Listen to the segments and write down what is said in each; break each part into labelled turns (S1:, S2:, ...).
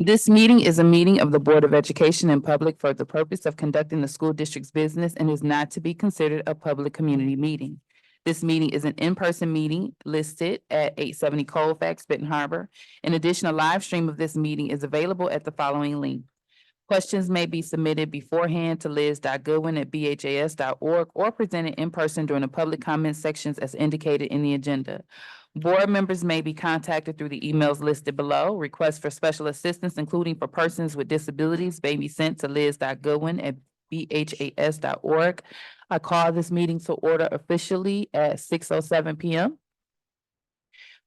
S1: This meeting is a meeting of the Board of Education in public for the purpose of conducting the school district's business and is not to be considered a public community meeting. This meeting is an in-person meeting listed at 870 Colfax, Benton Harbor. In addition, a live stream of this meeting is available at the following link. Questions may be submitted beforehand to liz.goodwin@bhas.org or presented in person during the public comment sections as indicated in the agenda. Board members may be contacted through the emails listed below. Requests for special assistance, including for persons with disabilities, may be sent to liz.goodwin@bhas.org. I call this meeting to order officially at 6:07 p.m.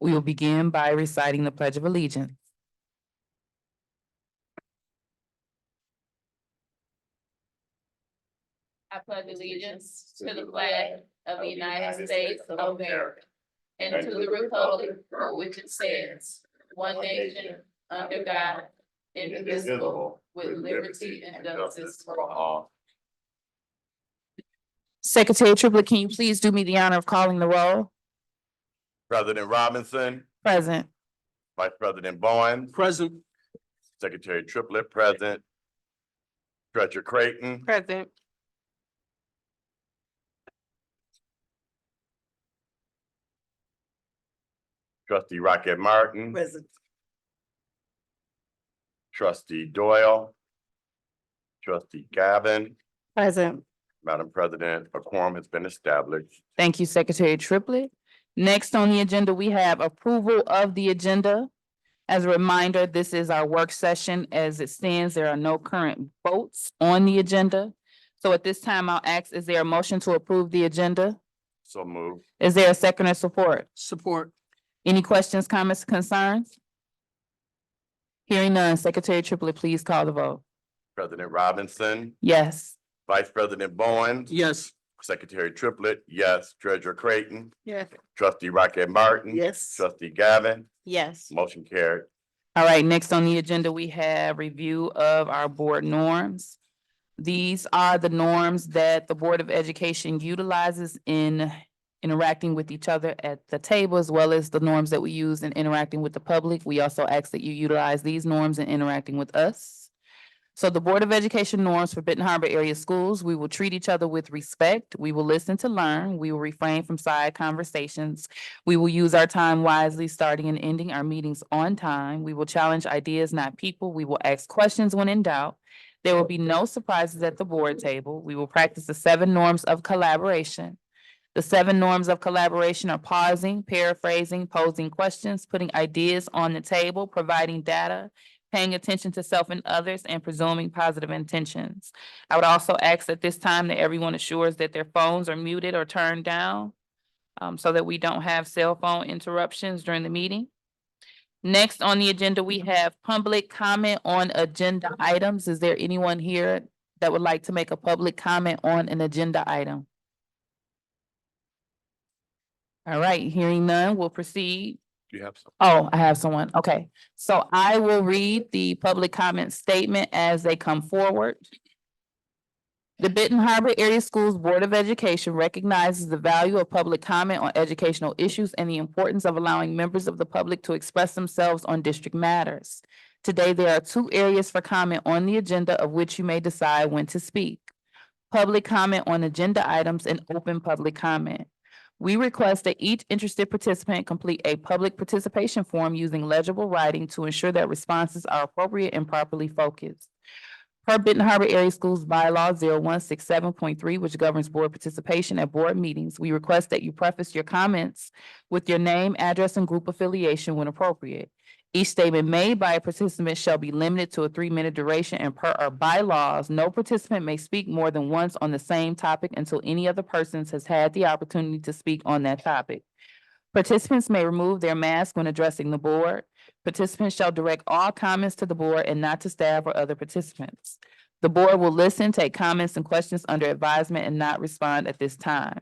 S1: We will begin by reciting the Pledge of Allegiance. I pledge allegiance to the flag of the United States of America and to the republic for which it stands, one nation, under God, indivisible, with liberty and justice for all. Secretary Triplett, can you please do me the honor of calling the roll?
S2: President Robinson,
S1: Present.
S2: Vice President Bowen,
S3: Present.
S2: Secretary Triplett, present. Treasurer Creighton,
S1: Present.
S2: Trustee Rocket Martin,
S3: Present.
S2: Trustee Doyle, Trustee Gavin.
S1: Present.
S2: Madam President, a quorum has been established.
S1: Thank you, Secretary Triplett. Next on the agenda, we have approval of the agenda. As a reminder, this is our work session. As it stands, there are no current votes on the agenda. So at this time, I'll ask, is there a motion to approve the agenda?
S2: So moved.
S1: Is there a second or support?
S3: Support.
S1: Any questions, comments, concerns? Hearing none, Secretary Triplett, please call the vote.
S2: President Robinson,
S1: Yes.
S2: Vice President Bowen,
S3: Yes.
S2: Secretary Triplett, yes. Treasurer Creighton,
S3: Yes.
S2: Trustee Rocket Martin.
S3: Yes.
S2: Trustee Gavin,
S3: Yes.
S2: motion carried.
S1: All right, next on the agenda, we have review of our board norms. These are the norms that the Board of Education utilizes in interacting with each other at the table, as well as the norms that we use in interacting with the public. We also ask that you utilize these norms in interacting with us. So the Board of Education norms for Benton Harbor area schools: we will treat each other with respect. We will listen to learn. We will refrain from side conversations. We will use our time wisely, starting and ending our meetings on time. We will challenge ideas, not people. We will ask questions when in doubt. There will be no surprises at the board table. We will practice the 7 norms of collaboration. The 7 norms of collaboration are pausing, paraphrasing, posing questions, putting ideas on the table, providing data, paying attention to self and others, and presuming positive intentions. I would also ask at this time that everyone assures that their phones are muted or turned down, so that we don't have cell phone interruptions during the meeting. Next on the agenda, we have public comment on agenda items. Is there anyone here that would like to make a public comment on an agenda item? All right, hearing none, we'll proceed.
S2: Do you have some?
S1: Oh, I have someone. Okay, so I will read the public comment statement as they come forward. The Benton Harbor Area Schools Board of Education recognizes the value of public comment on educational issues and the importance of allowing members of the public to express themselves on district matters. Today, there are 2 areas for comment on the agenda of which you may decide when to speak: public comment on agenda items and open public comment. We request that each interested participant complete a public participation form using legible writing to ensure that responses are appropriate and properly focused. Per Benton Harbor Area Schools Bylaw 0167.3, which governs board participation at board meetings, we request that you preface your comments with your name, address, and group affiliation when appropriate. Each statement made by a participant shall be limited to a 3-minute duration, and per our bylaws, no participant may speak more than once on the same topic until any other person has had the opportunity to speak on that topic. Participants may remove their mask when addressing the board. Participants shall direct all comments to the board and not to staff or other participants. The board will listen, take comments and questions under advisement, and not respond at this time.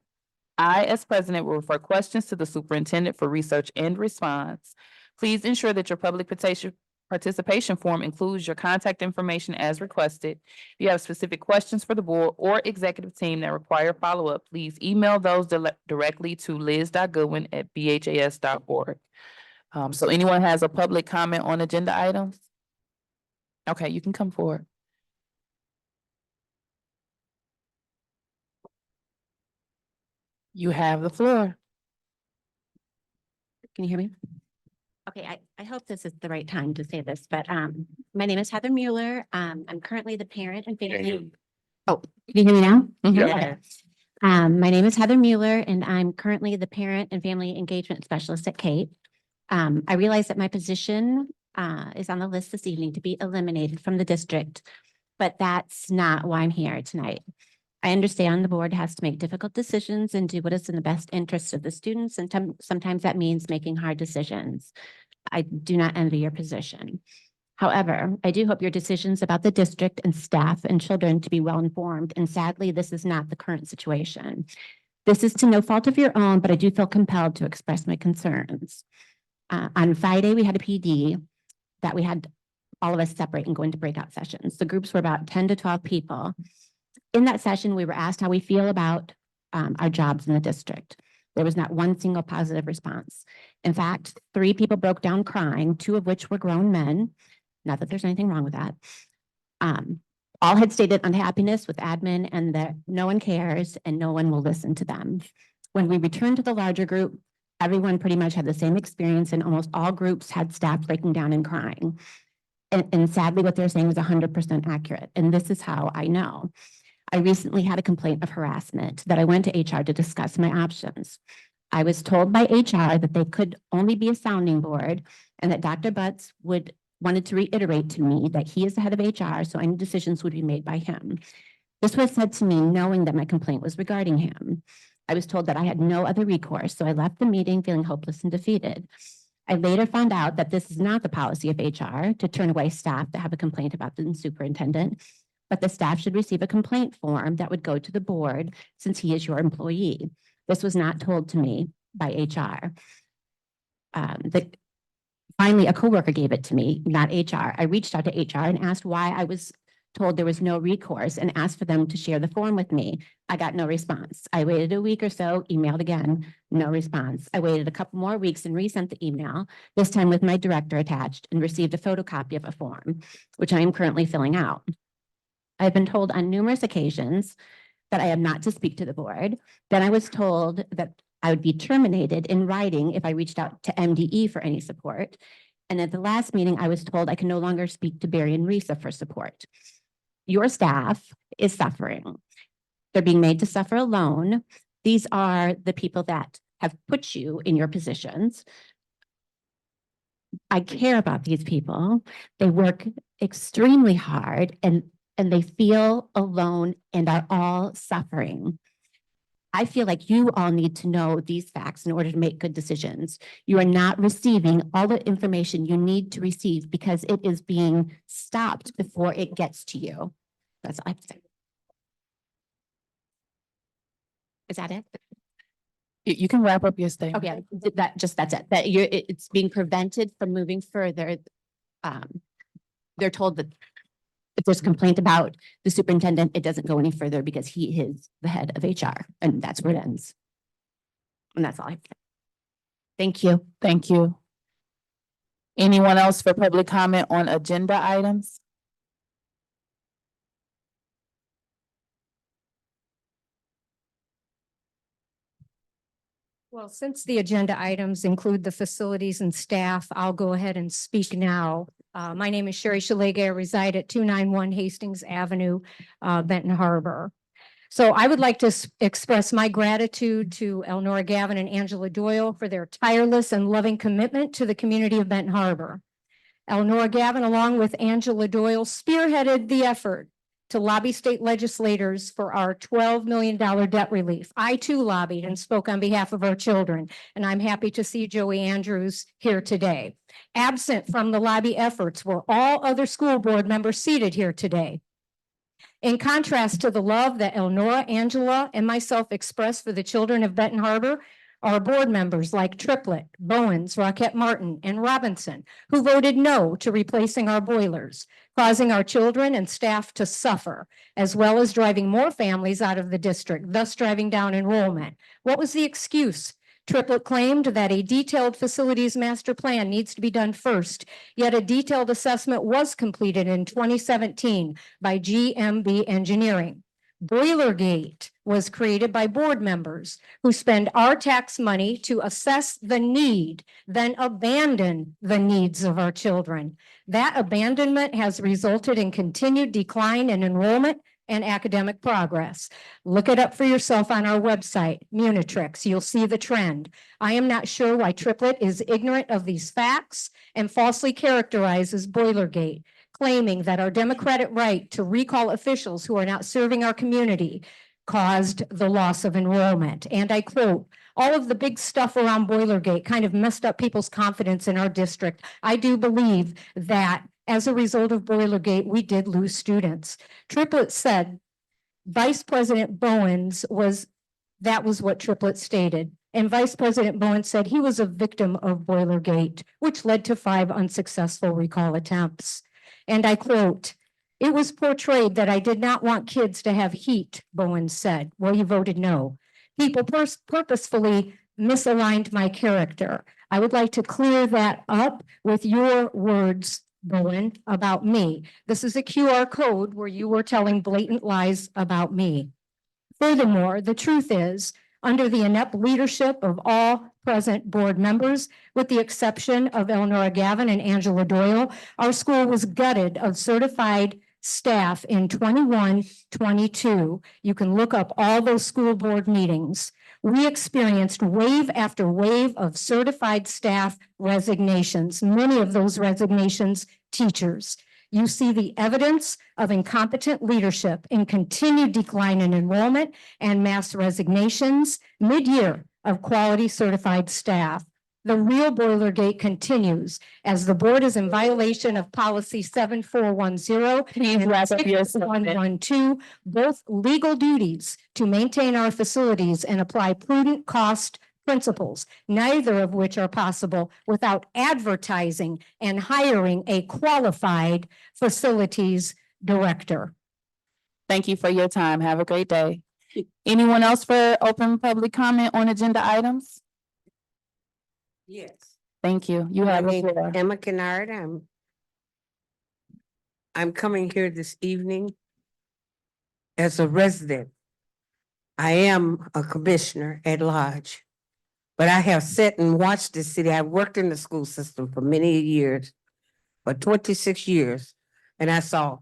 S1: I, as president, will refer questions to the superintendent for research and response. Please ensure that your public participation form includes your contact information as requested. If you have specific questions for the board or executive team that require follow-up, please email those directly to liz.goodwin@bhas.org. So anyone has a public comment on agenda items? Okay, you can come forward. You have the floor.
S3: Can you hear me? Okay, I hope this is the right time to say this, but my name is Heather Mueller. I'm currently the parent and
S2: Can you-
S3: family. Oh, can you hear me now?
S1: Mhm.
S2: Yeah.
S3: Okay. My name is Heather Mueller and I'm currently the parent and family engagement specialist at Kate. I realize that my position is on the list this evening to be eliminated from the district, but that's not why I'm here tonight. I understand the board has to make difficult decisions and do what is in the best interest of the students, and sometimes that means making hard decisions. I do not envy your position. However, I do hope your decisions about the district and staff and children to be well informed, and sadly, this is not the current situation. This is to no fault of your own, but I do feel compelled to express my concerns. On Friday, we had a PD that we had all of us separate and go into breakout sessions. The groups were about 10 to 12 people. In that session, we were asked how we feel about our jobs in the district. There was not one single positive response. In fact, 3 people broke down crying, 2 of which were grown men. Not that there's anything wrong with that. All had stated unhappiness with admin and that no one cares and no one will listen to them. When we returned to the larger group, everyone pretty much had the same experience and almost all groups had staff breaking down and crying. And sadly, what they're saying is 100% accurate. And this is how I know. I recently had a complaint of harassment that I went to HR to discuss my options. I was told by HR that they could only be a sounding board and that Dr. Butts wanted to reiterate to me that he is the head of HR, so any decisions would be made by him. This was said to me knowing that my complaint was regarding him. I was told that I had no other recourse, so I left the meeting feeling hopeless and defeated. I later found out that this is not the policy of HR to turn away staff that have a complaint about the superintendent, but the staff should receive a complaint form that would go to the board since he is your employee. This was not told to me by HR. Finally, a coworker gave it to me, not HR. I reached out to HR and asked why I was told there was no recourse and asked for them to share the form with me. I got no response. I waited a week or so, emailed again, no response. I waited a couple more weeks and resent the email, this time with my director attached, and received a photocopy of a form, which I am currently filling out. I've been told on numerous occasions that I am not to speak to the board. Then I was told that I would be terminated in writing if I reached out to MDE for any support. And at the last meeting, I was told I can no longer speak to Barry and Risa for support. Your staff is suffering. They're being made to suffer alone. These are the people that have put you in your positions. I care about these people. They work extremely hard and they feel alone and are all suffering. I feel like you all need to know these facts in order to make good decisions. You are not receiving all the information you need to receive because it is being stopped before it gets to you. That's all I have to say. Is that it?
S1: You can wrap up your statement.
S3: Okay, that's it. That it's being prevented from moving further. They're told that if there's a complaint about the superintendent, it doesn't go any further because he is the head of HR, and that's where it ends. And that's all I have to say. Thank you.
S1: Thank you. Anyone else for public comment on agenda items?
S4: Well, since the agenda items include the facilities and staff, I'll go ahead and speak now. My name is Sherry Shalega. I reside at 291 Hastings Avenue, Benton Harbor. So I would like to express my gratitude to Elnora Gavin and Angela Doyle for their tireless and loving commitment to the community of Benton Harbor. Elnora Gavin, along with Angela Doyle, spearheaded the effort to lobby state legislators for our $12 million debt relief. I too lobbied and spoke on behalf of our children, and I'm happy to see Joey Andrews here today. Absent from the lobby efforts were all other school board members seated here today. In contrast to the love that Elnora, Angela, and myself expressed for the children of Benton Harbor, our board members like Triplett, Bowens, Rockette Martin, and Robinson, who voted no to replacing our boilers, causing our children and staff to suffer, as well as driving more families out of the district, thus driving down enrollment. What was the excuse? Triplett claimed that a detailed facilities master plan needs to be done first, yet a detailed assessment was completed in 2017 by GMB Engineering. Boilergate was created by board members who spend our tax money to assess the need, then abandon the needs of our children. That abandonment has resulted in continued decline in enrollment and academic progress. Look it up for yourself on our website, Munitrix. You'll see the trend. I am not sure why Triplett is ignorant of these facts and falsely characterizes Boilergate, claiming that our democratic right to recall officials who are not serving our community caused the loss of enrollment. And I quote, all of the big stuff around Boilergate kind of messed up people's confidence in our district. I do believe that as a result of Boilergate, we did lose students. Triplett said Vice President Bowens that was what Triplett stated. And Vice President Bowens said he was a victim of Boilergate, which led to 5 unsuccessful recall attempts. And I quote, it was portrayed that I did not want kids to have heat, Bowens said. Well, you voted no. People purposefully misaligned my character. I would like to clear that up with your words, Bowen, about me. This is a QR code where you were telling blatant lies about me. Furthermore, the truth is, under the inept leadership of all present board members, with the exception of Eleanor Gavin and Angela Doyle, our school was gutted of certified staff in 21-22. You can look up all those school board meetings. We experienced wave after wave of certified staff resignations, many of those resignations teachers. You see the evidence of incompetent leadership in continued decline in enrollment and mass resignations mid-year of quality certified staff. The real Boilergate continues as the board is in violation of policy 7410
S1: Please wrap up your statement.
S4: 112, both legal duties to maintain our facilities and apply prudent cost principles, neither of which are possible without advertising and hiring a qualified facilities director.
S1: Thank you for your time. Have a great day. Anyone else for open public comment on agenda items?
S5: Yes.
S1: Thank you. You
S5: My
S1: have the
S5: name is
S1: floor.
S5: Emma Kennard. I'm coming here this evening as a resident. I am a commissioner at large, but I have sat and watched the city. I've worked in the school system for many years, for 26 years, and I saw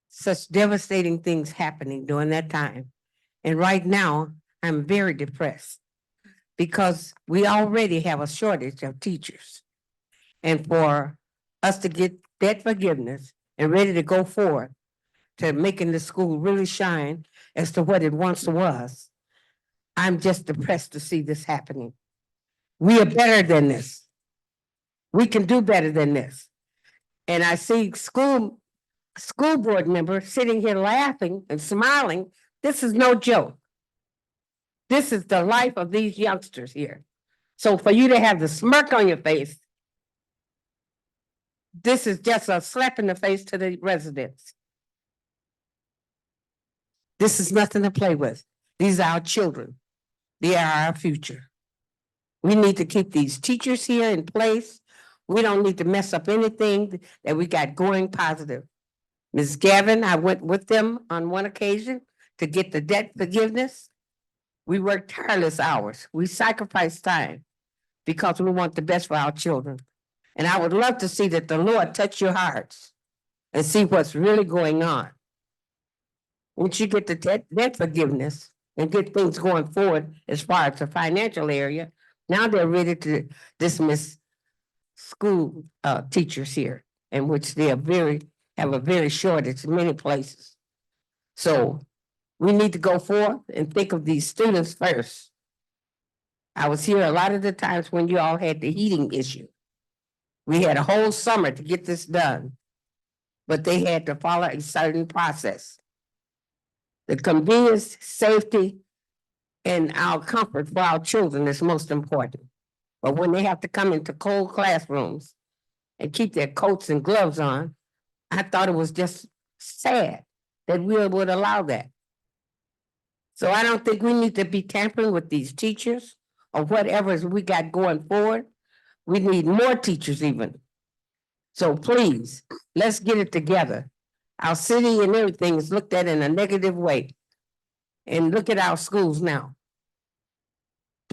S5: such devastating things happening during that time. And right now, I'm very depressed because we already have a shortage of teachers. And for us to get debt forgiveness and ready to go forward to making the school really shine as to what it once was, I'm just depressed to see this happening. We are better than this. We can do better than this. And I see school board members sitting here laughing and smiling. This is no joke. This is the life of these youngsters here. So for you to have the smirk on your face, this is just a slap in the face to the residents. This is nothing to play with. These are our children. They are our future. We need to keep these teachers here in place. We don't need to mess up anything that we got going positive. Ms. Gavin, I went with them on one occasion to get the debt forgiveness. We worked tireless hours. We sacrificed time because we want the best for our children. And I would love to see that the Lord touch your hearts and see what's really going on. Once you get the debt forgiveness and get things going forward as far as the financial area, now they're ready to dismiss school teachers here, in which they have a very shortage in many places. So we need to go forth and think of these students first. I was here a lot of the times when you all had the heating issue. We had a whole summer to get this done, but they had to follow a certain process. The convenience, safety, and our comfort for our children is most important. But when they have to come into cold classrooms and keep their coats and gloves on, I thought it was just sad that we would allow that. So I don't think we need to be tampering with these teachers or whatever we got going forward. We need more teachers even. So please, let's get it together. Our city and everything is looked at in a negative way. And look at our schools now.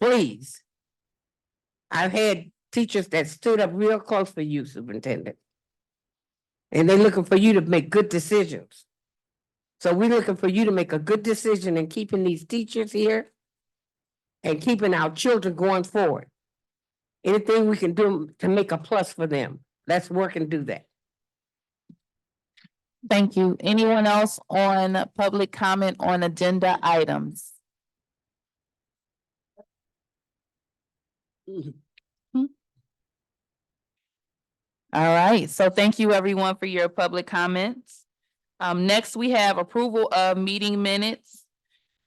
S5: Please. I've had teachers that stood up real close for you, superintendent. And they're looking for you to make good decisions. So we're looking for you to make a good decision in keeping these teachers here and keeping our children going forward. Anything we can do to make a plus for them, let's work and do that.
S1: Thank you. Anyone else on public comment on agenda items? All right, so thank you everyone for your public comments. Next, we have approval of meeting minutes.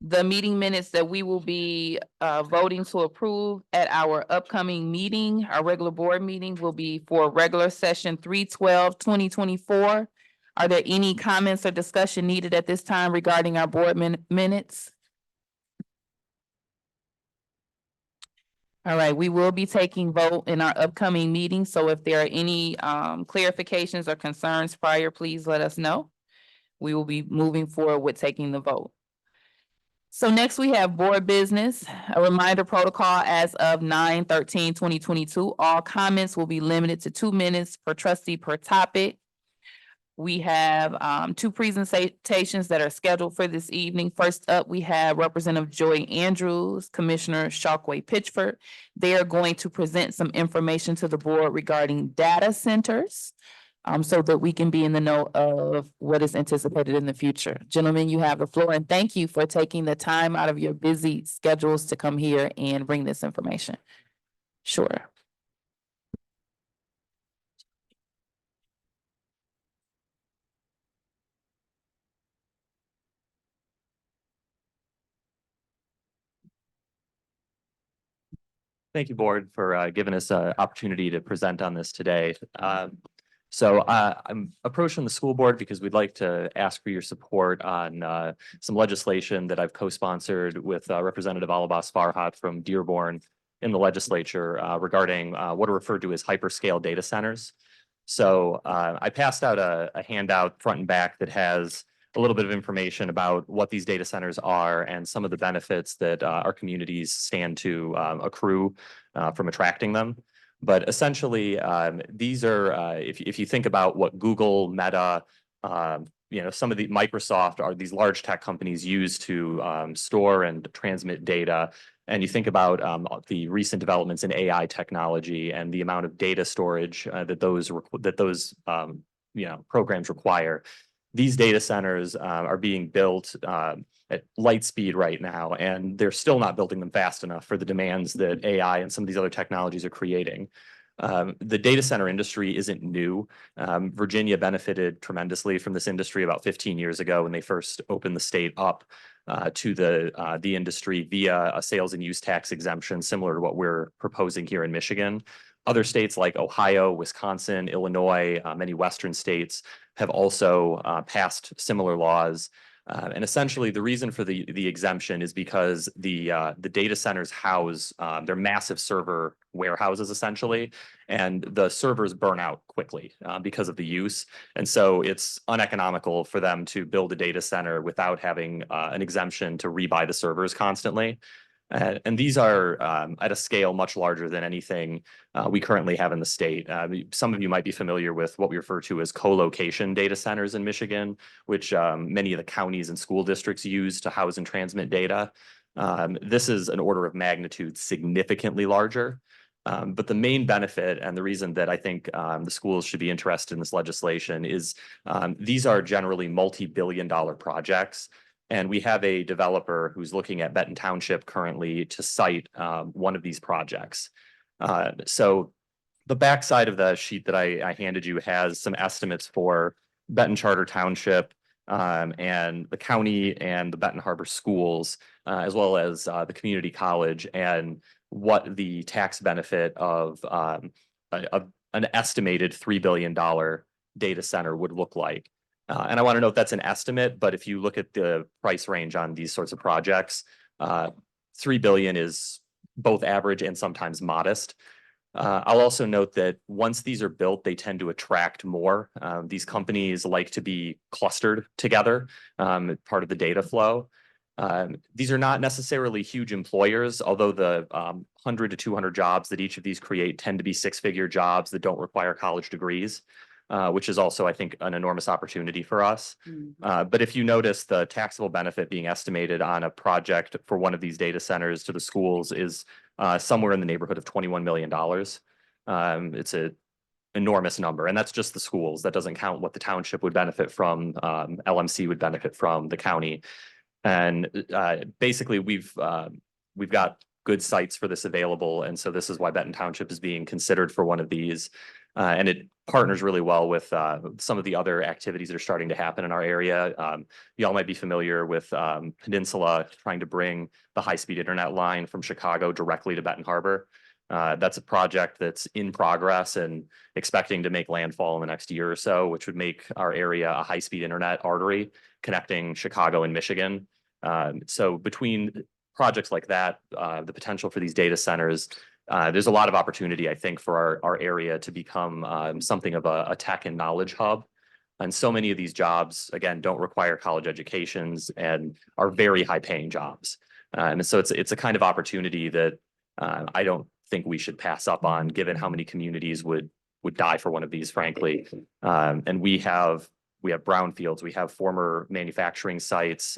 S1: The meeting minutes that we will be voting to approve at our upcoming meeting, our regular board meeting will be for regular session 3/12/2024. Are there any comments or discussion needed at this time regarding our board minutes? All right, we will be taking vote in our upcoming meeting, so if there are any clarifications or concerns prior, please let us know. We will be moving forward with taking the vote. So next we have board business, a reminder protocol as of 9/13/2022. All comments will be limited to 2 minutes per trustee per topic. We have 2 presentations that are scheduled for this evening. First up, we have Representative Joy Andrews, Commissioner Shockway Pitchford. They are going to present some information to the board regarding data centers, so that we can be in the know of what is anticipated in the future. Gentlemen, you have the floor, and thank you for taking the time out of your busy schedules to come here and bring this information. Sure.
S6: Thank you, board, for giving us an opportunity to present on this today. I'm approaching the school board because we'd like to ask for your support on some legislation that I've co-sponsored with Representative Alabas Farhat from Dearborn in the legislature regarding what are referred to as hyperscale data centers. So I passed out a handout front and back that has a little bit of information about what these data centers are and some of the benefits that our communities stand to accrue from attracting them. But essentially, these are, if you think about what Google, Meta, some of the Microsoft are these large tech companies use to store and transmit data. And you think about the recent developments in AI technology and the amount of data storage that those programs require. These data centers are being built at light speed right now, and they're still not building them fast enough for the demands that AI and some of these other technologies are creating. The data center industry isn't new. Virginia benefited tremendously from this industry about 15 years ago when they first opened the state up to the industry via a sales and use tax exemption, similar to what we're proposing here in Michigan. Other states like Ohio, Wisconsin, Illinois, many Western states have also passed similar laws. And essentially, the reason for the exemption is because the data centers house they're massive server warehouses essentially, and the servers burn out quickly because of the use. And so it's uneconomical for them to build a data center without having an exemption to rebuy the servers constantly. And these are at a scale much larger than anything we currently have in the state. Some of you might be familiar with what we refer to as co-location data centers in Michigan, which many of the counties and school districts use to house and transmit data. This is an order of magnitude significantly larger. But the main benefit and the reason that I think the schools should be interested in this legislation is these are generally multi-billion-dollar projects. And we have a developer who's looking at Benton Township currently to site one of these projects. So the backside of the sheet that I handed you has some estimates for Benton Charter Township and the county and the Benton Harbor schools, as well as the community college, and what the tax benefit of an estimated $3 billion data center would look like. And I want to note that's an estimate, but if you look at the price range on these sorts of projects, $3 billion is both average and sometimes modest. I'll also note that once these are built, they tend to attract more. These companies like to be clustered together, part of the data flow. These are not necessarily huge employers, although the 100 to 200 jobs that each of these create tend to be six-figure jobs that don't require college degrees, which is also, I think, an enormous opportunity for us. But if you notice, the taxable benefit being estimated on a project for one of these data centers to the schools is somewhere in the neighborhood of $21 million. It's an enormous number, and that's just the schools. That doesn't count what the township would benefit from, LMC would benefit from, the county. And basically, we've got good sites for this available, and so this is why Benton Township is being considered for one of these. And it partners really well with some of the other activities that are starting to happen in our area. Y'all might be familiar with Peninsula trying to bring the high-speed internet line from Chicago directly to Benton Harbor. That's a project that's in progress and expecting to make landfall in the next year or so, which would make our area a high-speed internet artery connecting Chicago and Michigan. So between projects like that, the potential for these data centers, there's a lot of opportunity, I think, for our area to become something of a tech and knowledge hub. And so many of these jobs, again, don't require college educations and are very high paying jobs. And so it's a kind of opportunity that I don't think we should pass up on, given how many communities would die for one of these, frankly. And we have brownfields, we have former manufacturing sites,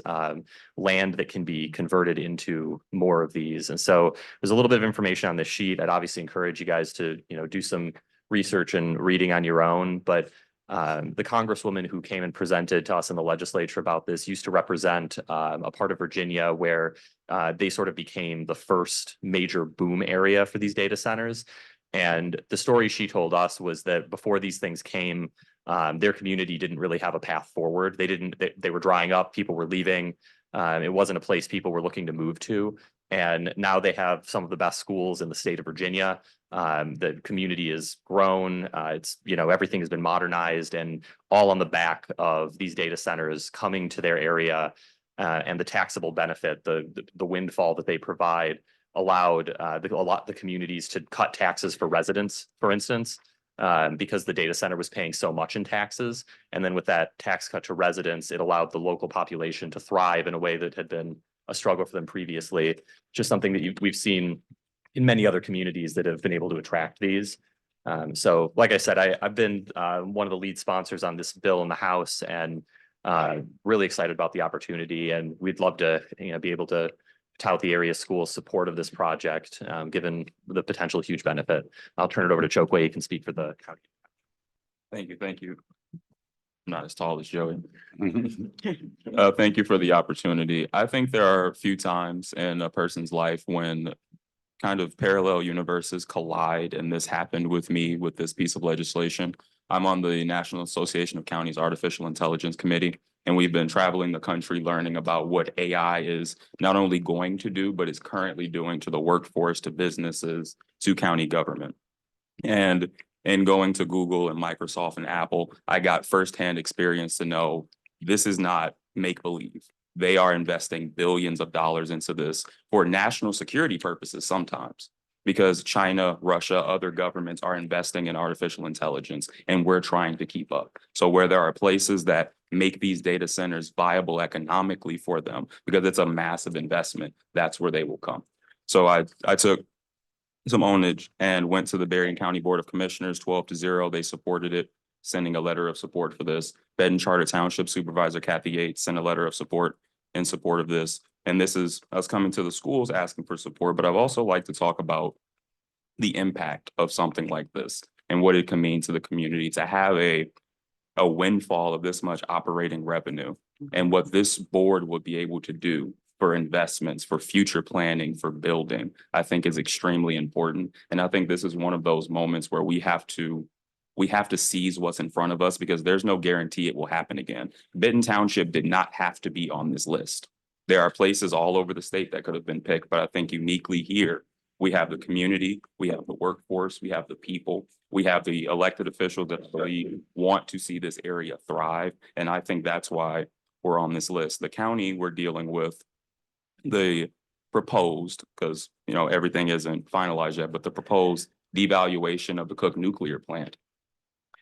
S6: land that can be converted into more of these. And so there's a little bit of information on this sheet. I'd obviously encourage you guys to, do some research and reading on your own. But the congresswoman who came and presented to us in the legislature about this used to represent a part of Virginia where they sort of became the first major boom area for these data centers. And the story she told us was that before these things came, their community didn't really have a path forward. They were drying up, people were leaving. It wasn't a place people were looking to move to. And now they have some of the best schools in the state of Virginia. The community has grown. Everything has been modernized, and all on the back of these data centers coming to their area, and the taxable benefit, the windfall that they provide allowed the communities to cut taxes for residents, for instance. Because the data center was paying so much in taxes. And then with that tax cut to residents, it allowed the local population to thrive in a way that had been a struggle for them previously. Just something that we've seen in many other communities that have been able to attract these. So like I said, I've been one of the lead sponsors on this bill in the House, and really excited about the opportunity. And we'd love to be able to tout the area school's support of this project, given the potential huge benefit. I'll turn it over to Chokwe. He can speak for the county.
S7: Thank you. I'm not as tall as Joey. Thank you for the opportunity. I think there are a few times in a person's life when kind of parallel universes collide, and this happened with me with this piece of legislation. I'm on the National Association of Counties Artificial Intelligence Committee, and we've been traveling the country learning about what AI is not only going to do, but is currently doing to the workforce, to businesses, to county government. And in going to Google and Microsoft and Apple, I got firsthand experience to know this is not make-believe. They are investing billions of dollars into this for national security purposes sometimes, because China, Russia, other governments are investing in artificial intelligence, and we're trying to keep up. So where there are places that make these data centers viable economically for them, because it's a massive investment, that's where they will come. So I took some ownage and went to the Berrien County Board of Commissioners, 12-0. They supported it, sending a letter of support for this. Benton Charter Township Supervisor Kathy Yates sent a letter of support in support of this. And this is us coming to the schools asking for support, but I've also like to talk about the impact of something like this and what it can mean to the community to have a windfall of this much operating revenue, and what this board would be able to do for investments, for future planning, for building, I think is extremely important. And I think this is one of those moments where we have to seize what's in front of us, because there's no guarantee it will happen again. Benton Township did not have to be on this list. There are places all over the state that could have been picked, but I think uniquely here, we have the community, we have the workforce, we have the people, we have the elected officials that really want to see this area thrive. And I think that's why we're on this list. The county, we're dealing with the proposed, because, you know, everything isn't finalized yet, but the proposed devaluation of the Cook nuclear plant.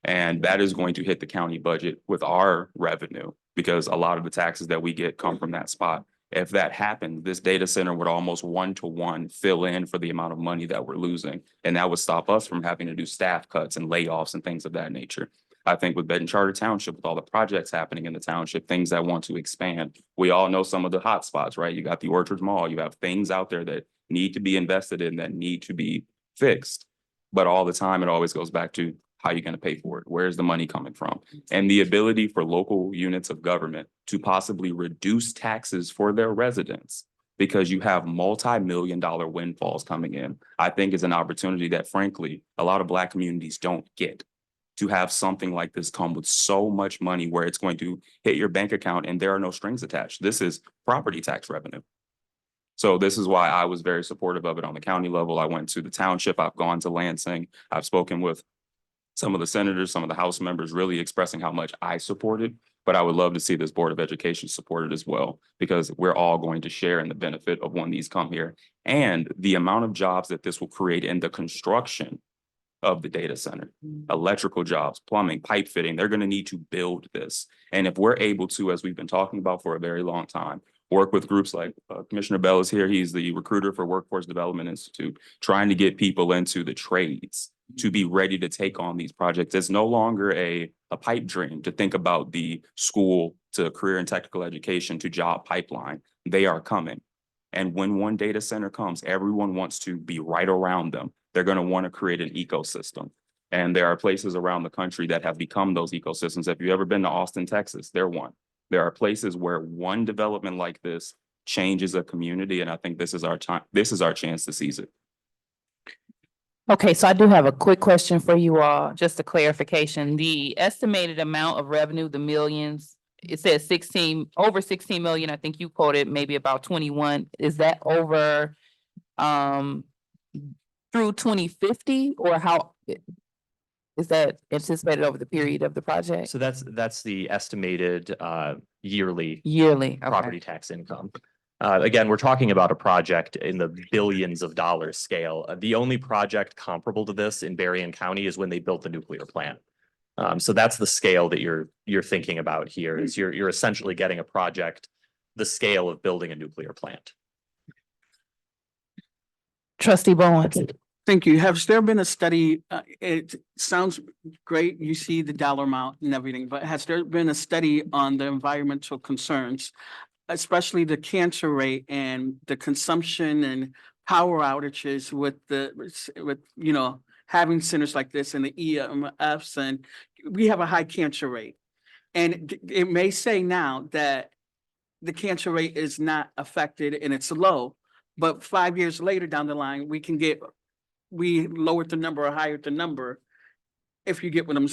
S7: And that is going to hit the county budget with our revenue, because a lot of the taxes that we get come from that spot. If that happened, this data center would almost 1-to-1 fill in for the amount of money that we're losing. And that would stop us from having to do staff cuts and layoffs and things of that nature. I think with Benton Charter Township, with all the projects happening in the township, things that want to expand, we all know some of the hot spots, right? You got the Orchards Mall, you have things out there that need to be invested in, that need to be fixed. But all the time, it always goes back to, how are you going to pay for it? Where's the money coming from? And the ability for local units of government to possibly reduce taxes for their residents because you have multi-million-dollar windfalls coming in, I think is an opportunity that frankly, a lot of Black communities don't get. To have something like this come with so much money where it's going to hit your bank account and there are no strings attached. This is property tax revenue. So this is why I was very supportive of it on the county level. I went to the township, I've gone to Lansing, I've spoken with some of the senators, some of the House members really expressing how much I supported, but I would love to see this Board of Education supported as well, because we're all going to share in the benefit of when these come here and the amount of jobs that this will create in the construction of the data center, electrical jobs, plumbing, pipe fitting. They're going to need to build this. And if we're able to, as we've been talking about for a very long time, work with groups like Commissioner Bell is here. He's the recruiter for Workforce Development Institute, trying to get people into the trades to be ready to take on these projects. It's no longer a pipe dream to think about the school to career and technical education to job pipeline. They are coming. And when one data center comes, everyone wants to be right around them. They're going to want to create an ecosystem. And there are places around the country that have become those ecosystems. If you've ever been to Austin, Texas, they're one. There are places where one development like this changes a community. And I think this is our time. This is our chance to seize it.
S1: Okay, so I do have a quick question for you all, just a clarification. The estimated amount of revenue, the millions, it says 16, over 16 million. I think you quoted maybe about 21. Is that over through 2050, or how is that anticipated over the period of the project?
S6: So that's the estimated yearly
S1: Yearly,
S6: property
S1: okay.
S6: tax income. Again, we're talking about a project in the billions of dollars scale. The only project comparable to this in Berrien County is when they built the nuclear plant. So that's the scale that you're thinking about here, is you're essentially getting a project the scale of building a nuclear plant.
S1: Trustee Bowens.
S8: Thank you. Has there been a study? It sounds great. You see the dollar amount and everything, but has there been a study on the environmental concerns, especially the cancer rate and the consumption and power outages with you know, having centers like this and the EMFs, and we have a high cancer rate. And it may say now that the cancer rate is not affected and it's low, but 5 years later down the line, we lowered the number or higher the number, if you get what I'm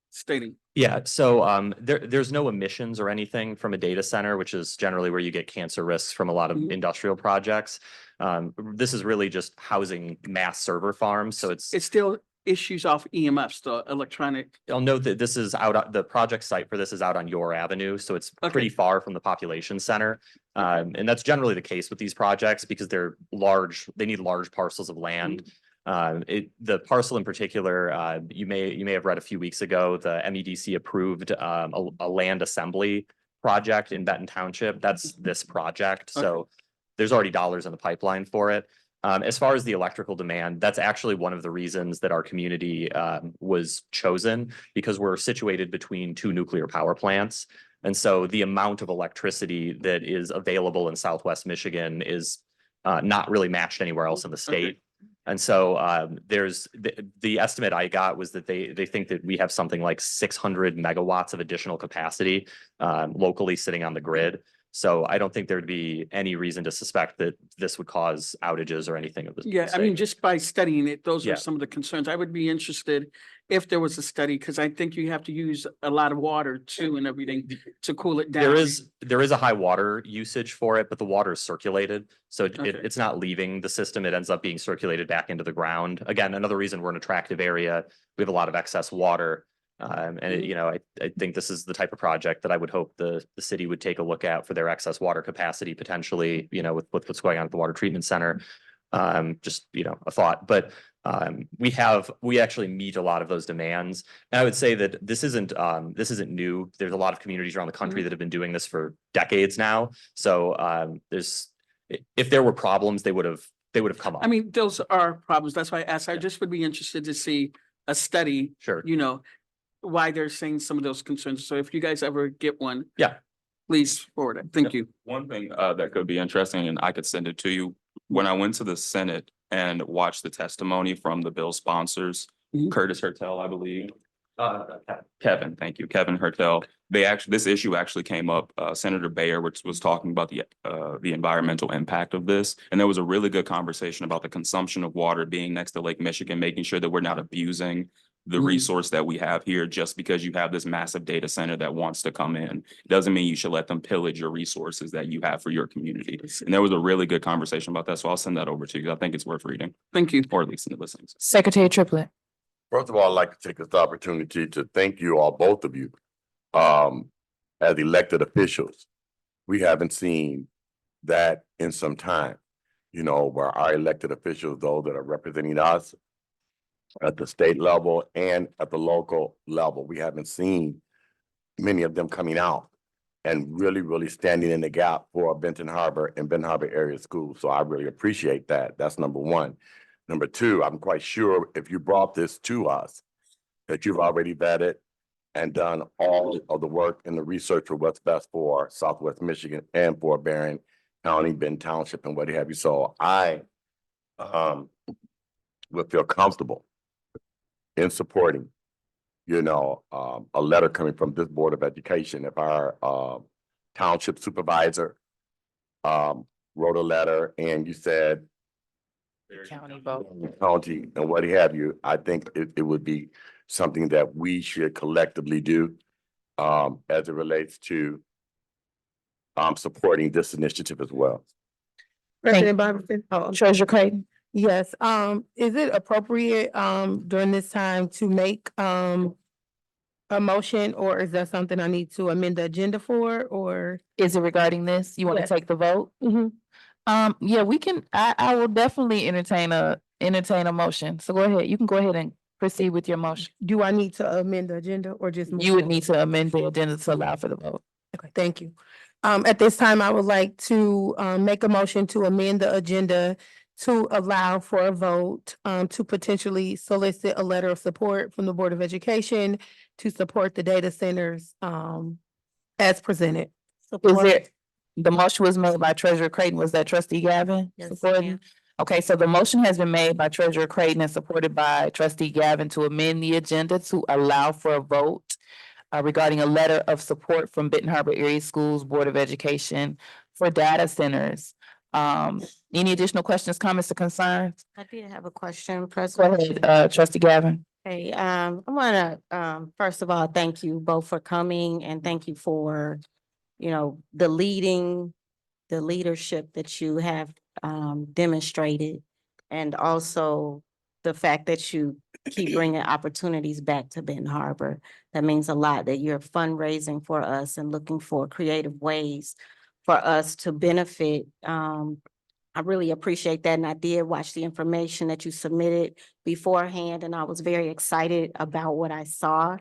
S8: stating.
S6: Yeah, so there's no emissions or anything from a data center, which is generally where you get cancer risks from a lot of industrial projects. This is really just housing mass server farms, so it's
S8: still issues off EMFs, the electronic.
S6: I'll note that this is out, the project site for this is out on your avenue, so it's pretty far from the population center. And that's generally the case with these projects because they're large, they need large parcels of land. The parcel in particular, you may have read a few weeks ago, the MEDC approved a land assembly project in Benton Township. That's this project. So there's already dollars in the pipeline for it. As far as the electrical demand, that's actually one of the reasons that our community was chosen, because we're situated between two nuclear power plants. And so the amount of electricity that is available in Southwest Michigan is not really matched anywhere else in the state. And so there's the estimate I got was that they think that we have something like 600 megawatts of additional capacity locally sitting on the grid. So I don't think there'd be any reason to suspect that this would cause outages or anything of this.
S8: Yeah, I mean, just by studying it, those
S6: Yeah.
S8: are some of the concerns. I would be interested if there was a study, because I think you have to use a lot of water too and everything to cool it down.
S6: There is a high water usage for it, but the water is circulated. So it's not leaving the system. It ends up being circulated back into the ground. Again, another reason we're an attractive area. We have a lot of excess water. You know, I think this is the type of project that I would hope the city would take a look at for their excess water capacity potentially, you know, with what's going on at the water treatment center. Just, you know, a thought, but we actually meet a lot of those demands. And I would say that this isn't new. There's a lot of communities around the country that have been doing this for decades now. So if there were problems, they would have come up.
S8: I mean, those are problems. That's why I asked. I just would be interested to see a study,
S6: Sure.
S8: you know, why they're saying some of those concerns. So if you guys ever get one.
S6: Yeah.
S8: Please forward it. Thank you.
S7: One thing that could be interesting, and I could send it to you, when I went to the Senate and watched the testimony from the bill sponsors,
S8: Mhm.
S7: Curtis Hertel, I believe. Kevin, thank you, Kevin Hertel. This issue actually came up, Senator Bayer, which was talking about the environmental impact of this. And there was a really good conversation about the consumption of water being next to Lake Michigan, making sure that we're not abusing the
S8: Mhm.
S7: resource that we have here just because you have this massive data center that wants to come in. Doesn't mean you should let them pillage your resources that you have for your community. And there was a really good conversation about that. So I'll send that over to you. I think it's worth reading,
S8: Thank you.
S7: or at least in the listening.
S1: Secretary Triplett.
S2: First of all, I'd like to take this opportunity to thank you all, both of you. As elected officials, we haven't seen that in some time. You know, where our elected officials, those that are representing us at the state level and at the local level, we haven't seen many of them coming out and really standing in the gap for Benton Harbor and Benton Harbor area schools. So I really appreciate that. That's number one. Number two, I'm quite sure if you brought this to us, that you've already vetted and done all of the work and the research for what's best for Southwest Michigan and for Barron County, Benton Township, and what have you. So I would feel comfortable in supporting, you know, a letter coming from this Board of Education. If our township supervisor wrote a letter and you said
S1: County vote.
S2: county and what have you, I think it would be something that we should collectively do as it relates to supporting this initiative as well.
S1: President
S5: Barbara.
S1: Treasurer Creighton.
S5: Yes, is it appropriate, during this time to make, a motion, or is that something I need to amend the agenda for, or?
S1: Is it regarding this? You want to
S5: Yes.
S1: take the vote? Yeah, we can, I will definitely entertain a motion. So go ahead. You can go ahead and proceed with your motion.
S5: Do I need to amend the agenda or just? move
S1: You would
S5: forward?
S1: need to amend the agenda to allow for the vote.
S5: Okay, thank you. At this time, I would like to, make a motion to amend the agenda to allow for a vote, to potentially solicit a letter of support from the Board of Education to support the data centers, as presented.
S1: Is there, the motion was made by Treasurer Creighton. Was that Trustee Gavin?
S3: Yes,
S1: supporting?
S3: ma'am.
S1: Okay, so the motion has been made by Treasurer Creighton and supported by Trustee Gavin to amend the agenda to allow for a vote regarding a letter of support from Benton Harbor Area Schools Board of Education for data centers. Any additional questions, comments, or concerns?
S9: I did have a question,
S1: Go
S9: President.
S1: ahead, Trustee Gavin.
S9: Hey, I wanna, first of all, thank you both for coming and thank you for, you know, the leadership that you have, demonstrated. And also the fact that you keep bringing opportunities back to Benton Harbor. That means a lot, that you're fundraising for us and looking for creative ways for us to benefit. I really appreciate that. And I did watch the information that you submitted beforehand, and I was very excited about what I saw.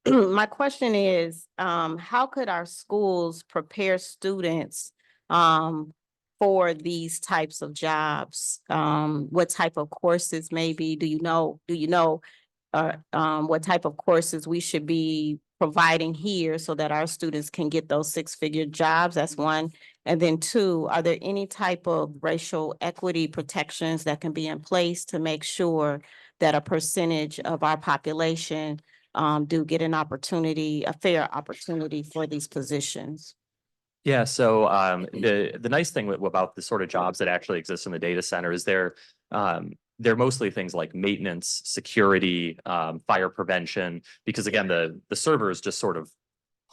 S9: My question is, how could our schools prepare students for these types of jobs? What type of courses maybe, do you know what type of courses we should be providing here so that our students can get those six-figure jobs? That's one. And then two, are there any type of racial equity protections that can be in place to make sure that a percentage of our population do get an opportunity, a fair opportunity for these positions?
S6: Yeah, so the nice thing about the sort of jobs that actually exist in the data center is they're mostly things like maintenance, security, fire prevention, because again, the servers just sort of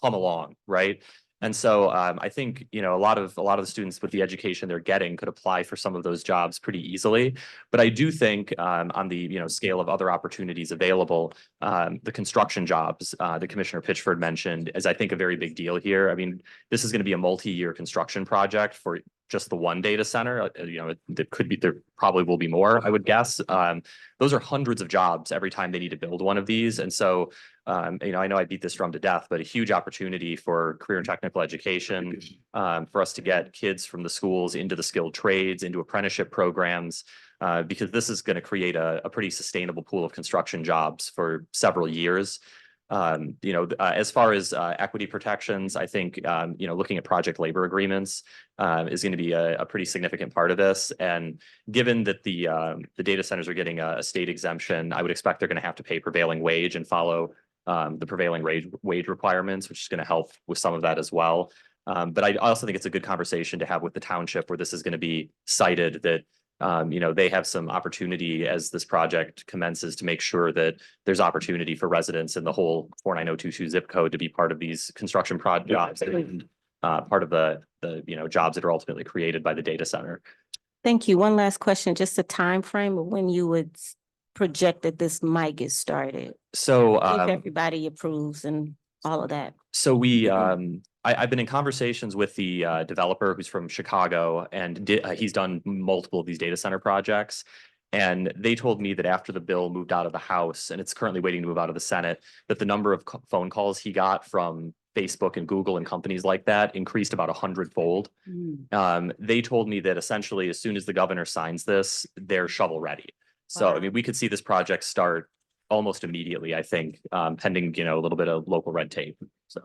S6: hum along, right? And so I think, a lot of the students with the education they're getting could apply for some of those jobs pretty easily. But I do think on the, scale of other opportunities available, the construction jobs that Commissioner Pitchford mentioned is, I think, a very big deal here. I mean, this is going to be a multi-year construction project for just the one data center. There probably will be more, I would guess. Those are hundreds of jobs every time they need to build one of these. And so I know I beat this drum to death, but a huge opportunity for career and technical education, for us to get kids from the schools into the skilled trades, into apprenticeship programs, because this is going to create a pretty sustainable pool of construction jobs for several years. As far as equity protections, I think, looking at project labor agreements is going to be a pretty significant part of this. And given that the data centers are getting a state exemption, I would expect they're going to have to pay prevailing wage and follow the prevailing wage requirements, which is going to help with some of that as well. But I also think it's a good conversation to have with the township where this is going to be cited that they have some opportunity as this project commences to make sure that there's opportunity for residents in the whole 49022 zip code to be part of these construction projects, part of the jobs that are ultimately created by the data center.
S9: Thank you. One last question, just a time frame of when you would project that this might get started,
S6: So
S9: if everybody approves and all of that.
S6: So I've been in conversations with the developer who's from Chicago, and he's done multiple of these data center projects. And they told me that after the bill moved out of the House and it's currently waiting to move out of the Senate, that the number of phone calls he got from Facebook and Google and companies like that increased about 100-fold. They told me that essentially as soon as the governor signs this, they're shovel ready. So, I mean, we could see this project start almost immediately, I think, pending, a little bit of local red tape. So.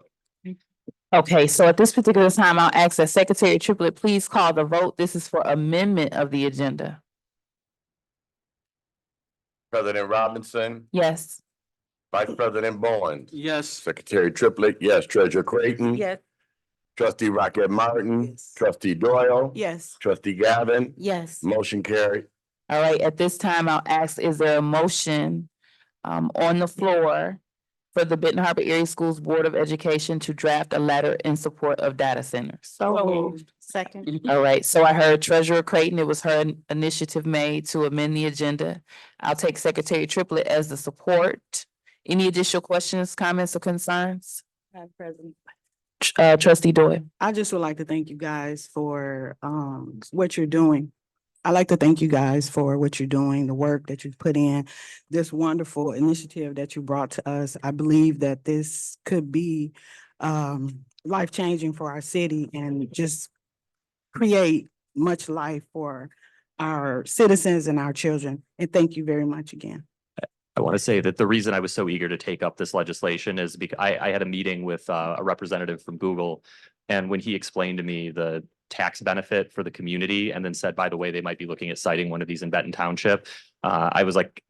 S1: Okay, so at this particular time, I'll ask that Secretary Triplett please call the vote. This is for amendment of the agenda.
S2: President Robinson,
S1: Yes.
S2: Vice President Bowen,
S8: Yes.
S2: Secretary Triplett, yes, Treasurer Creighton.
S9: Yes.
S2: Trustee Rocket Martin,
S5: Yes.
S2: Trustee Doyle.
S9: Yes.
S2: Trustee Gavin,
S9: Yes.
S2: motion carried.
S1: All right, at this time, I'll ask, is there a motion on the floor for the Benton Harbor Area Schools Board of Education to draft a letter in support of data centers?
S9: So moved. Second.
S1: All right, so I heard Treasurer Creighton, it was her initiative made to amend the agenda. I'll take Secretary Triplett as the support. Any additional questions, comments, or concerns?
S10: Madam President,
S1: Trustee Doyle.
S10: I just would like to thank you guys for what you're doing. I like to thank you guys for what you're doing, the work that you've put in, this wonderful initiative that you brought to us. I believe that this could be life-changing for our city and just create much life for our citizens and our children. And thank you very much again.
S6: I want to say that the reason I was so eager to take up this legislation is because I had a meeting with a representative from Google. And when he explained to me the tax benefit for the community and then said, by the way, they might be looking at citing one of these in Benton Township, I was like,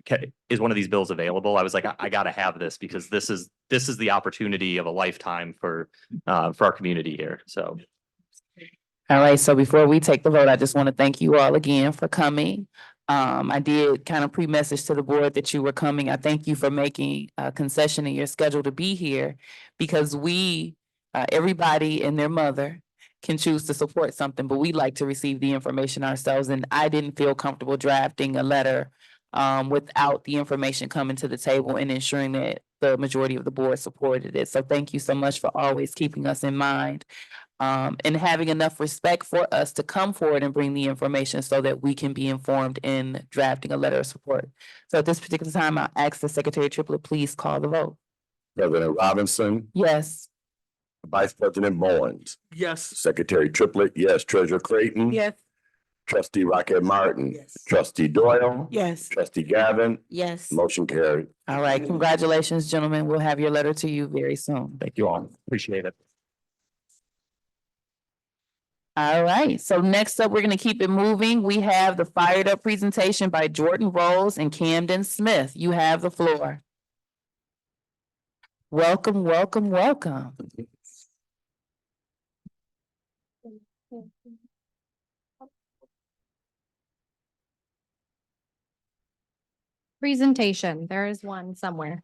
S6: is one of these bills available? I was like, I got to have this because this is the opportunity of a lifetime for our community here. So.
S1: All right, so before we take the vote, I just want to thank you all again for coming. I did kind of pre-message to the board that you were coming. I thank you for making a concession in your schedule to be here because everybody and their mother can choose to support something, but we like to receive the information ourselves. And I didn't feel comfortable drafting a letter without the information coming to the table and ensuring that the majority of the board supported it. So thank you so much for always keeping us in mind. And having enough respect for us to come forward and bring the information so that we can be informed in drafting a letter of support. So at this particular time, I'll ask the Secretary Triplett, please call the vote.
S2: President Robinson,
S1: Yes.
S2: Vice President Bowen,
S8: Yes.
S2: Secretary Triplett, yes, Treasurer Creighton.
S10: Yes.
S2: Trustee Rocket Martin,
S5: Yes.
S2: Trustee Doyle.
S10: Yes.
S2: Trustee Gavin,
S9: Yes.
S2: motion carried.
S1: All right, congratulations, gentlemen. We'll have your letter to you very soon.
S6: Thank you all. Appreciate it.
S1: All right, so next up, we're gonna keep it moving. We have the fired up presentation by Jordan Rose and Camden Smith. You have the floor. Welcome, welcome, welcome.
S4: Presentation, there is one somewhere. 。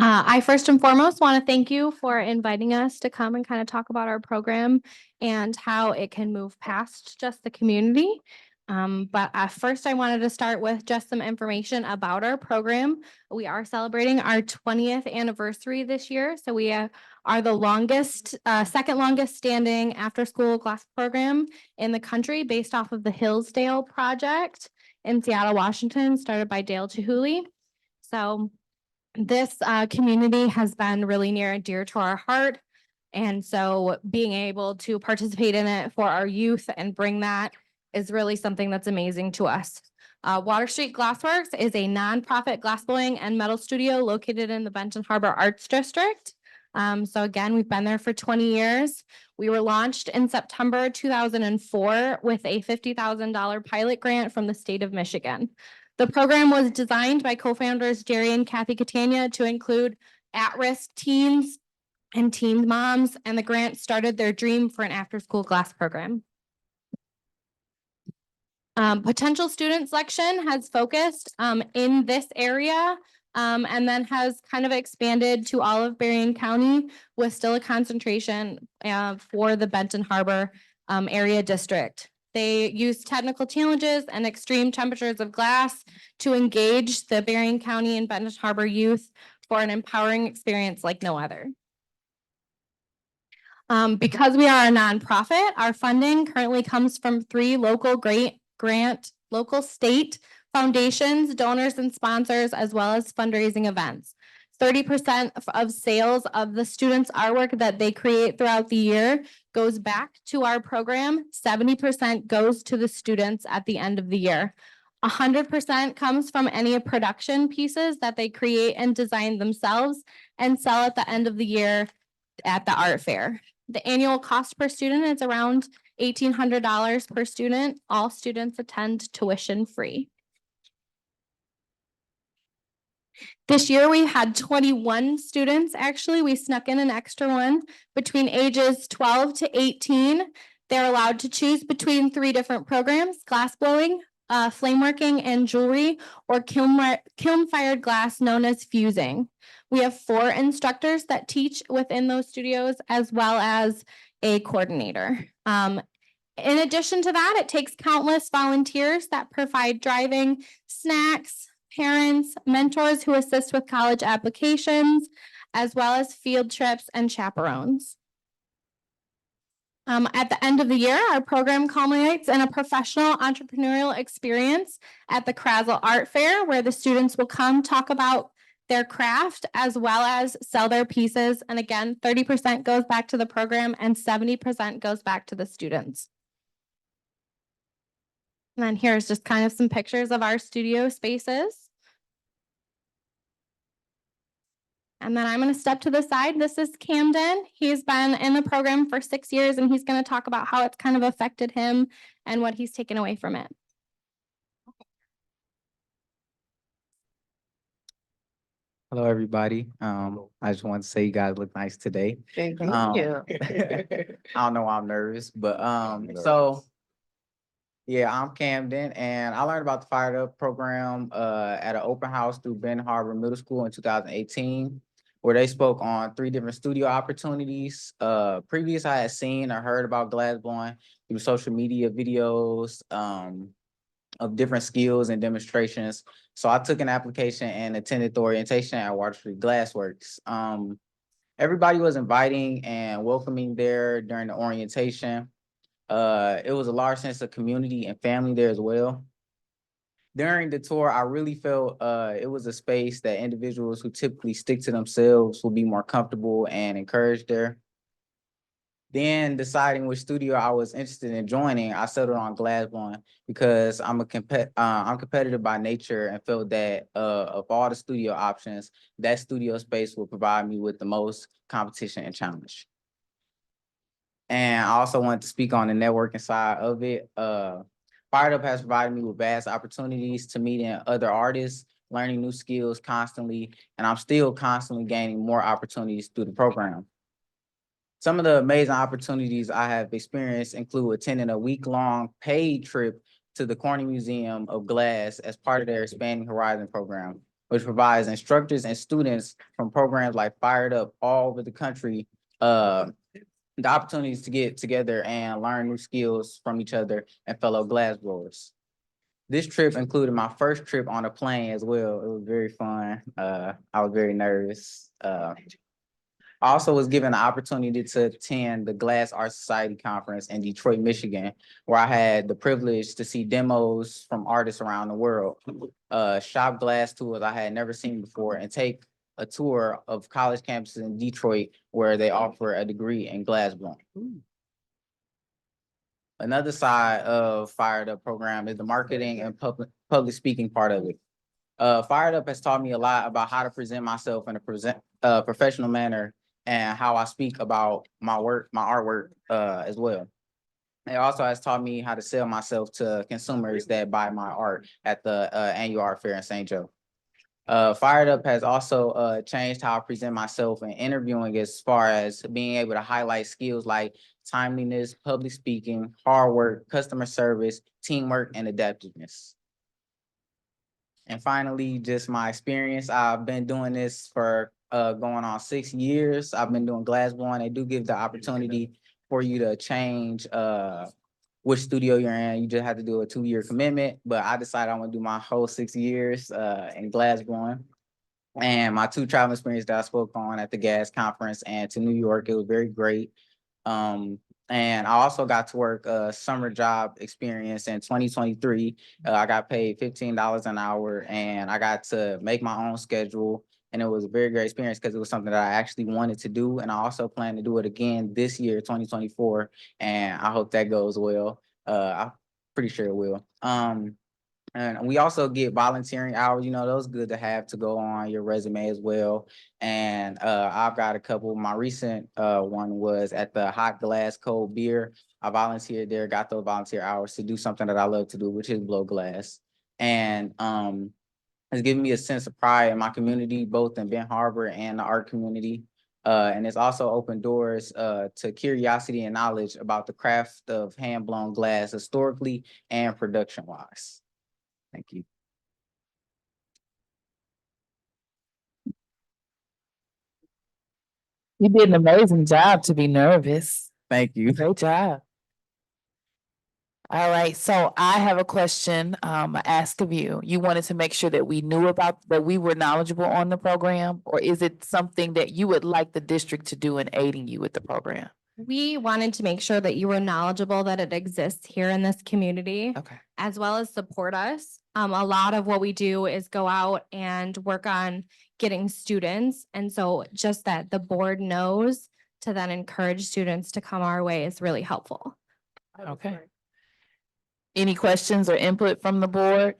S11: I first and foremost want to thank you for inviting us to come and kind of talk about our program and how it can move past just the community. But first I wanted to start with just some information about our program. We are celebrating our 20th anniversary this year. So we are the longest, second longest standing after-school glass program in the country based off of the Hillsdale Project in Seattle, Washington, started by Dale Chihuly. So this community has been really near and dear to our heart. And so being able to participate in it for our youth and bring that is really something that's amazing to us. Water Street Glassworks is a nonprofit glassblowing and metal studio located in the Benton Harbor Arts District. So again, we've been there for 20 years. We were launched in September 2004 with a $50,000 pilot grant from the state of Michigan. The program was designed by co-founders Jerry and Kathy Catania to include at-risk teens and teen moms, and the grant started their dream for an after-school glass program. Potential student selection has focused in this area and then has kind of expanded to all of Berrien County with still a concentration for the Benton Harbor area district. They use technical challenges and extreme temperatures of glass to engage the Berrien County and Benton Harbor youth for an empowering experience like no other. Because we are a nonprofit, our funding currently comes from 3 local local state foundations, donors, and sponsors, as well as fundraising events. 30% of sales of the students' artwork that they create throughout the year goes back to our program. 70% goes to the students at the end of the year. 100% comes from any production pieces that they create and design themselves and sell at the end of the year at the art fair. The annual cost per student is around $1,800 per student. All students attend tuition free. This year we had 21 students. Actually, we snuck in an extra one between ages 12 to 18. They're allowed to choose between 3 different programs: glass blowing, flame working and jewelry, or kiln fired glass known as fusing. We have 4 instructors that teach within those studios, as well as a coordinator. In addition to that, it takes countless volunteers that provide driving, snacks, parents, mentors who assist with college applications, as well as field trips and chaperones. At the end of the year, our program culminates in a professional entrepreneurial experience at the Krazel Art Fair, where the students will come talk about their craft as well as sell their pieces. And again, 30% goes back to the program and 70% goes back to the students. And then here's just kind of some pictures of our studio spaces. And then I'm going to step to the side. This is Camden. He's been in the program for 6 years, and he's going to talk about how it's kind of affected him and what he's taken away from it.
S12: Hello, everybody. I just want to say you guys look nice today.
S5: Thank
S12: you. I don't know why I'm nervous, but yeah, I'm Camden, and I learned about the Fired Up program at an open house through Ben Harbor Middle School in 2018, where they spoke on 3 different studio opportunities. Previous, I had seen or heard about glass blowing through social media videos of different skills and demonstrations. So I took an application and attended the orientation at Water Street Glassworks. Everybody was inviting and welcoming there during the orientation. It was a large sense of community and family there as well. During the tour, I really felt it was a space that individuals who typically stick to themselves will be more comfortable and encouraged there. Then deciding which studio I was interested in joining, I settled on glassblowing because I'm competitive by nature and felt that of all the studio options, that studio space will provide me with the most competition and challenge. And I also wanted to speak on the networking side of it. Fired Up has provided me with vast opportunities to meet other artists, learning new skills constantly, and I'm still constantly gaining more opportunities through the program. Some of the amazing opportunities I have experienced include attending a week-long paid trip to the Corning Museum of Glass as part of their Expanding Horizon program. which provides instructors and students from programs like Fired Up all over the country, the opportunities to get together and learn new skills from each other and fellow glassblowers. This trip included my first trip on a plane as well. It was very fun. I was very nervous. I also was given the opportunity to attend the Glass Art Society Conference in Detroit, Michigan, where I had the privilege to see demos from artists around the world, shop glass tours I had never seen before, and take a tour of college campuses in Detroit where they offer a degree in glass blowing. Another side of Fired Up program is the marketing and public speaking part of it. Fired Up has taught me a lot about how to present myself in a professional manner and how I speak about my work, my artwork, as well. It also has taught me how to sell myself to consumers that buy my art at the annual art fair in St. Joe. Fired Up has also changed how I present myself in interviewing, as far as being able to highlight skills like timeliness, public speaking, hard work, customer service, teamwork, and adaptiveness. And finally, just my experience. I've been doing this for going on 6 years. I've been doing glass blowing. They do give the opportunity for you to change which studio you're in. You just have to do a 2-year commitment. But I decided I want to do my whole 6 years in glass blowing. And my 2 travel experiences that I spoke on at the GAS conference and to New York, it was very great. And I also got to work a summer job experience in 2023. I got paid $15 an hour, and I got to make my own schedule. And it was a very great experience because it was something that I actually wanted to do. And I also plan to do it again this year, 2024. And I hope that goes well. I'm pretty sure it will. And we also get volunteering hours, those good to have to go on your resume as well. And I've got a couple. My recent one was at the Hot Glass Cold Beer. I volunteered there, got those volunteer hours to do something that I love to do, which is blow glass. And it's given me a sense of pride in my community, both in Ben Harbor and the art community. And it's also opened doors to curiosity and knowledge about the craft of hand-blown glass historically and production-wise. Thank you.
S1: You did an amazing job to be nervous.
S12: Thank you.
S1: Great job. All right, so I have a question, I ask of you. You wanted to make sure that we knew that we were knowledgeable on the program, or is it something that you would like the district to do in aiding you with the program?
S11: We wanted to make sure that you were knowledgeable that it exists here in this community,
S1: Okay.
S11: as well as support us. A lot of what we do is go out and work on getting students. And so just that the board knows to then encourage students to come our way is really helpful.
S1: Okay. Any questions or input from the board?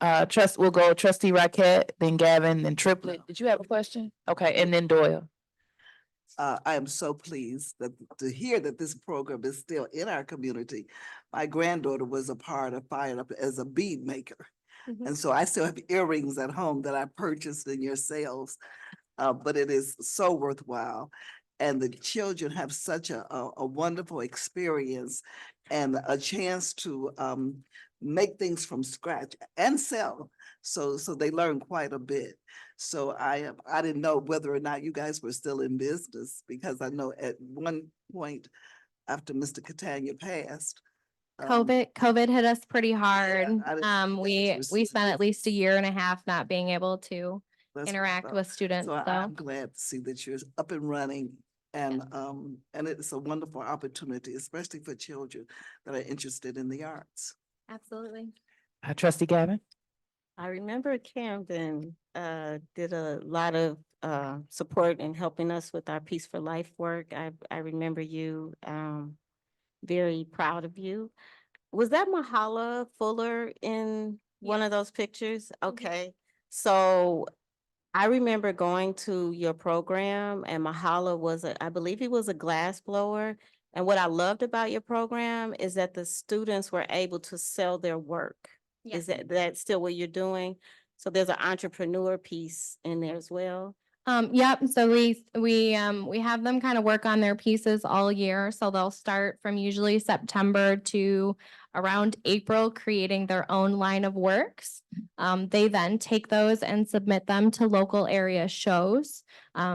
S1: We'll go trustee Rocket, then Gavin, then Triplet. Did you have a question? Okay, and then Doyle.
S13: I am so pleased to hear that this program is still in our community. My granddaughter was a part of Fired Up as a bead maker. And so I still have earrings at home that I purchased in your sales, but it is so worthwhile. And the children have such a wonderful experience and a chance to make things from scratch and sell. So they learn quite a bit. So I didn't know whether or not you guys were still in business, because I know at one point after Mr. Catania passed.
S11: COVID hit us pretty hard.
S13: Yeah,
S11: We spent at least a year and a half not being able to
S13: that's
S11: interact
S13: what-
S11: with students,
S13: So
S11: so.
S13: I'm glad to see that you're up and running, and it's a wonderful opportunity, especially for children that are interested in the arts.
S11: Absolutely.
S1: Trustee Gavin?
S9: I remember Camden did a lot of support in helping us with our Peace for Life work. I remember you, very proud of you. Was that Mahala Fuller in one of those pictures? Okay, so I remember going to your program, and Mahala I believe he was a glass blower. And what I loved about your program is that the students were able to sell their work. Is that still what you're doing? So there's an entrepreneur piece in there as well.
S11: Yep, so we have them kind of work on their pieces all year, so they'll start from usually September to around April creating their own line of works. They then take those and submit them to local area shows.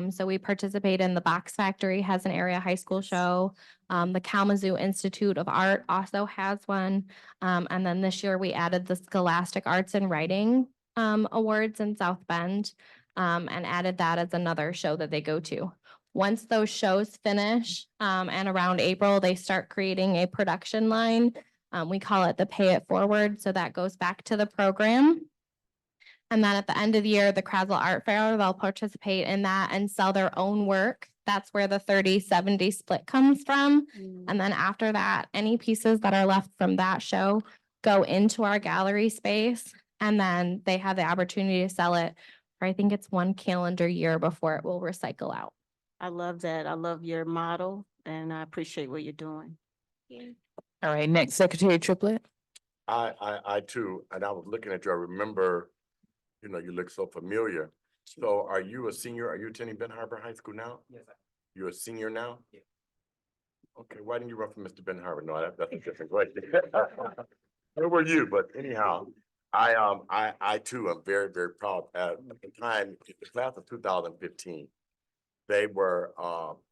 S11: So we participate in the Box Factory has an area high school show. The Kalamazoo Institute of Art also has one. And then this year we added the Scholastic Arts and Writing Awards in South Bend and added that as another show that they go to. Once those shows finish and around April, they start creating a production line. We call it the Pay It Forward. So that goes back to the program. And then at the end of the year, the Krasel Art Fair, they'll participate in that and sell their own work. That's where the 30-70 split comes from. And then after that, any pieces that are left from that show go into our gallery space. And then they have the opportunity to sell it for, I think it's 1 calendar year before it will recycle out.
S9: I love that. I love your model and I appreciate what you're doing.
S1: All right, next, Secretary Triplett.
S2: I too, and I was looking at you, I remember, you know, you look so familiar. So are you a senior? Are you attending Ben Harbor High School now?
S12: Yes, sir.
S2: You're a senior now?
S12: Yeah.
S2: Okay, why didn't you run for Mr. Ben Harbor? No, that's a different question. Where were you? But anyhow, I too am very, very proud. At the time, the class of 2015, they were,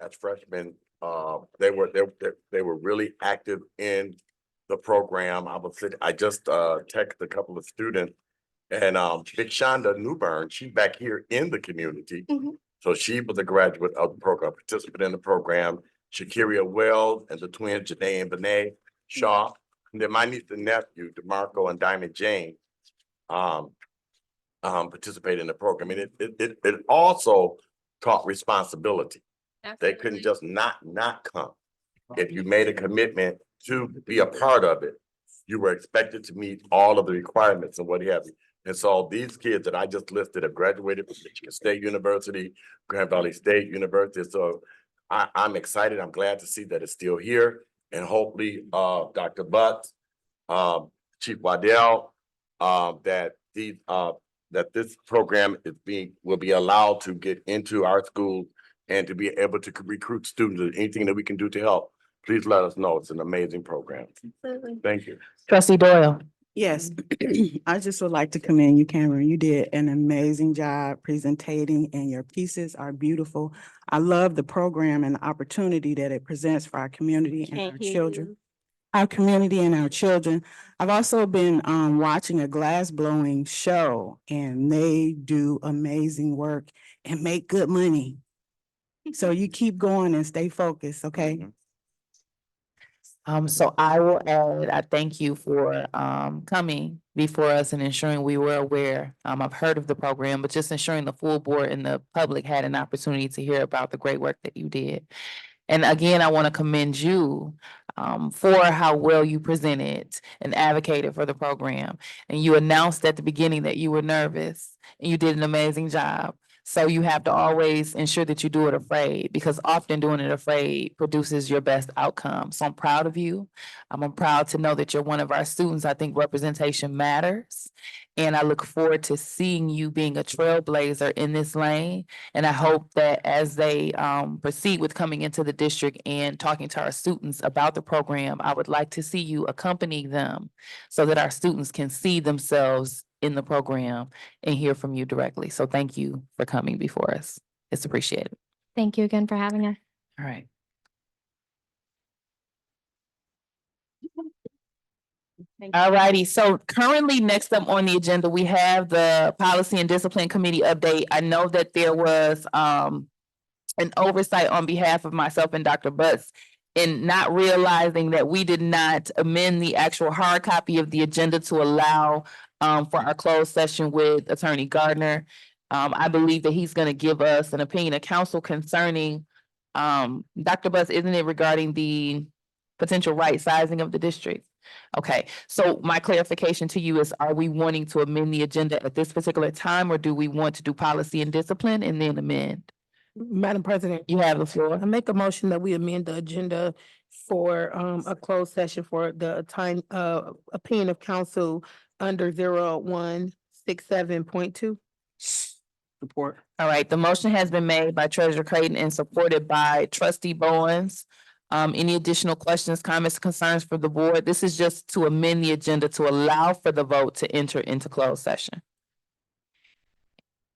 S2: as freshmen, they were really active in the program. I just texted a couple of students, and Big Shonda Newbern, she's back here in the community. So she was a graduate of the program, participant in the program. Shakiria Wells and the twins, Janae and Benet Shaw. And then my niece and nephew, DeMarco and Diamond Jane, participated in the program. And it also taught responsibility. They couldn't just not come. If you made a commitment to be a part of it, you were expected to meet all of the requirements and what have you. And so these kids that I just listed have graduated from Michigan State University, Grand Valley State University. So I'm excited. I'm glad to see that it's still here. And hopefully, Dr. Butts, Chief Waddell, that this program will be allowed to get into our schools and to be able to recruit students. Anything that we can do to help, please let us know. It's an amazing program. Thank you.
S1: Trustee Doyle.
S10: Yes, I just would like to commend you, Cameron. You did an amazing job presenting and your pieces are beautiful. I love the program and the opportunity that it presents for our community and our children. Our community and our children. I've also been watching a glass blowing show and they do amazing work and make good money. So you keep going and stay focused, okay?
S1: So I will add, I thank you for coming before us and ensuring we were aware. I've heard of the program, but just ensuring the full board and the public had an opportunity to hear about the great work that you did. And again, I want to commend you for how well you presented and advocated for the program. And you announced at the beginning that you were nervous and you did an amazing job. So you have to always ensure that you do it afraid, because often doing it afraid produces your best outcome. So I'm proud of you. I'm proud to know that you're one of our students. I think representation matters. And I look forward to seeing you being a trailblazer in this lane. And I hope that as they proceed with coming into the district and talking to our students about the program, I would like to see you accompany them so that our students can see themselves in the program and hear from you directly. So thank you for coming before us. It's appreciated.
S11: Thank you again for having us.
S1: All right. All righty, so currently next up on the agenda, we have the Policy and Discipline Committee update. I know that there was an oversight on behalf of myself and Dr. Butts in not realizing that we did not amend the actual hard copy of the agenda to allow for our closed session with Attorney Gardner. I believe that he's gonna give us an opinion of counsel concerning Dr. Butts, isn't it, regarding the potential right sizing of the district? Okay, so my clarification to you is, are we wanting to amend the agenda at this particular time, or do we want to do policy and discipline and then amend?
S5: Madam President,
S1: You have the floor.
S5: I make a motion that we amend the agenda for a closed session for the time opinion of counsel under 0167.2.
S8: Support.
S1: All right, the motion has been made by Treasurer Creighton and supported by Trustee Bowens. Any additional questions, comments, concerns for the board? This is just to amend the agenda to allow for the vote to enter into closed session.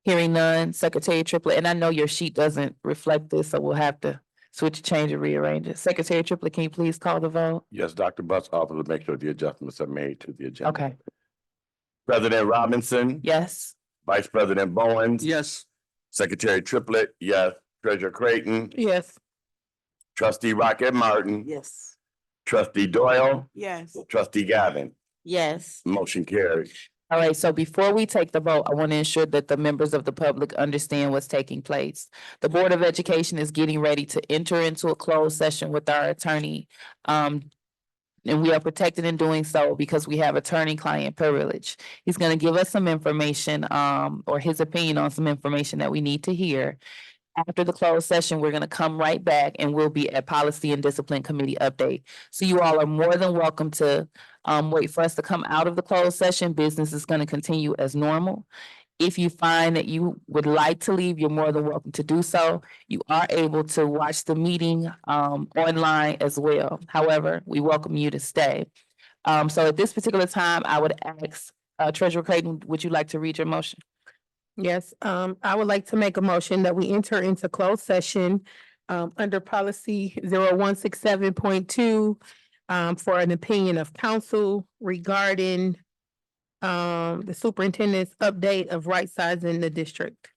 S1: Hearing none, Secretary Triplett, and I know your sheet doesn't reflect this, so we'll have to switch, change, and rearrange it. Secretary Triplett, can you please call the vote?
S2: Yes, Dr. Bus office will make sure the adjustments are made to the agenda.
S1: Okay,
S2: President Robinson.
S1: yes.
S2: Vice President Bowens.
S8: Yes.
S2: Secretary Triplett, yes. Treasurer Creighton.
S5: Yes.
S2: Trustee Rocket Martin.
S13: Yes.
S2: Trustee Doyle.
S13: Yes.
S2: Trustee Gavin.
S9: Yes.
S2: Motion carries.
S1: All right, so before we take the vote, I want to ensure that the members of the public understand what's taking place. The Board of Education is getting ready to enter into a closed session with our attorney. And we are protected in doing so because we have attorney-client privilege. He's going to give us some information, or his opinion on some information that we need to hear. After the closed session, we're going to come right back and we'll be at Policy and Discipline Committee update. So you all are more than welcome to wait for us to come out of the closed session. Business is going to continue as normal. If you find that you would like to leave, you're more than welcome to do so. You are able to watch the meeting online as well. However, we welcome you to stay. So at this particular time, I would ask Treasurer Creighton, would you like to read your motion?
S5: Yes, I would like to make a motion that we enter into closed session under policy 0167.2 for an opinion of council regarding the superintendent's update of right sizing the district.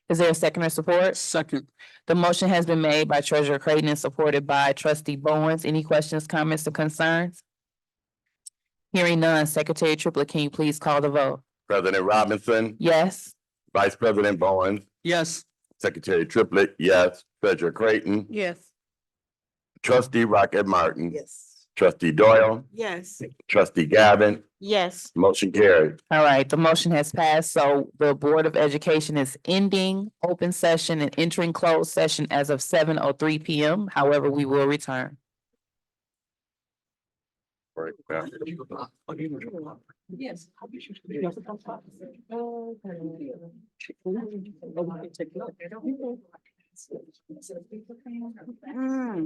S1: Is there a second or support?
S8: Second.
S1: The motion has been made by Treasurer Creighton and supported by Trustee Bowens. Any questions, comments, or concerns? Hearing none, Secretary Triplett, can you please call the vote?
S2: President Robinson.
S1: Yes.
S2: Vice President Bowens.
S8: Yes.
S2: Secretary Triplett, yes. Treasurer Creighton.
S5: Yes.
S2: Trustee Rocket Martin.
S13: Yes.
S2: Trustee Doyle.
S13: Yes.
S2: Trustee Gavin.
S9: Yes.
S2: Motion carried.
S1: All right, the motion has passed. So the Board of Education is ending open session and entering closed session as of 7:03 PM. However, we will return.
S2: Right, yeah.
S5: Yes.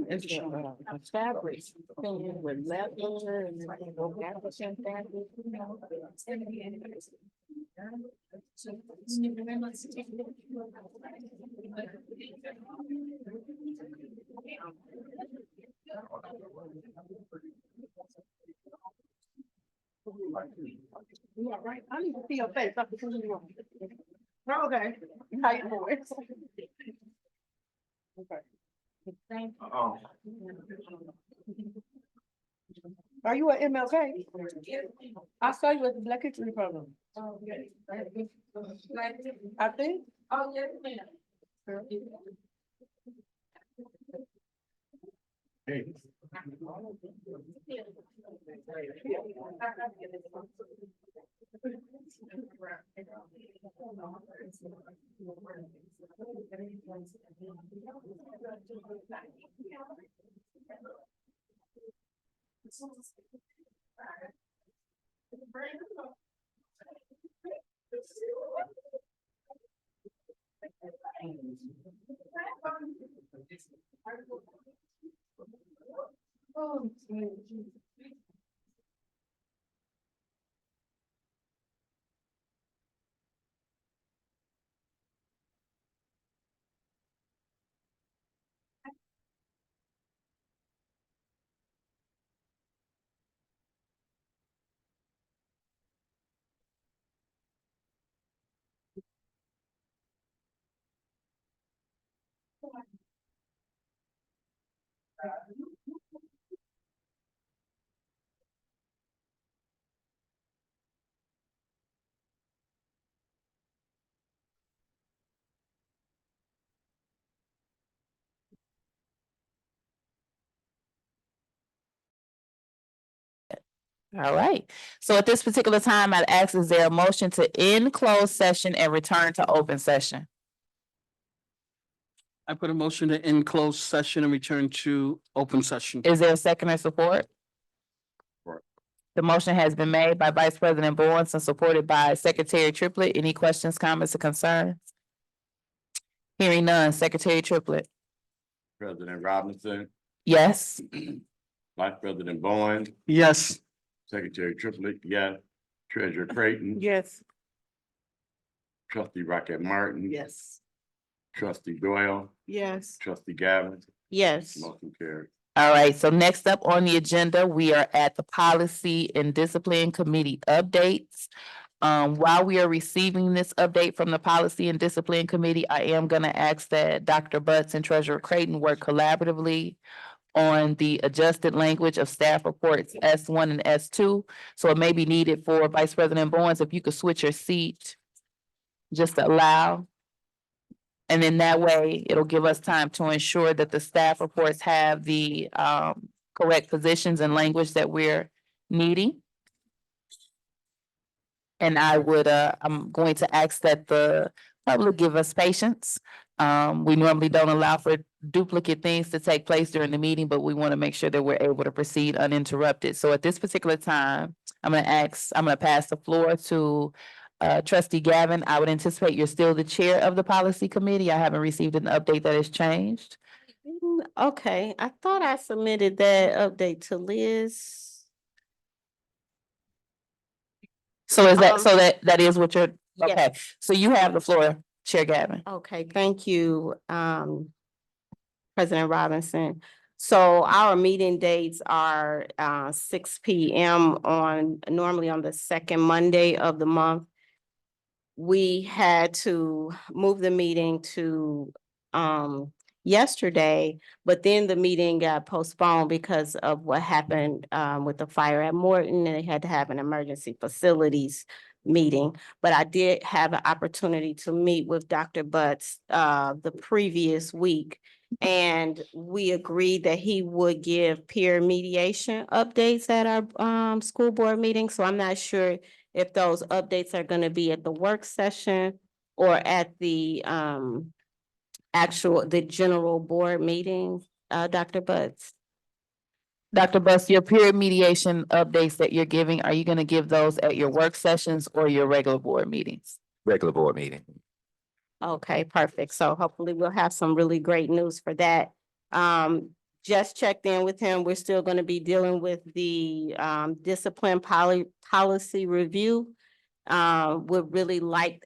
S13: It's a fabric with leather and African fabric.
S5: Yeah, right. I need to see your face. Okay. How you doing? Okay. Are you at MLK? I saw you at the Black History Program. I think. Oh, yeah.
S1: All right. So at this particular time, I'd ask, is there a motion to end closed session and return to open session?
S8: I put a motion to end closed session and return to open session.
S1: Is there a second or support?
S2: Support.
S1: The motion has been made by Vice President Bowens and supported by Secretary Triplett. Any questions, comments, or concerns? Hearing none, Secretary Triplett.
S2: President Robinson.
S1: Yes.
S2: Vice President Bowen,
S8: Yes.
S2: Secretary Triplett, yes. Treasurer Creighton.
S5: Yes.
S2: Trustee Rocket Martin.
S13: Yes.
S2: Trustee Doyle,
S13: Yes.
S2: Trustee Gavin,
S9: Yes.
S2: motion carried.
S1: All right, so next up on the agenda, we are at the Policy and Discipline Committee updates. While we are receiving this update from the Policy and Discipline Committee, I am gonna ask that Dr. Butts and Treasurer Creighton work collaboratively on the adjusted language of staff reports S1 and S2. So it may be needed for Vice President Bowens, if you could switch your seat, just to allow. And then that way, it'll give us time to ensure that the staff reports have the correct positions and language that we're needing. And I'm going to ask that the public give us patience. We normally don't allow for duplicate things to take place during the meeting, but we want to make sure that we're able to proceed uninterrupted. So at this particular time, I'm gonna pass the floor to Trustee Gavin. I would anticipate you're still the chair of the policy committee. I haven't received an update that has changed.
S9: Okay, I thought I submitted that update to Liz.
S1: So is that,
S9: Um,
S1: so that is what you're,
S9: yes.
S1: okay, so you have the floor, Chair Gavin.
S9: Okay, thank you, President Robinson. So our meeting dates are 6 p.m. normally on the second Monday of the month. We had to move the meeting to yesterday, but then the meeting got postponed because of what happened with the fire at Morton, and they had to have an emergency facilities meeting. But I did have an opportunity to meet with Dr. Butts the previous week, and we agreed that he would give peer mediation updates at our school board meeting. So I'm not sure if those updates are going to be at the work session or at the the general board meeting, Dr. Butts.
S1: Dr. Bus, your peer mediation updates that you're giving, are you gonna give those at your work sessions or your regular board meetings?
S14: Regular board meeting.
S9: Okay, perfect. So hopefully we'll have some really great news for that. Just checked in with him. We're still going to be dealing with the discipline policy review. I would really like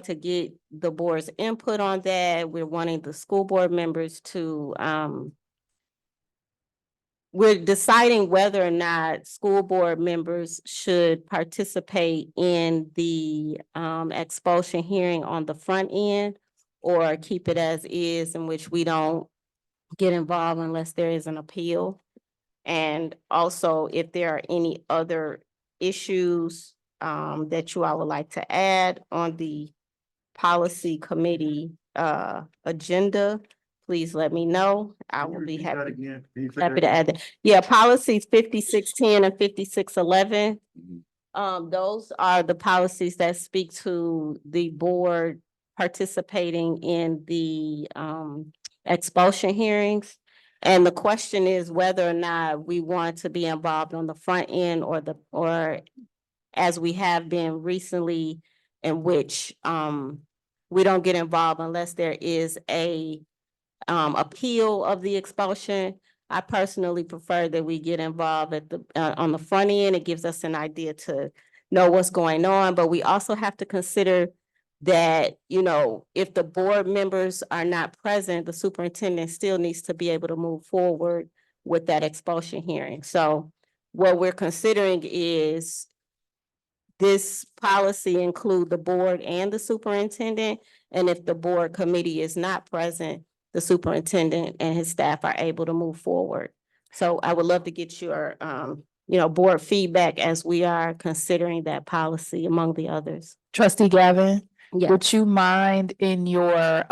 S9: to get the board's input on that. We're wanting the school board members to we're deciding whether or not school board members should participate in the expulsion hearing on the front end or keep it as is, in which we don't get involved unless there is an appeal. And also if there are any other issues that you all would like to add on the policy committee agenda, please let me know. I will be happy to add that. Yeah, policies 5610 and 5611. Those are the policies that speak to the board participating in the expulsion hearings. And the question is whether or not we want to be involved on the front end or as we have been recently, in which we don't get involved unless there is a appeal of the expulsion. I personally prefer that we get involved at the on the front end. It gives us an idea to know what's going on, but we also have to consider that, you know, if the board members are not present, the superintendent still needs to be able to move forward with that expulsion hearing. So what we're considering is this policy include the board and the superintendent, and if the board committee is not present, the superintendent and his staff are able to move forward. So I would love to get your, board feedback as we are considering that policy among the others.
S1: Trustee Gavin,
S9: Yeah.
S1: would you mind in your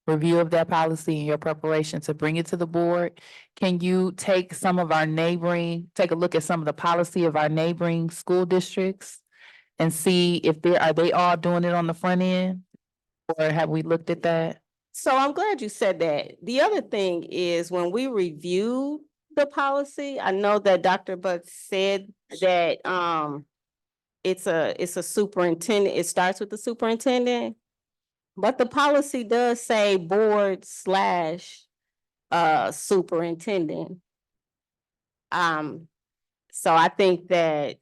S1: review of that policy and your preparation to bring it to the board? Can you take a look at some of the policy of our neighboring school districts and see if are they all doing it on the front end? Or have we looked at that?
S9: So I'm glad you said that. The other thing is when we review the policy, I know that Dr. Butts said that it's a superintendent, it starts with the superintendent. But the policy does say board / superintendent. So I think that,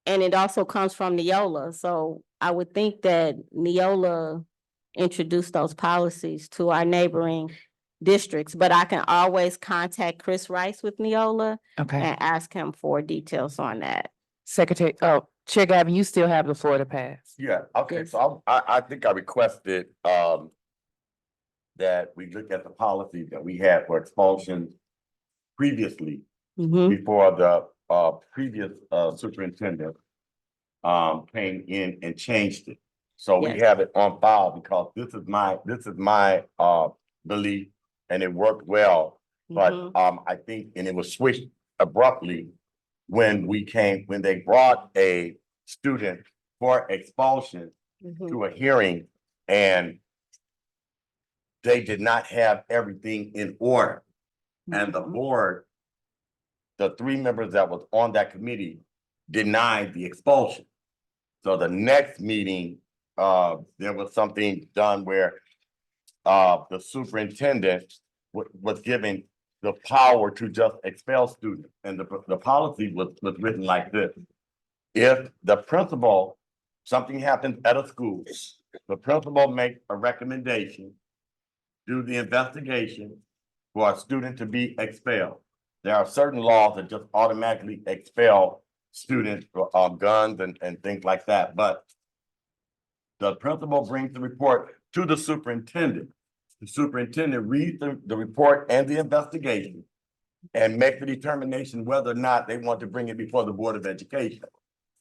S9: and it also comes from Neola, so I would think that Neola introduced those policies to our neighboring districts, but I can always contact Chris Rice with Neola
S1: Okay,
S9: and ask him for details on that.
S1: Secretary, Chair Gavin, you still have the floor to pass.
S2: Yeah, okay,
S9: Yes.
S2: so I think I requested, that we look at the policy that we had for expulsion previously, before the, previous, superintendent, came in and changed it. So we
S9: Yes.
S2: have it on file because this is my, belief, and it worked well. But, I think, and it was switched abruptly when they brought a student for expulsion to a hearing, and they did not have everything in order. And the board, the 3 members that was on that committee, denied the expulsion. So the next meeting, there was something done where the superintendent was given the power to just expel students. And the policy was written like this. If the principal, something happens at a school, the principal makes a recommendation, do the investigation for a student to be expelled. There are certain laws that just automatically expel students for guns and things like that, but the principal brings the report to the superintendent. The superintendent reads the report and the investigation and make the determination whether or not they want to bring it before the Board of Education.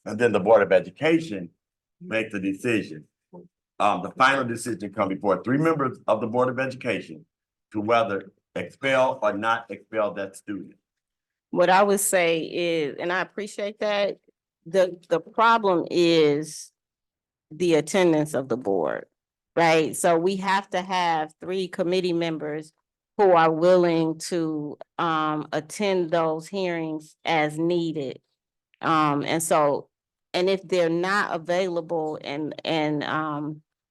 S2: And then the Board of Education makes the decision. The final decision comes before 3 members of the Board of Education to whether expel or not expel that student.
S9: What I would say is, and I appreciate that, the problem is the attendance of the board, right? So we have to have 3 committee members who are willing to attend those hearings as needed. And if they're not available and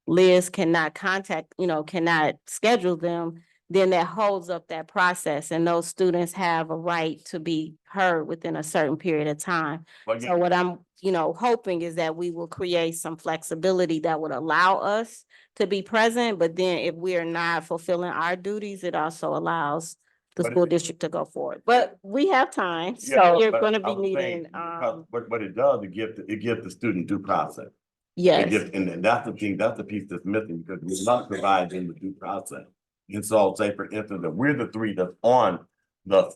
S9: Liz cannot cannot schedule them, then that holds up that process, and those students have a right to be heard within a certain period of time.
S2: But
S9: So what I'm, hoping is that we will create some flexibility that would allow us to be present, but then if we are not fulfilling our duties, it also allows the
S2: But
S9: school district to go forward. But we have time,
S2: Yeah,
S9: so you're
S2: but
S9: gonna
S2: I
S9: be
S2: was saying,
S9: needing,
S2: because what it does, it gives the student due process. It
S9: yes.
S2: gives, and then that's the thing, that's the piece that's missing, because we're not providing the due process. And so, say for instance, that we're the 3 that's on we're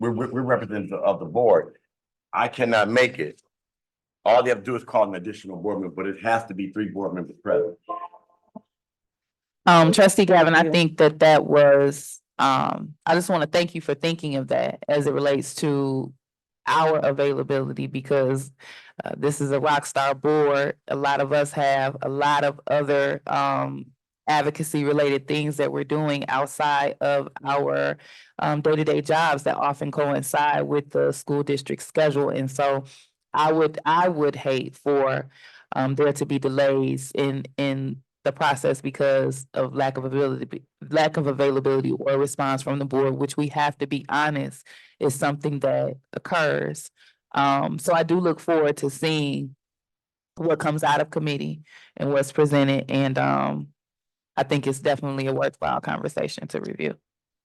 S2: representative of the board. I cannot make it. All they have to do is call an additional board member, but it has to be 3 board members present.
S1: Trustee Gavin, I
S9: you.
S1: think that was, I just want to thank you for thinking of that as it relates to our availability, because this is a rock star board. A lot of us have a lot of other advocacy related things that we're doing outside of our day-to-day jobs that often coincide with the school district schedule. And so I would hate for there to be delays in the process because of lack of availability or response from the board, which we have to be honest is something that occurs. So I do look forward to seeing what comes out of committee and what's presented. And I think it's definitely a worthwhile conversation to review.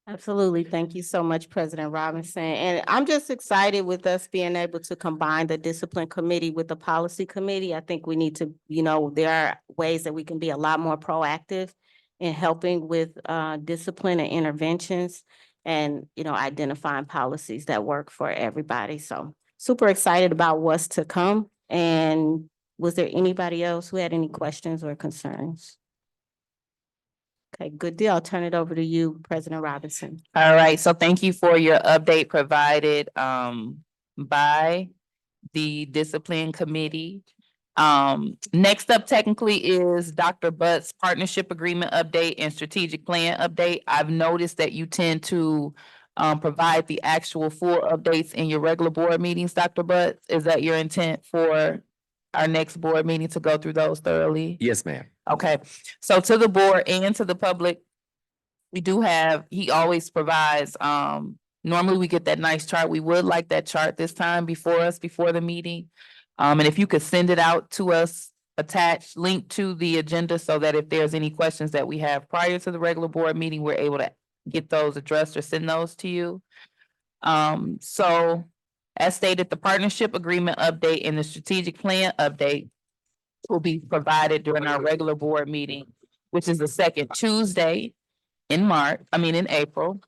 S9: Absolutely. Thank you so much, President Robinson. And I'm just excited with us being able to combine the discipline committee with the policy committee. I think we need to, there are ways that we can be a lot more proactive in helping with discipline and interventions and, identifying policies that work for everybody. So super excited about what's to come. And was there anybody else who had any questions or concerns? Okay, good deal. I'll turn it over to you, President Robinson.
S1: All right, so thank you for your update provided by the discipline committee. Next up technically is Dr. Butt's partnership agreement update and strategic plan update. I've noticed that you tend to provide the actual full updates in your regular board meetings, Dr. Butt. Is that your intent for our next board meeting to go through those thoroughly?
S14: Yes, ma'am.
S1: Okay, so to the board and to the public, we do have, he always provides, normally we get that nice chart. We would like that chart this time before the meeting. And if you could send it out to us, attached, linked to the agenda so that if there's any questions that we have prior to the regular board meeting, we're able to get those addressed or send those to you. So as stated, the partnership agreement update and the strategic plan update will be provided during our regular board meeting, which is the second Tuesday in April.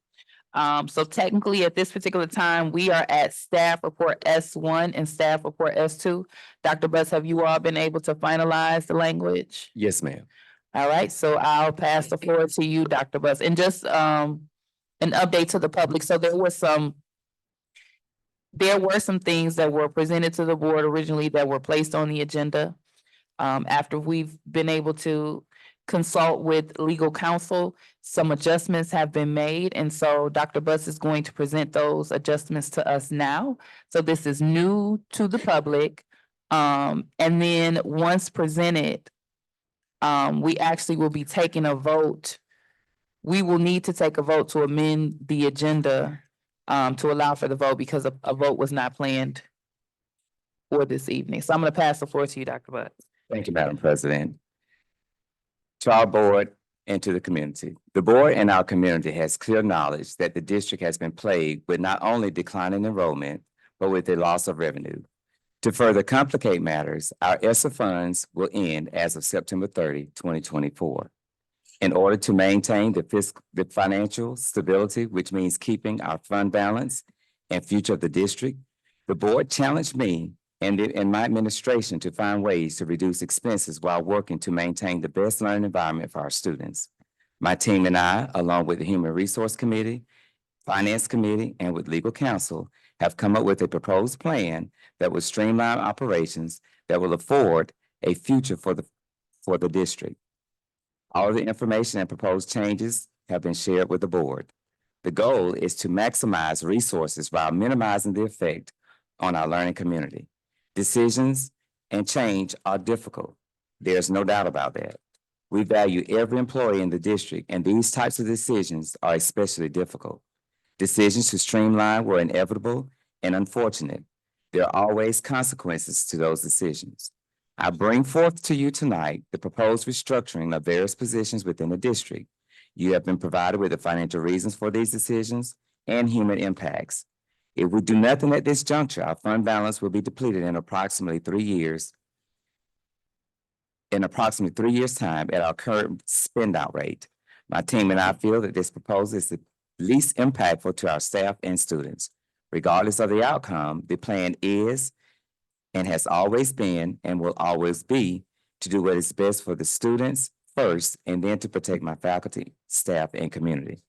S1: So technically at this particular time, we are at staff report S1 and staff report S2. Dr. Buss, have you all been able to finalize the language?
S14: Yes, ma'am.
S1: All right, so I'll pass the floor to you, Dr. Buss, and just an update to the public. So there were some things that were presented to the board originally that were placed on the agenda. After we've been able to consult with legal counsel, some adjustments have been made. And so Dr. Buss is going to present those adjustments to us now. So this is new to the public. And then once presented, we actually will be taking a vote. We will need to take a vote to amend the agenda to allow for the vote because a vote was not planned for this evening. So I'm going to pass the floor to you, Dr. Buss.
S14: Thank you, Madam President. To our board and to the community. The board and our community has clear knowledge that the district has been plagued with not only declining enrollment, but with the loss of revenue. To further complicate matters, our ESSA funds will end as of September 30, 2024. In order to maintain the financial stability, which means keeping our fund balance and future of the district, the board challenged me and my administration to find ways to reduce expenses while working to maintain the best learning environment for our students. My team and I, along with the Human Resource Committee, Finance Committee, and with legal counsel, have come up with a proposed plan that will streamline operations that will afford a future for the district. All of the information and proposed changes have been shared with the board. The goal is to maximize resources while minimizing the effect on our learning community. Decisions and change are difficult. There's no doubt about that. We value every employee in the district, and these types of decisions are especially difficult. Decisions to streamline were inevitable and unfortunate. There are always consequences to those decisions. I bring forth to you tonight the proposed restructuring of various positions within the district. You have been provided with the financial reasons for these decisions and human impacts. If we do nothing at this juncture, our fund balance will be depleted in approximately 3 years. In approximately 3 years' time at our current spend out rate. My team and I feel that this proposal is the least impactful to our staff and students. Regardless of the outcome, the plan is and has always been and will always be to do what is best for the students first and then to protect my faculty, staff, and community.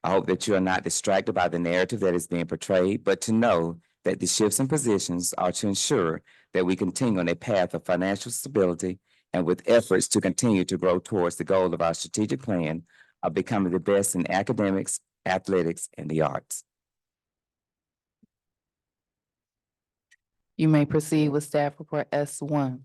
S14: I hope that you are not distracted by the narrative that is being portrayed, but to know that the shifts in positions are to ensure that we continue on a path of financial stability and with efforts to continue to grow towards the goal of our strategic plan of becoming the best in academics, athletics, and the arts.
S1: You may proceed with staff report S1.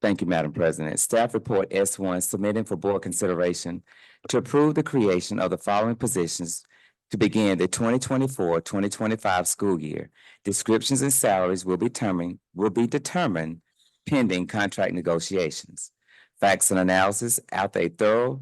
S14: Thank you, Madam President. Staff report S1 submitting for board consideration to approve the creation of the following positions to begin the 2024-2025 school year. Descriptions and salaries will be determined pending contract negotiations. Facts and analysis. After a thorough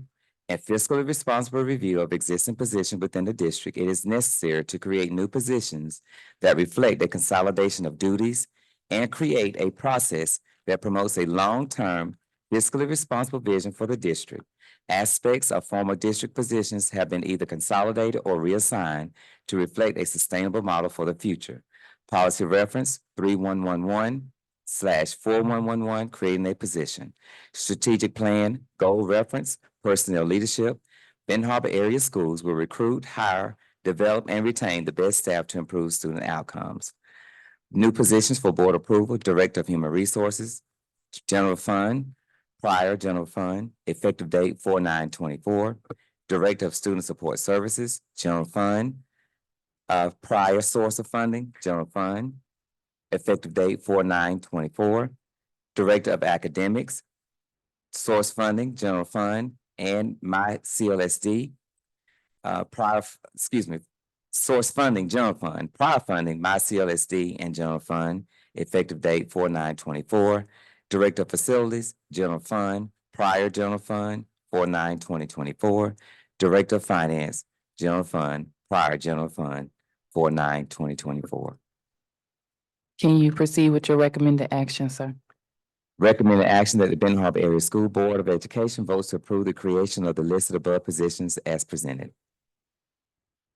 S14: and fiscally responsible review of existing positions within the district, it is necessary to create new positions that reflect a consolidation of duties and create a process that promotes a long-term, fiscally responsible vision for the district. Aspects of former district positions have been either consolidated or reassigned to reflect a sustainable model for the future. Policy reference 3111/4111, creating a position. Strategic plan, goal reference, personnel leadership. Benton Harbor area schools will recruit, hire, develop, and retain the best staff to improve student outcomes. New positions for board approval, Director of Human Resources, General Fund, Prior General Fund, effective date 4/9/24. Director of Student Support Services, General Fund, prior source of funding, General Fund, effective date 4/9/24. Director of Academics, source funding, General Fund, and my CLSD. Source funding, general fund, prior funding, my CLSD and general fund, effective date 4/9/24. Director of Facilities, general fund, prior general fund, 4/9/2024. Director of Finance, general fund, prior general fund, 4/9/2024.
S1: Can you proceed with your recommended action, sir?
S14: Recommended action that the Benton Harbor Area School Board of Education votes to approve the creation of the listed above positions as presented.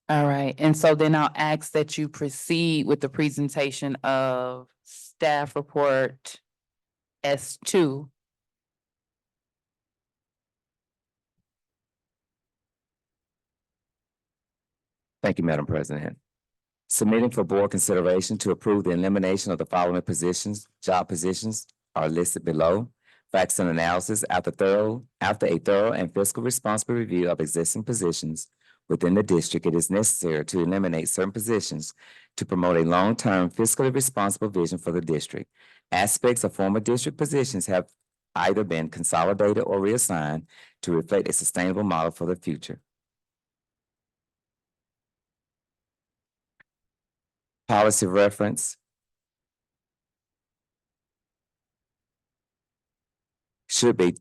S1: All right, and so then I'll ask that you proceed with the presentation of staff report S2.
S14: Thank you, Madam President. Submitting for board consideration to approve the elimination of the following positions, job positions are listed below. Facts and analysis after a thorough and fiscal responsible review of existing positions within the district, it is necessary to eliminate certain positions to promote a long-term fiscally responsible vision for the district. Aspects of former district positions have either been consolidated or reassigned to reflect a sustainable model for the future. Policy reference should be,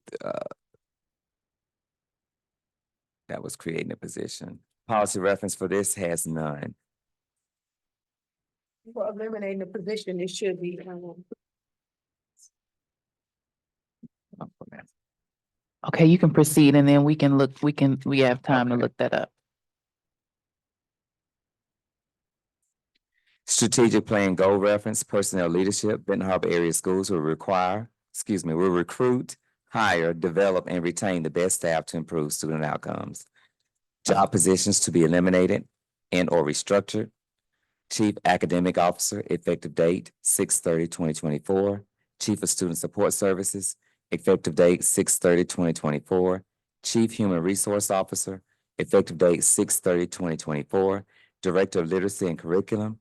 S14: that was creating a position. Policy reference for this has none.
S5: For eliminating the position, it should be.
S1: Okay, you can proceed and then we can look, we have time to look that up.
S14: Strategic plan goal reference, personnel leadership, Benton Harbor area schools will recruit, hire, develop, and retain the best staff to improve student outcomes. Job positions to be eliminated and or restructured. Chief Academic Officer, effective date 6/30/2024. Chief of Student Support Services, effective date 6/30/2024. Chief Human Resource Officer, effective date 6/30/2024. Director of Literacy and Curriculum,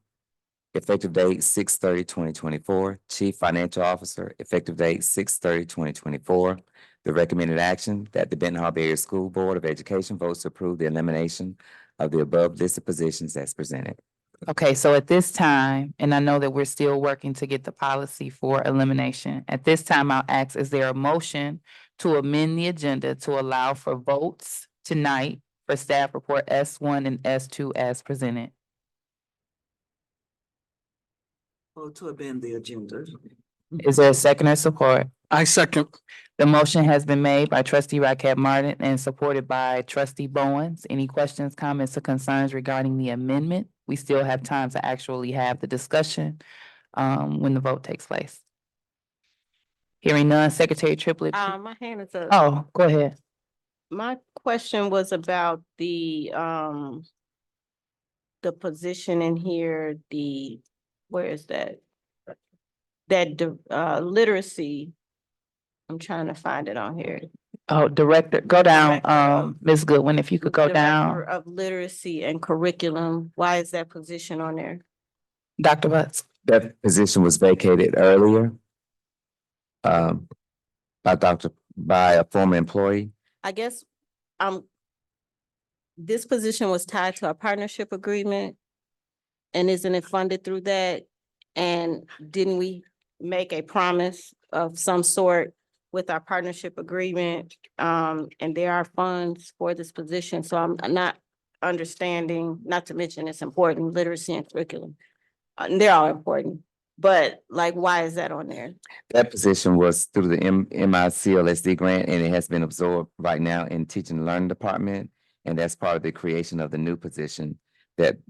S14: effective date 6/30/2024. Chief Financial Officer, effective date 6/30/2024. The recommended action that the Benton Harbor Area School Board of Education votes to approve the elimination of the above listed positions as presented.
S1: Okay, so at this time, and I know that we're still working to get the policy for elimination. At this time, I'll ask, is there a motion to amend the agenda to allow for votes tonight for staff report S1 and S2 as presented?
S13: Vote to amend the agenda.
S1: Is there a second or support?
S8: I second.
S1: The motion has been made by trustee Raquel Martin and supported by trustee Bowens. Any questions, comments, or concerns regarding the amendment? We still have time to actually have the discussion when the vote takes place. Hearing none, Secretary Triplett.
S9: My hand is up.
S1: Oh, go ahead.
S9: My question was about the position in here, where is that? That literacy. I'm trying to find it on here.
S1: Oh, Director, go down,
S9: Director of-
S1: Ms. Goodwin, if you could go
S9: Director
S1: down.
S9: of Literacy and Curriculum. Why is that position on there?
S1: Dr. Butts.
S14: That position was vacated earlier by a former employee.
S9: I guess, this position was tied to a partnership agreement. And isn't it funded through that? And didn't we make a promise of some sort with our partnership agreement? And there are funds for this position, so I'm not understanding, not to mention it's important, literacy and curriculum. And they're all important, but like, why is that on there?
S14: That position was through the MICLSD grant, and it has been absorbed right now in Teaching and Learning Department. And that's part of the creation of the new position that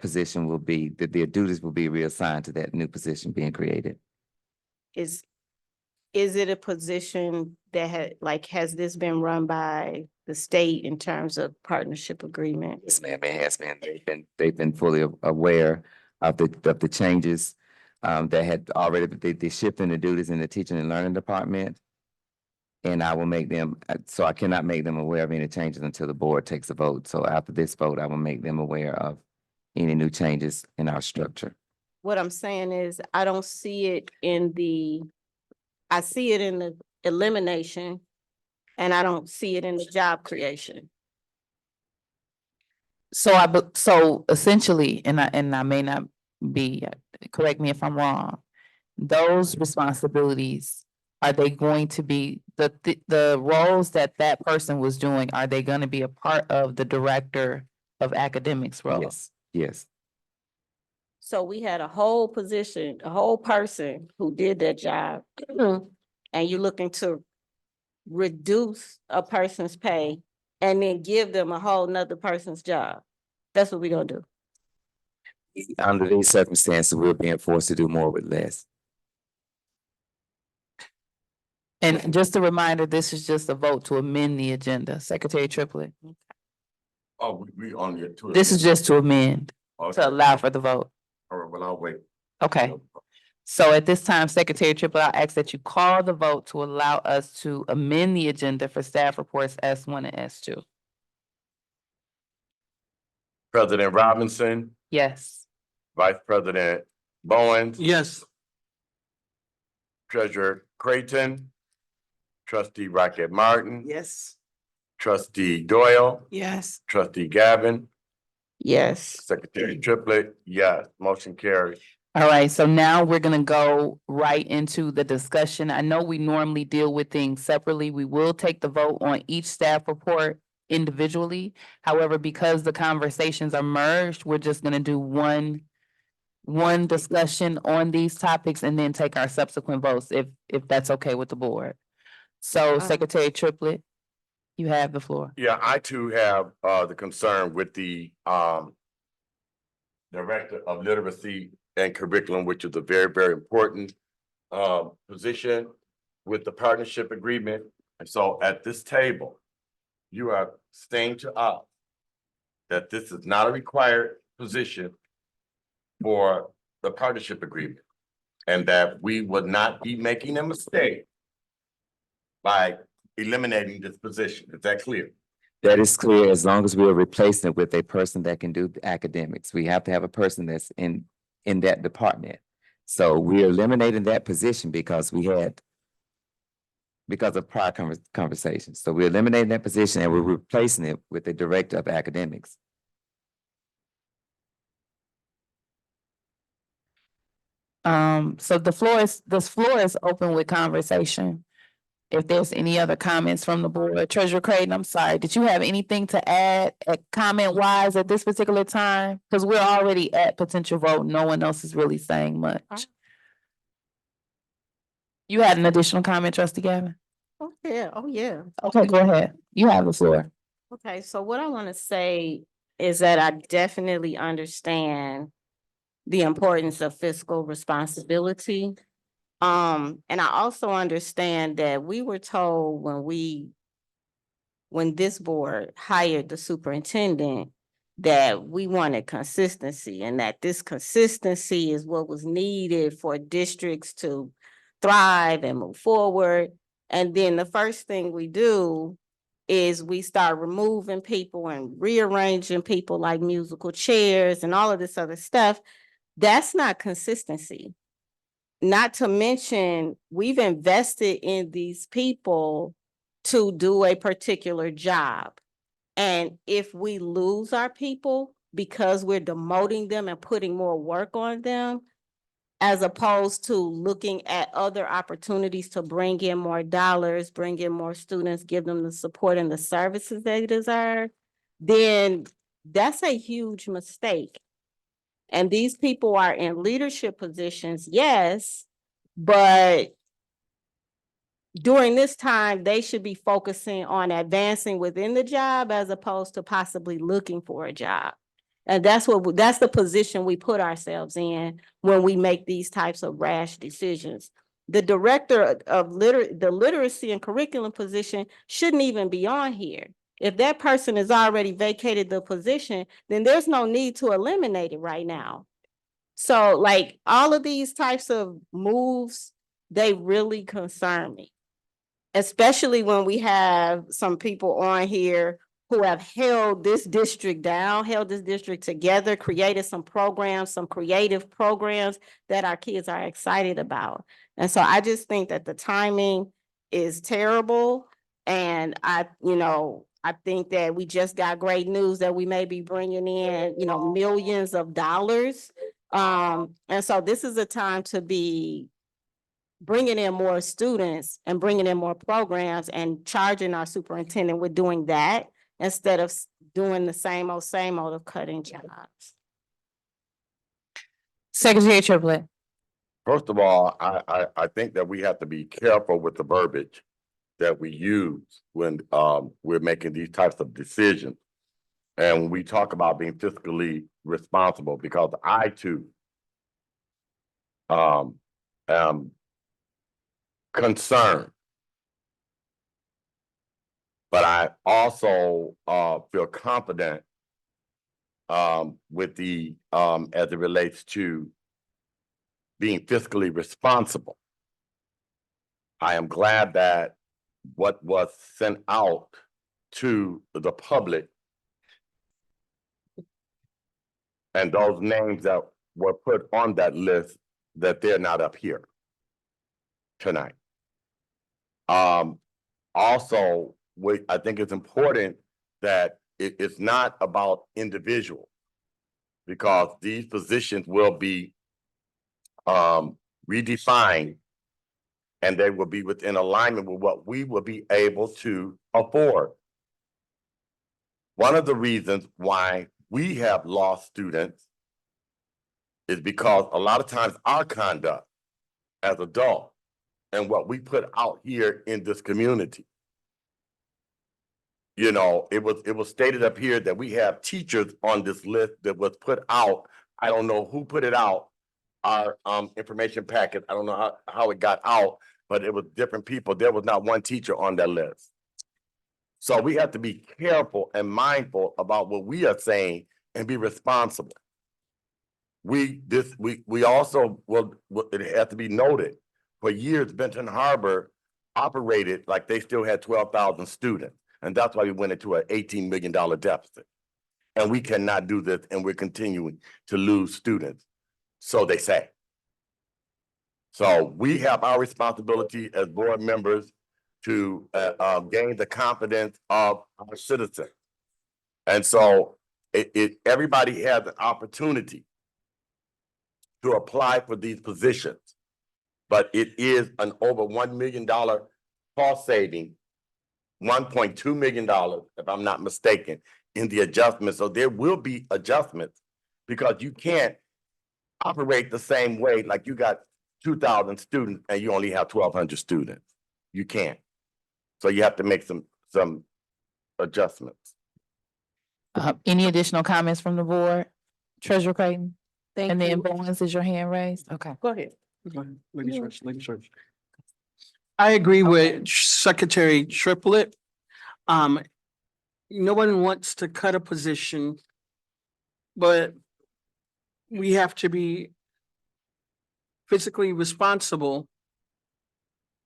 S14: position will be, that their duties will be reassigned to that new position being created.
S9: Is it a position that has this been run by the state in terms of partnership agreement?
S14: Yes, ma'am, it has been. They've been fully aware of the changes that had already, the shift in the duties in the Teaching and Learning Department. And I will make them, so I cannot make them aware of any changes until the board takes a vote. So after this vote, I will make them aware of any new changes in our structure.
S9: What I'm saying is, I don't see it in I see it in the elimination and I don't see it in the job creation.
S1: So essentially, and I may not be, correct me if I'm wrong. Those responsibilities, are they going to be the roles that that person was doing? Are they going to be a part of the director of academics role?
S14: Yes, yes.
S9: So we had a whole position, a whole person who did that job. And you're looking to reduce a person's pay and then give them a whole nother person's job. That's what we're gonna do.
S14: Under these circumstances, we're being forced to do more with less.
S1: And just a reminder, this is just a vote to amend the agenda. Secretary Triplett,
S2: Oh, we only get two.
S1: this is just to amend,
S2: Okay.
S1: to allow for the vote.
S2: All right, well, I'll wait.
S1: Okay. So at this time, Secretary Triplett, I'll ask that you call the vote to allow us to amend the agenda for staff reports S1 and S2.
S2: President Robinson,
S1: Yes.
S2: Vice President Bowens.
S8: Yes.
S2: Treasurer Creighton. Trustee Rocket Martin.
S13: Yes.
S2: Trustee Doyle.
S13: Yes.
S2: Trustee Gavin.
S9: Yes.
S2: Secretary Triplett, yes, motion carries.
S1: All right, so now we're gonna go right into the discussion. I know we normally deal with things separately. We will take the vote on each staff report individually. However, because the conversations are merged, we're just gonna do one discussion on these topics and then take our subsequent votes, if that's okay with the board. So Secretary Triplett, you have the floor.
S2: Yeah, I too have the concern with the Director of Literacy and Curriculum, which is a very, very important position with the partnership agreement. And so at this table, you are saying to us that this is not a required position for the partnership agreement, and that we would not be making a mistake by eliminating this position. Is that clear?
S14: That is clear, as long as we are replacing it with a person that can do the academics. We have to have a person that's in that department. So we are eliminating that position because of prior conversations. So we're eliminating that position and we're replacing it with the director of academics.
S1: So the floor is open with conversation. If there's any other comments from the board, Treasurer Creighton, I'm sorry, did you have anything to add, comment wise at this particular time? Because we're already at potential vote, no one else is really saying much. You had an additional comment, Trustee Gavin?
S9: Oh, yeah, oh, yeah.
S1: Okay, go ahead, you have the floor.
S9: Okay, so what I want to say is that I definitely understand the importance of fiscal responsibility. And I also understand that we were told when this board hired the superintendent, that we wanted consistency and that this consistency is what was needed for districts to thrive and move forward. And then the first thing we do is we start removing people and rearranging people like musical chairs and all of this other stuff. That's not consistency. Not to mention, we've invested in these people to do a particular job. And if we lose our people because we're demoting them and putting more work on them, as opposed to looking at other opportunities to bring in more dollars, bring in more students, give them the support and the services they deserve, then that's a huge mistake. And these people are in leadership positions, yes, but during this time, they should be focusing on advancing within the job as opposed to possibly looking for a job. And that's the position we put ourselves in when we make these types of rash decisions. The director of the literacy and curriculum position shouldn't even be on here. If that person has already vacated the position, then there's no need to eliminate it right now. So like all of these types of moves, they really concern me. Especially when we have some people on here who have held this district down, held this district together, created some programs, some creative programs that our kids are excited about. And so I just think that the timing is terrible. And I think that we just got great news that we may be bringing in, millions of dollars. And so this is a time to be bringing in more students and bringing in more programs and charging our superintendent with doing that instead of doing the same old of cutting jobs.
S1: Secretary Triplett.
S2: First of all, I think that we have to be careful with the verbiage that we use when we're making these types of decisions. And when we talk about being fiscally responsible, because I too am concerned. But I also feel confident with the as it relates to being fiscally responsible. I am glad that what was sent out to the public and those names that were put on that list, that they're not up here tonight. Also, I think it's important that it's not about individual, because these positions will be redefined and they will be within alignment with what we will be able to afford. One of the reasons why we have lost students is because a lot of times our conduct as adults and what we put out here in this community. It was stated up here that we have teachers on this list that was put out. I don't know who put it out, our information packet. I don't know how it got out, but it was different people. There was not one teacher on that list. So we have to be careful and mindful about what we are saying and be responsible. We also it has to be noted, for years Benton Harbor operated like they still had 12,000 students. And that's why we went into an $18 million deficit. And we cannot do this, and we're continuing to lose students. So they say. So we have our responsibility as board members to gain the confidence of our citizens. And so everybody has an opportunity to apply for these positions. But it is an over $1 million cost saving, $1.2 million, if I'm not mistaken, in the adjustment. So there will be adjustments, because you can't operate the same way like you got 2,000 students and you only have 1,200 students. You can't. So you have to make some adjustments.
S1: Any additional comments from the board? Treasurer Creighton?
S5: Thank
S1: And then
S5: you.
S1: Bowens, is your hand raised? Okay.
S5: Go ahead.
S8: Go ahead. Ladies first. I agree with Secretary Triplett. No one wants to cut a position, but we have to be physically responsible.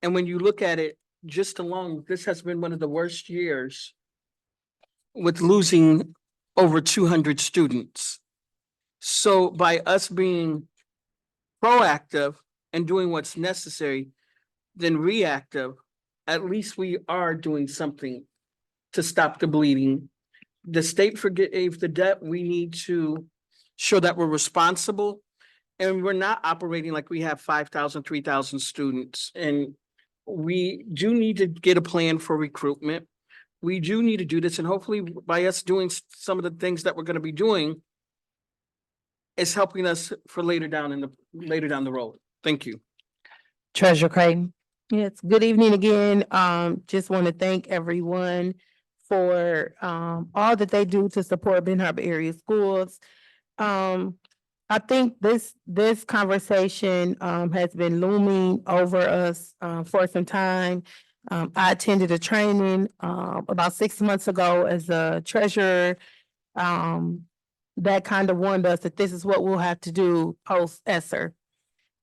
S8: And when you look at it, just alone, this has been one of the worst years with losing over 200 students. So by us being proactive and doing what's necessary than reactive, at least we are doing something to stop the bleeding. The state forgave the debt. We need to show that we're responsible, and we're not operating like we have 5,000, 3,000 students. And we do need to get a plan for recruitment. We do need to do this, and hopefully by us doing some of the things that we're going to be doing is helping us for later down the road. Thank you.
S1: Treasurer Creighton?
S5: Yes, good evening again. Just want to thank everyone for all that they do to support Ben Harbor area schools. I think this conversation has been looming over us for some time. I attended a training about 6 months ago as a treasurer that kind of warned us that this is what we'll have to do post ESSER.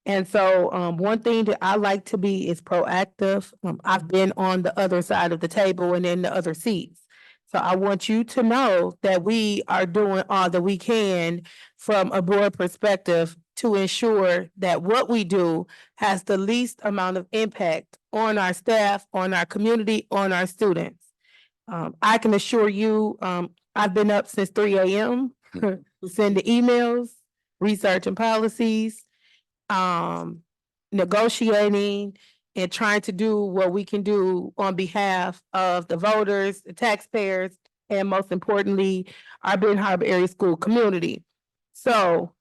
S5: And so one thing that I like to be is proactive. I've been on the other side of the table and in the other seats. So I want you to know that we are doing all that we can from a board perspective to ensure that what we do has the least amount of impact on our staff, on our community, on our students. I can assure you, I've been up since 3 a.m. sending emails, researching policies, negotiating and trying to do what we can do on behalf of the voters, the taxpayers, and most importantly, our Benton Harbor area school community. So,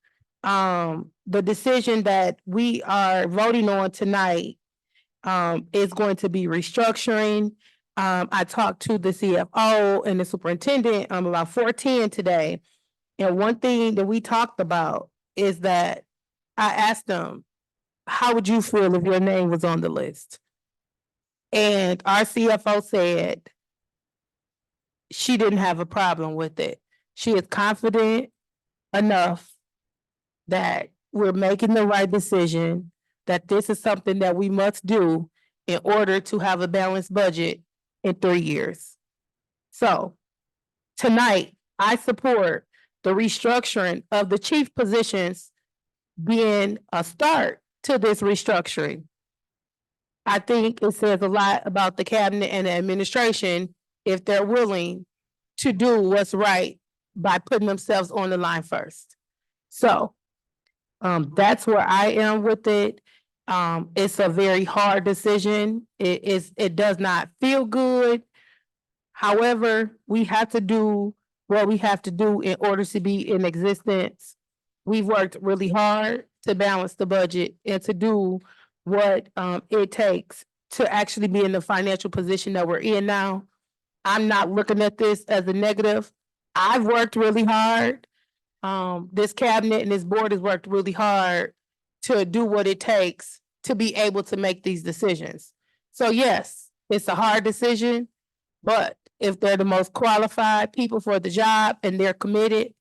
S5: the decision that we are voting on tonight, is going to be restructuring. I talked to the CFO and the superintendent, about 4:10 today. And one thing that we talked about is that I asked them, how would you feel if your name was on the list? And our CFO said she didn't have a problem with it. She is confident enough that we're making the right decision, that this is something that we must do in order to have a balanced budget in 3 years. So tonight, I support the restructuring of the chief positions being a start to this restructuring. I think it says a lot about the cabinet and the administration if they're willing to do what's right by putting themselves on the line first. So, that's where I am with it. It's a very hard decision. It does not feel good. However, we have to do what we have to do in order to be in existence. We've worked really hard to balance the budget and to do what it takes to actually be in the financial position that we're in now. I'm not looking at this as a negative. I've worked really hard. This cabinet and this board has worked really hard to do what it takes to be able to make these decisions. So yes, it's a hard decision, but if they're the most qualified people for the job and they're committed,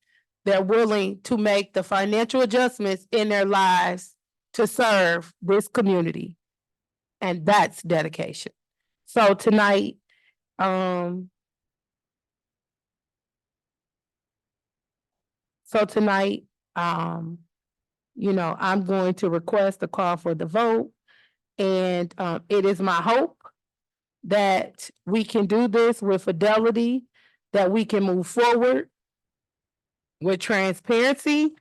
S5: they're willing to make the financial adjustments in their lives to serve this community. And that's dedication. So tonight, I'm going to request a call for the vote. And it is my hope that we can do this with fidelity, that we can move forward with transparency,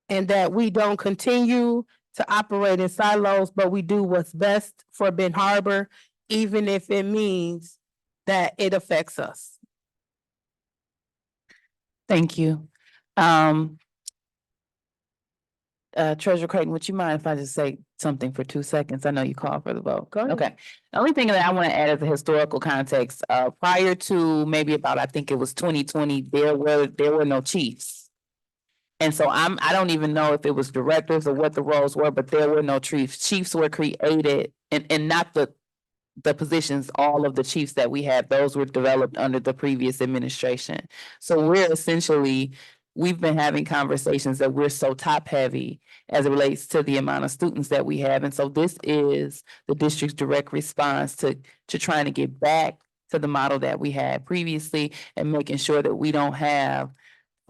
S5: and that we don't continue to operate in silos, but we do what's best for Benton Harbor, even if it means that it affects us.
S1: Thank you. Treasurer Creighton, would you mind if I just say something for 2 seconds? I know you called for the vote.
S5: Go ahead.
S1: Okay. The only thing that I want to add as a historical context, prior to maybe about, I think it was 2020, there were no chiefs. And so I don't even know if it was directors or what the roles were, but there were no chiefs. Chiefs were created and not the positions, all of the chiefs that we had, those were developed under the previous administration. So we've been having conversations that we're so top heavy as it relates to the amount of students that we have. And so this is the district's direct response to trying to get back to the model that we had previously and making sure that we don't have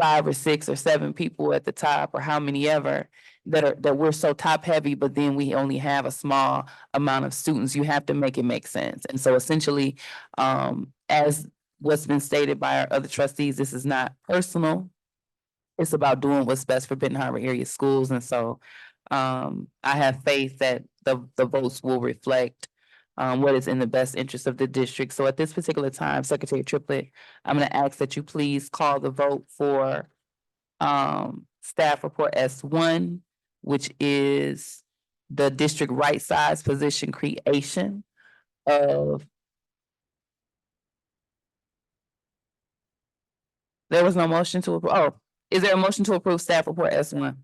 S1: 5 or 6 or 7 people at the top or how many ever that we're so top heavy, but then we only have a small amount of students. You have to make it make sense. And so essentially, as what's been stated by our other trustees, this is not personal. It's about doing what's best for Benton Harbor area schools. And so I have faith that the votes will reflect what is in the best interest of the district. So at this particular time, Secretary Triplett, I'm going to ask that you please call the vote for staff report S1, which is the district right size position creation of. There was no motion to approve. Oh, is there a motion to approve staff report S1?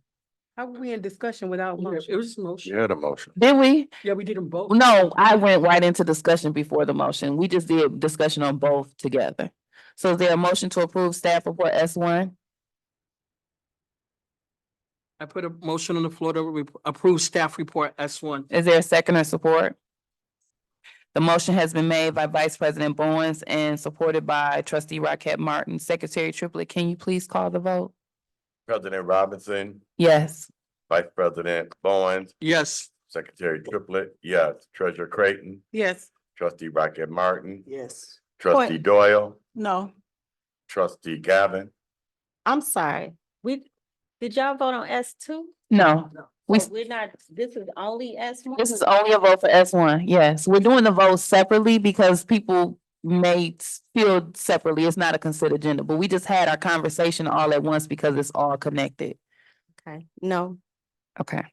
S5: How were we in discussion without motion?
S8: It was a motion.
S2: You had a motion.
S1: Did we?
S8: Yeah, we did them both.
S1: No, I went right into discussion before the motion. We just did discussion on both together. So is there a motion to approve staff report S1?
S8: I put a motion on the floor to approve staff report S1.
S1: Is there a second or support? The motion has been made by Vice President Bowens and supported by Trustee Rockette Martin. Secretary Triplett, can you please call the vote?
S2: President Robinson,
S1: Yes.
S2: Vice President Bowens,
S8: Yes.
S2: Secretary Triplett, yes. Treasurer Creighton,
S9: Yes.
S2: Trustee Rocket Martin,
S13: Yes.
S2: Trustee Doyle,
S9: No,
S2: Trustee Gavin.
S9: I'm sorry. Did y'all vote on S2?
S1: No, we,
S9: We're not, this is only S1?
S1: this is only a vote for S1. Yes, we're doing the votes separately because people may feel separately. It's not a consent agenda, but we just had our conversation all at once because it's all connected.
S9: Okay, no.
S1: Okay.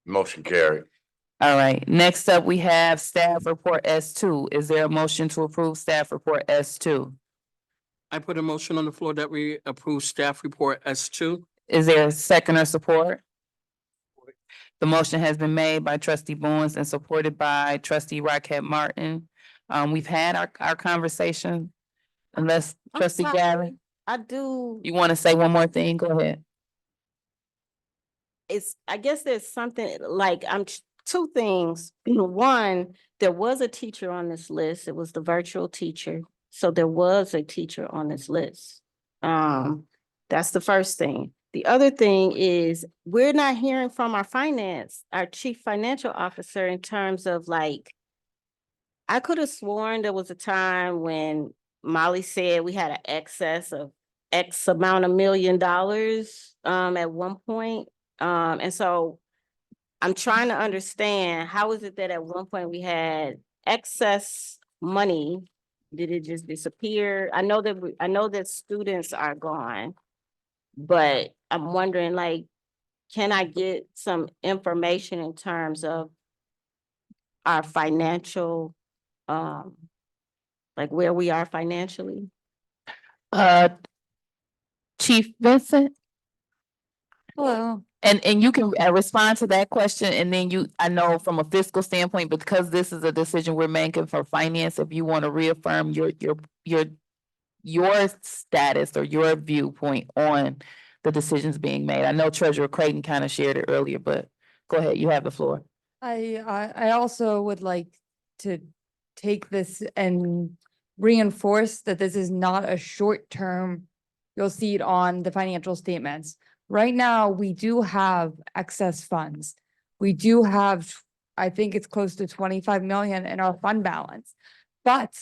S2: Motion carried.
S1: All right, next up, we have staff report S2. Is there a motion to approve staff report S2?
S8: I put a motion on the floor that we approve staff report S2.
S1: Is there a second or support? The motion has been made by trustee Bowens and supported by trustee Rocket Martin. We've had our conversation. Unless
S9: I'm
S1: trustee
S9: sorry.
S1: Gavin,
S9: I do,
S1: you want to say one more thing? Go ahead.
S9: I guess there's something like, two things. One, there was a teacher on this list. It was the virtual teacher. So there was a teacher on this list. That's the first thing. The other thing is we're not hearing from our chief financial officer in terms of like, I could have sworn there was a time when Molly said we had an excess of X amount of $1 million at one point. And so I'm trying to understand, how is it that at one point we had excess money? Did it just disappear? I know that students are gone, but I'm wondering, like, can I get some information in terms of our financial, like where we are financially?
S1: Chief Vincent,
S15: Hello.
S1: and you can respond to that question, and then I know from a fiscal standpoint, because this is a decision we're making for finance, if you want to reaffirm your status or your viewpoint on the decisions being made. I know Treasurer Creighton kind of shared it earlier, but go ahead, you have the floor.
S15: I also would like to take this and reinforce that this is not a short term. You'll see it on the financial statements. Right now, we do have excess funds. We do have, I think it's close to 25 million in our fund balance. But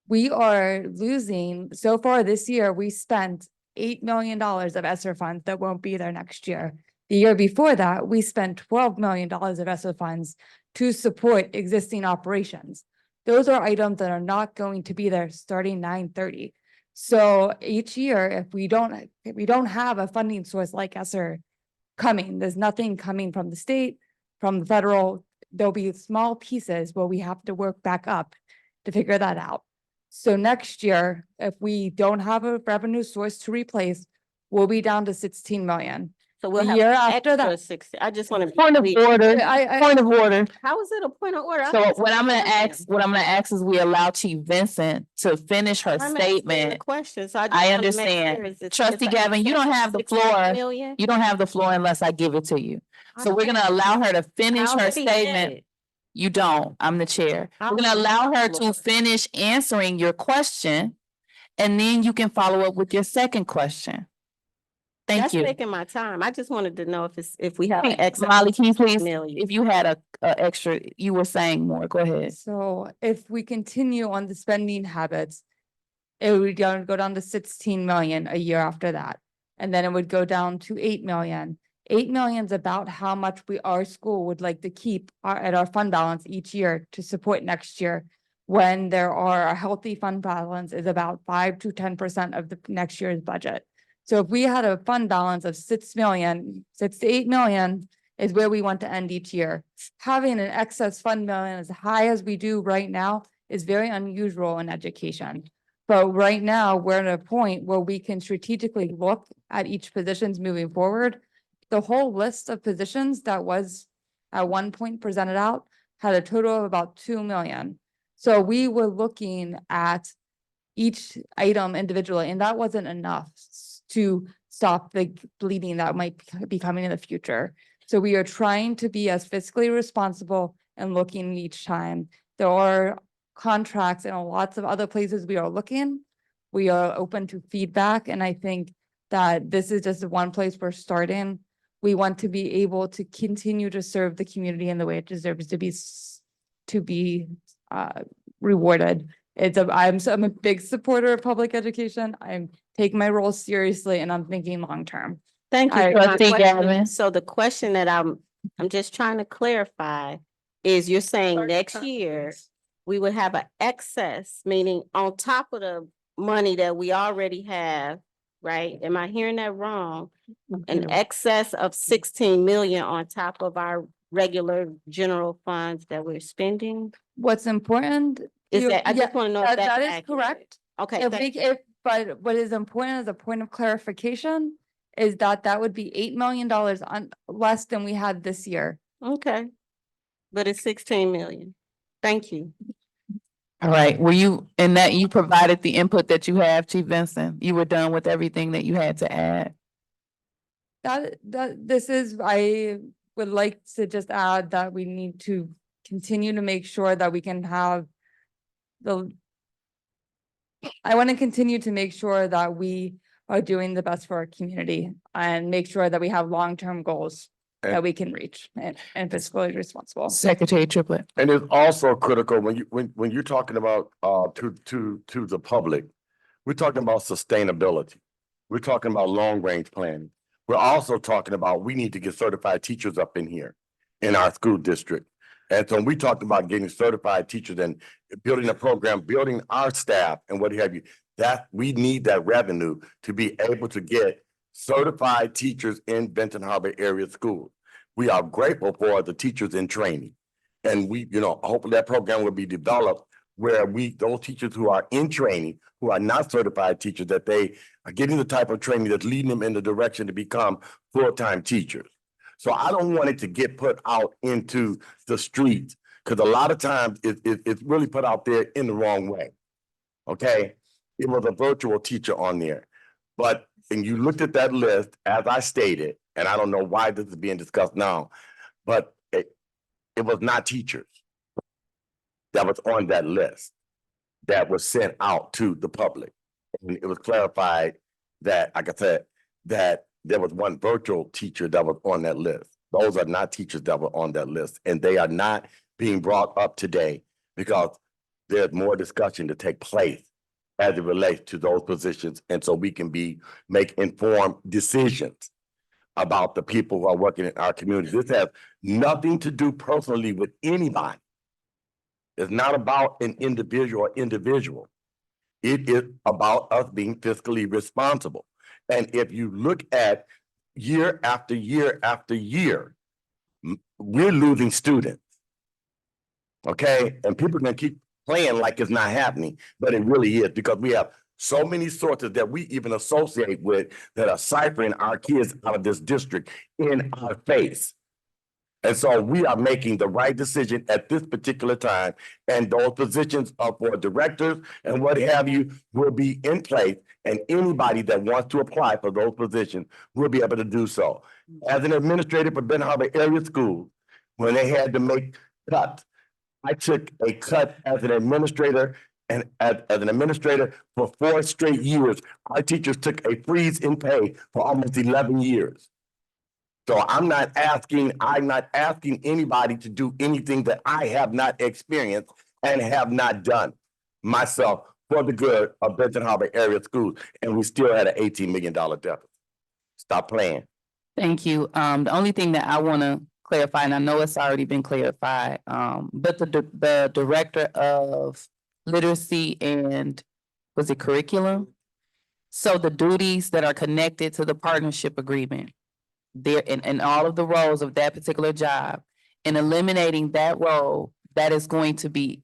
S15: we are losing, so far this year, we spent $8 million of ESSER funds that won't be there next year. The year before that, we spent $12 million of ESSER funds to support existing operations. Those are items that are not going to be there starting 9/30. So each year, if we don't have a funding source like ESSER coming, there's nothing coming from the state, from the federal, there'll be small pieces where we have to work back up to figure that out. So next year, if we don't have a revenue source to replace, we'll be down to 16 million.
S9: So we'll
S15: The
S9: have
S15: year after
S9: extra
S15: that.
S9: 60. I just want to.
S1: Point of order, point of order.
S9: How is it a point of order? I
S1: So
S9: thought
S1: what I'm gonna
S9: it's-
S1: ask is we allow Chief Vincent to finish her
S9: I'm asking the
S1: statement.
S9: question, so I just
S1: I
S9: wanna make sure,
S1: understand.
S9: is it-
S1: Trustee
S9: it's
S1: Gavin, you
S9: excess
S1: don't
S9: of
S1: have the
S9: 16
S1: floor.
S9: million?
S1: You don't have the floor unless I give it to you. So we're gonna
S9: I
S1: allow her to finish her
S9: already had
S1: statement.
S9: it.
S1: You don't. I'm the chair.
S9: I
S1: We're gonna
S9: don't
S1: allow
S9: have
S1: her
S9: the
S1: to
S9: floor.
S1: finish answering your question, and then you can follow up with your second question. Thank
S9: That's
S1: you.
S9: taking my time. I just wanted to know if we have an
S1: Hey,
S9: excess.
S1: Molly, can you please,
S9: million.
S1: if you had a extra, you were saying more, go ahead.
S15: So if we continue on the spending habits, it would go down to 16 million a year after that. And then it would go down to 8 million. 8 million is about how much our school would like to keep at our fund balance each year to support next year. When a healthy fund balance is about 5 to 10% of the next year's budget. So if we had a fund balance of 6 to 8 million is where we want to end each year. Having an excess fund balance as high as we do right now is very unusual in education. But right now, we're at a point where we can strategically look at each positions moving forward. The whole list of positions that was at one point presented out had a total of about 2 million. So we were looking at each item individually, and that wasn't enough to stop the bleeding that might be coming in the future. So we are trying to be as fiscally responsible and looking each time. There are contracts and lots of other places we are looking. We are open to feedback, and I think that this is just one place we're starting. We want to be able to continue to serve the community in the way it deserves to be rewarded. I'm a big supporter of public education. I'm taking my role seriously and I'm thinking long-term.
S9: Thank you.
S15: I-
S9: So my
S1: Trustee
S9: question-
S1: Gavin.
S9: So the question that I'm just trying to clarify is you're saying next year we would have an excess, meaning on top of the money that we already have, right? Am I hearing that wrong? An excess of 16 million on top of our regular general funds that we're spending?
S15: What's important.
S9: Is
S15: you-
S9: that, I
S15: yeah,
S9: just want to know if
S15: that
S9: that's
S15: is
S9: accurate.
S15: correct.
S9: Okay,
S15: If
S9: thank
S15: we, if, but what is important as a point of clarification is that that would be $8 million on less than we had this year.
S9: okay. But it's 16 million. Thank you.
S1: All right, were you, in that you provided the input that you have, Chief Vincent? You were done with everything that you had to add?
S15: I would like to just add that we need to continue to make sure that we can have I want to continue to make sure that we are doing the best for our community and make sure that we have long-term goals that we can reach and fiscally responsible.
S1: Secretary Triplett.
S2: And it's also critical when you're talking about to the public, we're talking about sustainability. We're talking about long range planning. We're also talking about we need to get certified teachers up in here in our school district. And so we talked about getting certified teachers and building a program, building our staff and what have you. That we need that revenue to be able to get certified teachers in Benton Harbor area schools. We are grateful for the teachers in training. And we, hopefully that program will be developed where those teachers who are in training, who are not certified teachers, that they are getting the type of training that's leading them in the direction to become full-time teachers. So I don't want it to get put out into the streets because a lot of times it's really put out there in the wrong way. Okay, it was a virtual teacher on there, but and you looked at that list as I stated, and I don't know why this is being discussed now, but it was not teachers that was on that list that was sent out to the public. And it was clarified that, like I said, that there was one virtual teacher that was on that list. Those are not teachers that were on that list, and they are not being brought up today because there's more discussion to take place as it relates to those positions, and so we can make informed decisions about the people who are working in our community. This has nothing to do personally with anybody. It's not about an individual. It is about us being fiscally responsible. And if you look at year after year after year, we're losing students. Okay, and people can keep playing like it's not happening, but it really is because we have so many sources that we even associate with that are ciphering our kids out of this district in our face. And so we are making the right decision at this particular time, and those positions are for directors and what have you will be in place, and anybody that wants to apply for those positions will be able to do so. As an administrator for Benton Harbor area schools, when they had to make cuts, I took a cut as an administrator, and as an administrator for 4 straight years. Our teachers took a freeze in pay for almost 11 years. So I'm not asking anybody to do anything that I have not experienced and have not done myself for the good of Benton Harbor area schools. And we still had an $18 million deficit. Stop playing.
S1: Thank you. The only thing that I want to clarify, and I know it's already been clarified, but the director of literacy and was it curriculum? So the duties that are connected to the partnership agreement, there in all of the roles of that particular job, and eliminating that role, that is going to be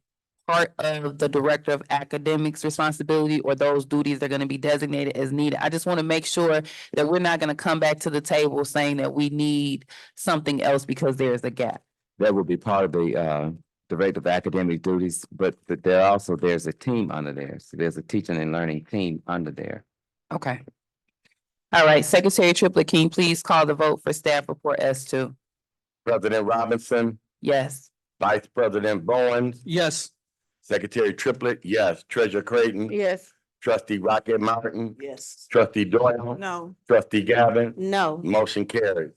S1: part of the director of academics responsibility, or those duties are going to be designated as needed. I just want to make sure that we're not going to come back to the table saying that we need something else because there's a gap.
S14: That would be part of the director of academic duties, but there's a team under there. So there's a teaching and learning team under there.
S1: Okay. All right, Secretary Triplett, can you please call the vote for staff report S2?
S2: President Robinson,
S1: Yes.
S2: Vice President Bowens,
S8: Yes.
S2: Secretary Triplett, yes. Treasurer Creighton,
S9: Yes.
S2: Trustee Rocket Martin,
S13: Yes.
S2: trustee Doyle,
S13: No.
S2: trustee Gavin,
S9: No.
S2: motion carries.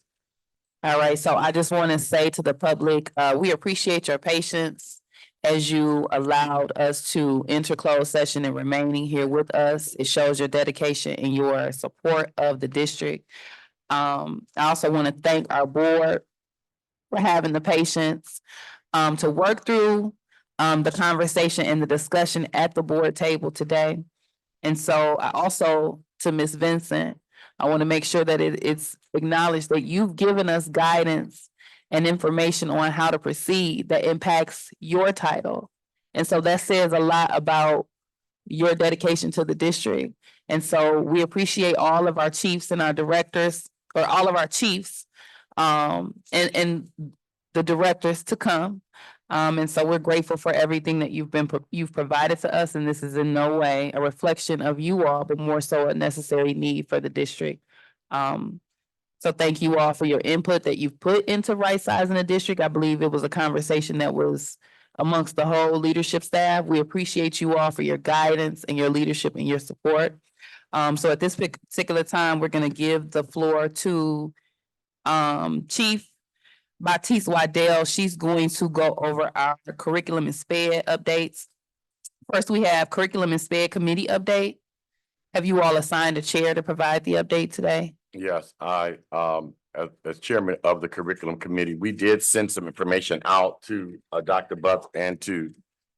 S1: All right, so I just want to say to the public, we appreciate your patience as you allowed us to enter closed session and remaining here with us. It shows your dedication and your support of the district. I also want to thank our board for having the patience to work through the conversation and the discussion at the board table today. And so I also, to Ms. Vincent, I want to make sure that it's acknowledged that you've given us guidance and information on how to proceed that impacts your title. And so that says a lot about your dedication to the district. And so we appreciate all of our chiefs and our directors, or all of our chiefs, and the directors to come. And so we're grateful for everything that you've provided to us, and this is in no way a reflection of you all, but more so a necessary need for the district. So thank you all for your input that you've put into right sizing the district. I believe it was a conversation that was amongst the whole leadership staff. We appreciate you all for your guidance and your leadership and your support. So at this particular time, we're gonna give the floor to Chief Batiste Waddell. She's going to go over our curriculum and SPED updates. First, we have curriculum and SPED committee update. Have you all assigned a chair to provide the update today?
S2: Yes, as chairman of the curriculum committee, we did send some information out to Dr. Butts and to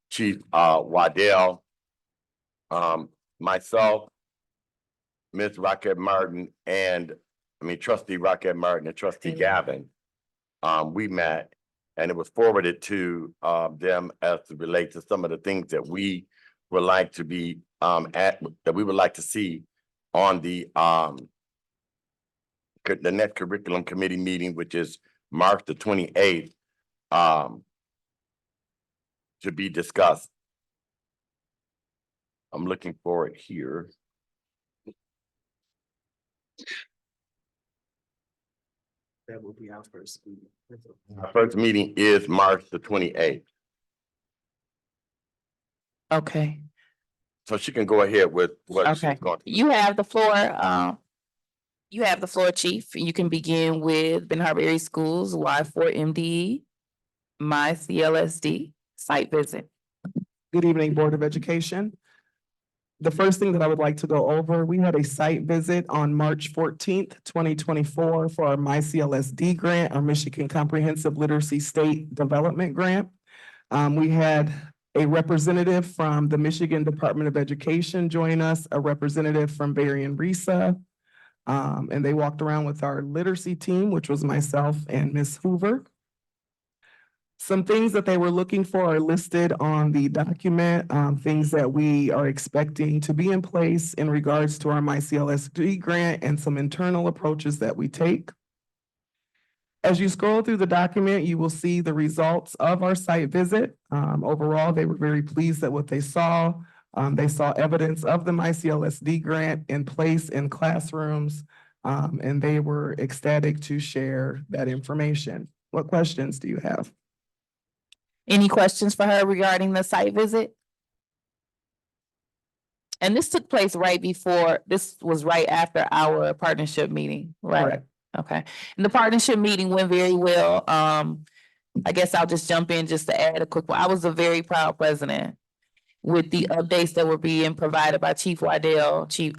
S2: Chief Waddell. Myself, Ms. Rocket Martin, trustee Rocket Martin and trustee Gavin. We met, and it was forwarded to them as to relate to some of the things that we would like to be that we would like to see on the next curriculum committee meeting, which is March the 28th, to be discussed. I'm looking for it here.
S13: That will be our first meeting.
S2: Our first meeting is March the 28th.
S1: Okay,
S2: So she can go ahead with what she's
S1: okay.
S2: going to.
S1: You have the floor. You have the floor, Chief. You can begin with Ben Harbor Area Schools, Y4 MDE, My CLSD site visit.
S16: Good evening, Board of Education. The first thing that I would like to go over, we had a site visit on March 14th, 2024 for our MyCLSD grant, our Michigan Comprehensive Literacy State Development Grant. We had a representative from the Michigan Department of Education join us, a representative from Barry and Risa. And they walked around with our literacy team, which was myself and Ms. Hoover. Some things that they were looking for are listed on the document, things that we are expecting to be in place in regards to our MyCLSD grant and some internal approaches that we take. As you scroll through the document, you will see the results of our site visit. Overall, they were very pleased at what they saw. They saw evidence of the MyCLSD grant in place in classrooms, and they were ecstatic to share that information. What questions do you have?
S1: Any questions for her regarding the site visit? And this took place this was right after our partnership meeting, right?
S16: Correct.
S1: Okay, and the partnership meeting went very well. I guess I'll just jump in just to add a quick one. I was a very proud president with the updates that were being provided by Chief Waddell, Chief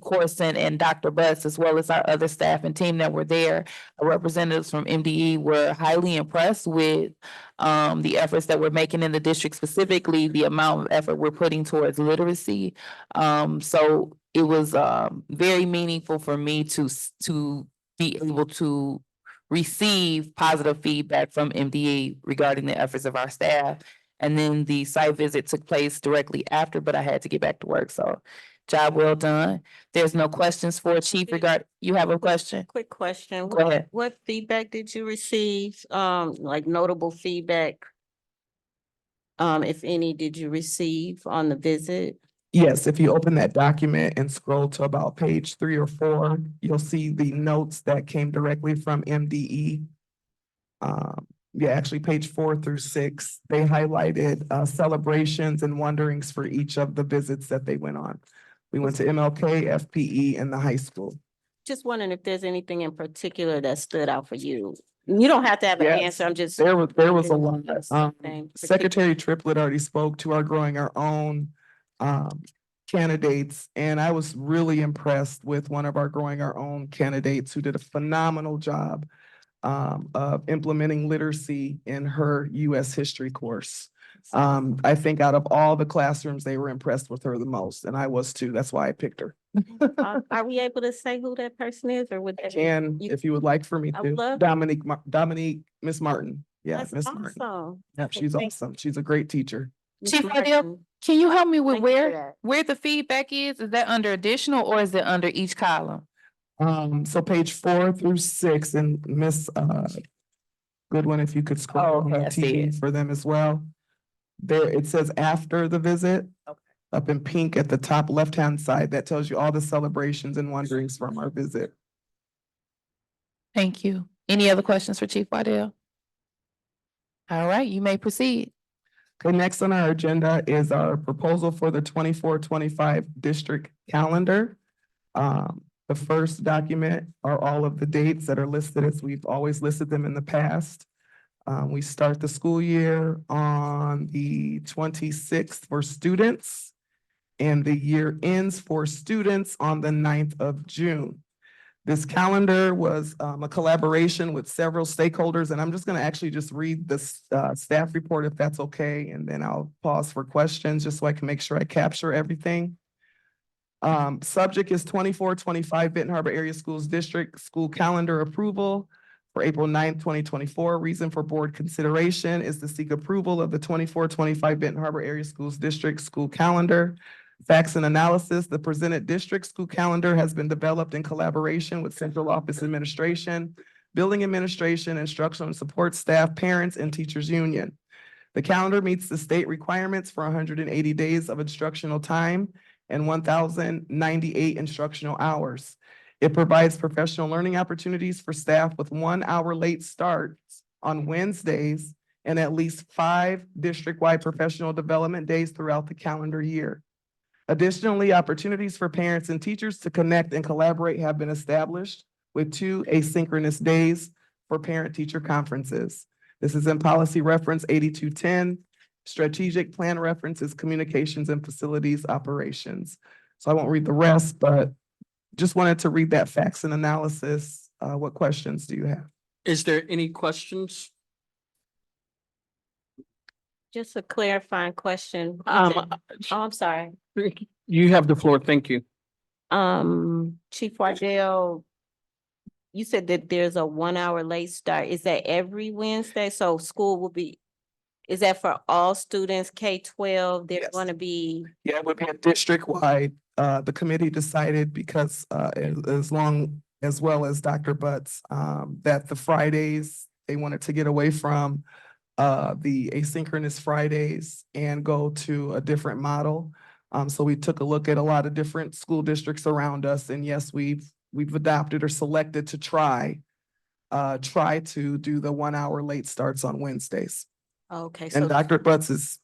S1: Corson, and Dr. Butts, as well as our other staff and team that were there. Our representatives from MDE were highly impressed with the efforts that we're making in the district, specifically the amount of effort we're putting towards literacy. So it was very meaningful for me to be able to receive positive feedback from MDE regarding the efforts of our staff. And then the site visit took place directly after, but I had to get back to work, so job well done. There's no questions for Chief you have a question?
S9: Quick question.
S1: Go ahead.
S9: What feedback did you receive? Like notable feedback? If any, did you receive on the visit?
S16: Yes, if you open that document and scroll to about page 3 or 4, you'll see the notes that came directly from MDE. Yeah, actually, page 4 through 6, they highlighted celebrations and wonderings for each of the visits that they went on. We went to MLK, FPE, and the high school.
S9: Just wondering if there's anything in particular that stood out for you. You don't have to have an
S16: Yes,
S9: answer. I'm just.
S16: There was a lot.
S9: Something
S16: Secretary Triplett already spoke to our growing our own candidates, and I was really impressed with one of our growing our own candidates who did a phenomenal job of implementing literacy in her US history course. I think out of all the classrooms, they were impressed with her the most, and I was too. That's why I picked her.
S9: Are we able to say who that person is, or would that?
S16: And
S9: you-
S16: if you would like for me
S9: I would
S16: to,
S9: love-
S16: Dominique, Miss Martin. Yeah,
S9: That's
S16: Miss Martin.
S9: awesome.
S16: Yeah, she's
S9: Thank-
S16: awesome. She's a great teacher.
S9: Ms.
S1: Chief
S9: Martin,
S1: Adele, can you help me with
S9: thank you for
S1: where,
S9: that.
S1: where the feedback is? Is that under additional or is it under each column?
S16: So page 4 through 6, and Miss Goodwin, if you could scroll on
S1: okay,
S16: the
S1: I see
S16: TV
S1: it.
S16: for them as well. There, it says after the visit.
S1: Okay.
S16: Up in pink at the top left-hand side, that tells you all the celebrations and wonderings from our visit.
S1: Thank you. Any other questions for Chief Waddell? All right, you may proceed.
S16: Okay, next on our agenda is our proposal for the 24-25 district calendar. The first document are all of the dates that are listed as we've always listed them in the past. We start the school year on the 26th for students, and the year ends for students on the 9th of June. This calendar was a collaboration with several stakeholders, and I'm just gonna actually just read the staff report if that's okay, and then I'll pause for questions just so I can make sure I capture everything. Subject is 24-25 Benton Harbor Area Schools District School Calendar Approval for April 9th, 2024. Reason for board consideration is to seek approval of the 24-25 Benton Harbor Area Schools District School Calendar. Facts and analysis, the presented district school calendar has been developed in collaboration with central office administration, building administration, instructional and support staff, parents, and teachers union. The calendar meets the state requirements for 180 days of instructional time and 1,098 instructional hours. It provides professional learning opportunities for staff with 1 hour late starts on Wednesdays and at least 5 district-wide professional development days throughout the calendar year. Additionally, opportunities for parents and teachers to connect and collaborate have been established with 2 asynchronous days for parent-teacher conferences. This is in policy reference 8210. Strategic plan references communications and facilities operations. So I won't read the rest, but just wanted to read that facts and analysis. What questions do you have?
S8: Is there any questions?
S9: Just a clarifying question.
S8: Um,
S9: I'm sorry.
S8: You have the floor. Thank you.
S9: Chief Waddell, you said that there's a 1 hour late start. Is that every Wednesday? So school will be, is that for all students, K-12? They're
S16: Yes.
S9: going to be,
S16: Yeah, it would be a district-wide. The committee decided because as well as Dr. Butts, that the Fridays, they wanted to get away from the asynchronous Fridays and go to a different model. So we took a look at a lot of different school districts around us, and yes, we've adopted or selected to try to do the 1 hour late starts on Wednesdays.
S9: okay,
S16: And
S9: so,
S16: Dr. Butts is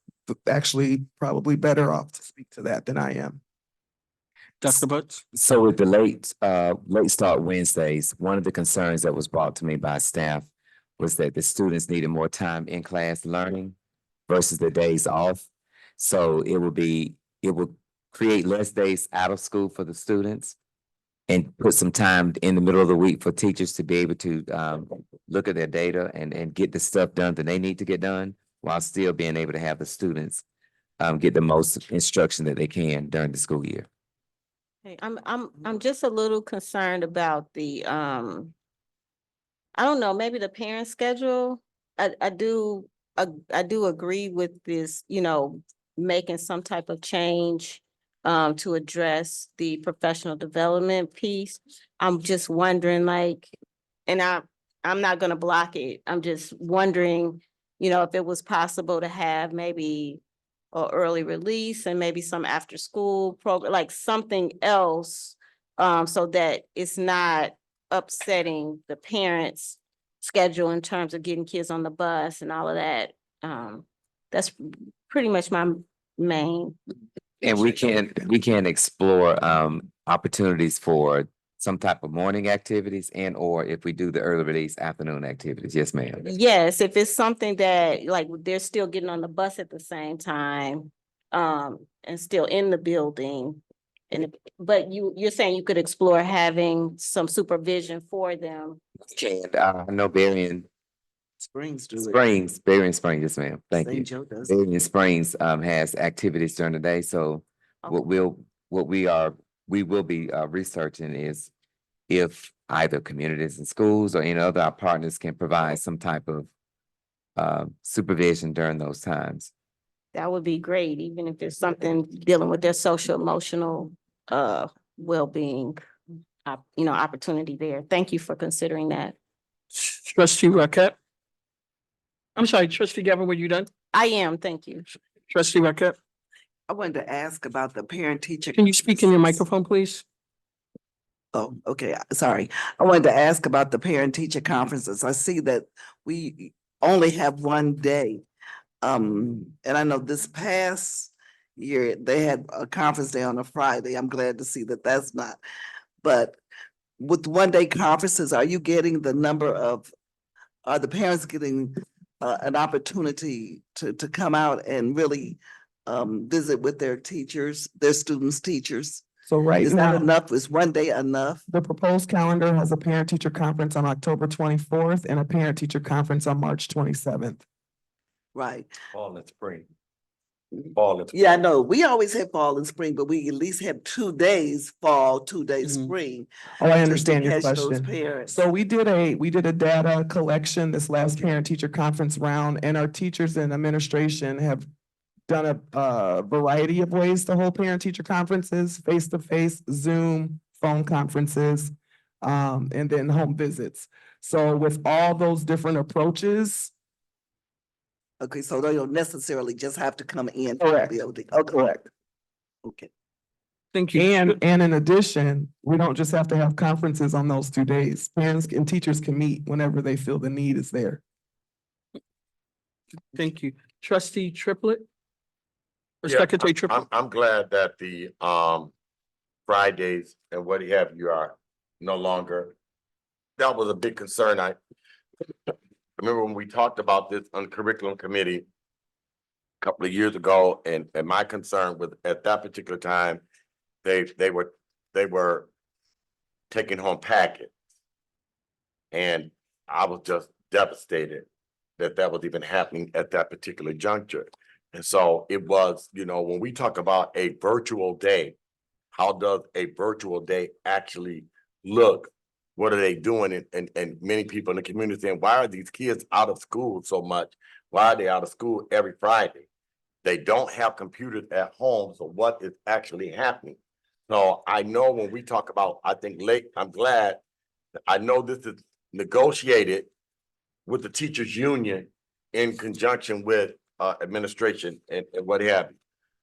S16: actually probably better off to speak to that than I am.
S8: Dr. Butts?
S14: So with the late start Wednesdays, one of the concerns that was brought to me by staff was that the students needed more time in class learning versus the days off. So it would create less days out of school for the students and put some time in the middle of the week for teachers to be able to look at their data and get the stuff done that they need to get done while still being able to have the students get the most instruction that they can during the school year.
S9: hey, I'm just a little concerned about the, I don't know, maybe the parent schedule. I do agree with this, making some type of change to address the professional development piece. I'm just wondering, and I'm not gonna block it. I'm just wondering, if it was possible to have maybe an early release and maybe some after school program, like something else, so that it's not upsetting the parents schedule in terms of getting kids on the bus and all of that. That's pretty much my main.
S14: And we can explore opportunities for some type of morning activities and or if we do the early release afternoon activities. Yes, ma'am.
S9: Yes, if it's something that like they're still getting on the bus at the same time, and still in the building. But you're saying you could explore having some supervision for them.
S14: And I know Berrien
S13: Springs do it.
S14: Berrien Springs, yes, ma'am. Thank you.
S13: St. Joe does. it.
S14: Berrien Springs has activities during the day, so what we will be researching is if either communities and schools or any other our partners can provide some type of supervision during those times.
S9: That would be great, even if it's something dealing with their social emotional well-being, opportunity there. Thank you for considering that.
S8: Trustee Rocket. I'm sorry, trustee Gavin, were you done?
S9: I am, thank you.
S8: Trustee Rocket,
S13: I wanted to ask about the parent-teacher.
S8: can you speak in your microphone, please?
S13: Oh, okay, sorry. I wanted to ask about the parent-teacher conferences. I see that we only have one day. And I know this past year, they had a conference day on a Friday. I'm glad to see that that's not. But with one-day conferences, are you getting the number of, are the parents getting an opportunity to come out and really visit with their teachers, their students' teachers?
S16: So right
S13: Is that
S16: now,
S13: enough? Is one day enough?
S16: the proposed calendar has a parent-teacher conference on October 24th and a parent-teacher conference on March 27th.
S13: Right.
S2: Fall and spring. Fall and.
S13: Yeah, I know. We always have fall and spring, but we at least have 2 days fall, 2 days
S8: Mhm.
S13: spring.
S16: Oh, I
S13: to
S16: understand your
S13: catch those
S16: question.
S13: parents.
S16: So we did a data collection this last parent-teacher conference round, and our teachers and administration have done a variety of ways to hold parent-teacher conferences, face-to-face, Zoom, phone conferences, and then home visits. So with all those different approaches.
S13: Okay, so they don't necessarily just have to come in. to the
S16: Correct.
S13: building. Oh, correct. Okay.
S8: Thank you.
S16: And in addition, we don't just have to have conferences on those 2 days. Parents and teachers can meet whenever they feel the need is there.
S8: Thank you. Trustee Triplet? Or
S2: Yeah,
S8: Secretary Triplet?
S2: I'm glad that the Fridays and what have you are no longer. That was a big concern. I remember when we talked about this on curriculum committee a couple of years ago, and my concern was at that particular time, they were taking home packets. And I was just devastated that that was even happening at that particular juncture. And so it was, when we talk about a virtual day, how does a virtual day actually look? What are they doing? And many people in the community saying, why are these kids out of school so much? Why are they out of school every Friday? They don't have computers at home. So what is actually happening? So I know when we talk about, I'm glad, I know this is negotiated with the teachers union in conjunction with administration and what have you.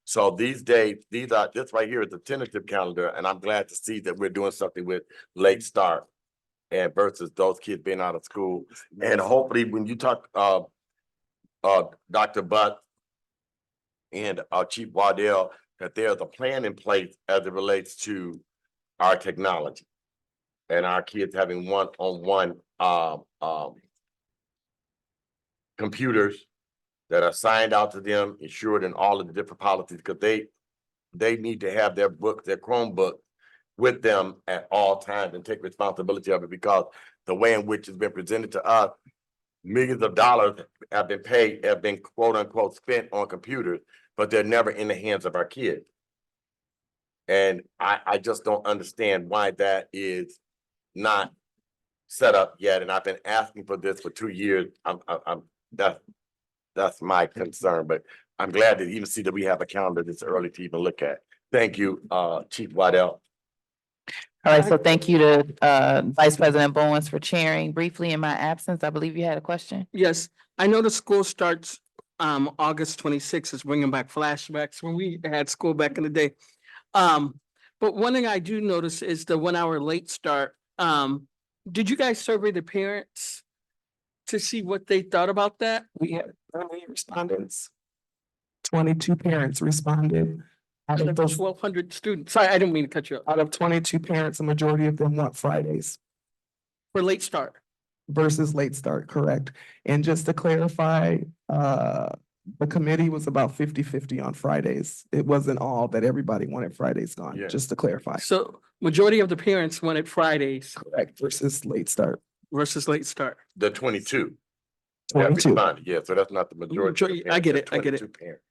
S2: So these days, this right here is the tentative calendar, and I'm glad to see that we're doing something with late start and versus those kids being out of school. And hopefully when you talk Dr. Butt and Chief Waddell, that there's a plan in place as it relates to our technology and our kids having one-on-one computers that are signed out to them, insured in all of the different policies, because they need to have their book, their Chromebook with them at all times and take responsibility of it, because the way in which it's been presented to us, millions of dollars have been quote unquote spent on computers, but they're never in the hands of our kids. And I just don't understand why that is not set up yet. And I've been asking for this for 2 years. That's my concern, but I'm glad to even see that we have a calendar this early to even look at. Thank you, Chief Waddell.
S1: All right, so thank you to Vice President Bowens for chairing briefly in my absence. I believe you had a question.
S8: Yes, I know the school starts August 26th, is bringing back flashbacks when we had school back in the day. But one thing I do notice is the 1 hour late start. Did you guys survey the parents to see what they thought about that?
S16: We had 30 respondents. 22 parents responded. Out
S8: Out
S16: of
S8: of
S16: those,
S8: 1,200 students. Sorry, I didn't mean to cut you off.
S16: out of 22 parents, a majority of them want Fridays
S8: For late start.
S16: versus late start, correct? And just to clarify, the committee was about 50-50 on Fridays. It wasn't all that everybody wanted Fridays gone,
S2: Yeah.
S16: just to clarify.
S8: So majority of the parents wanted Fridays
S16: Correct, versus late start.
S8: versus late start.
S2: The 22. that
S16: 22.
S2: responded, yeah, so that's not the majority. of the
S8: I get
S2: parents,
S8: it, I get it.
S2: 22 parents.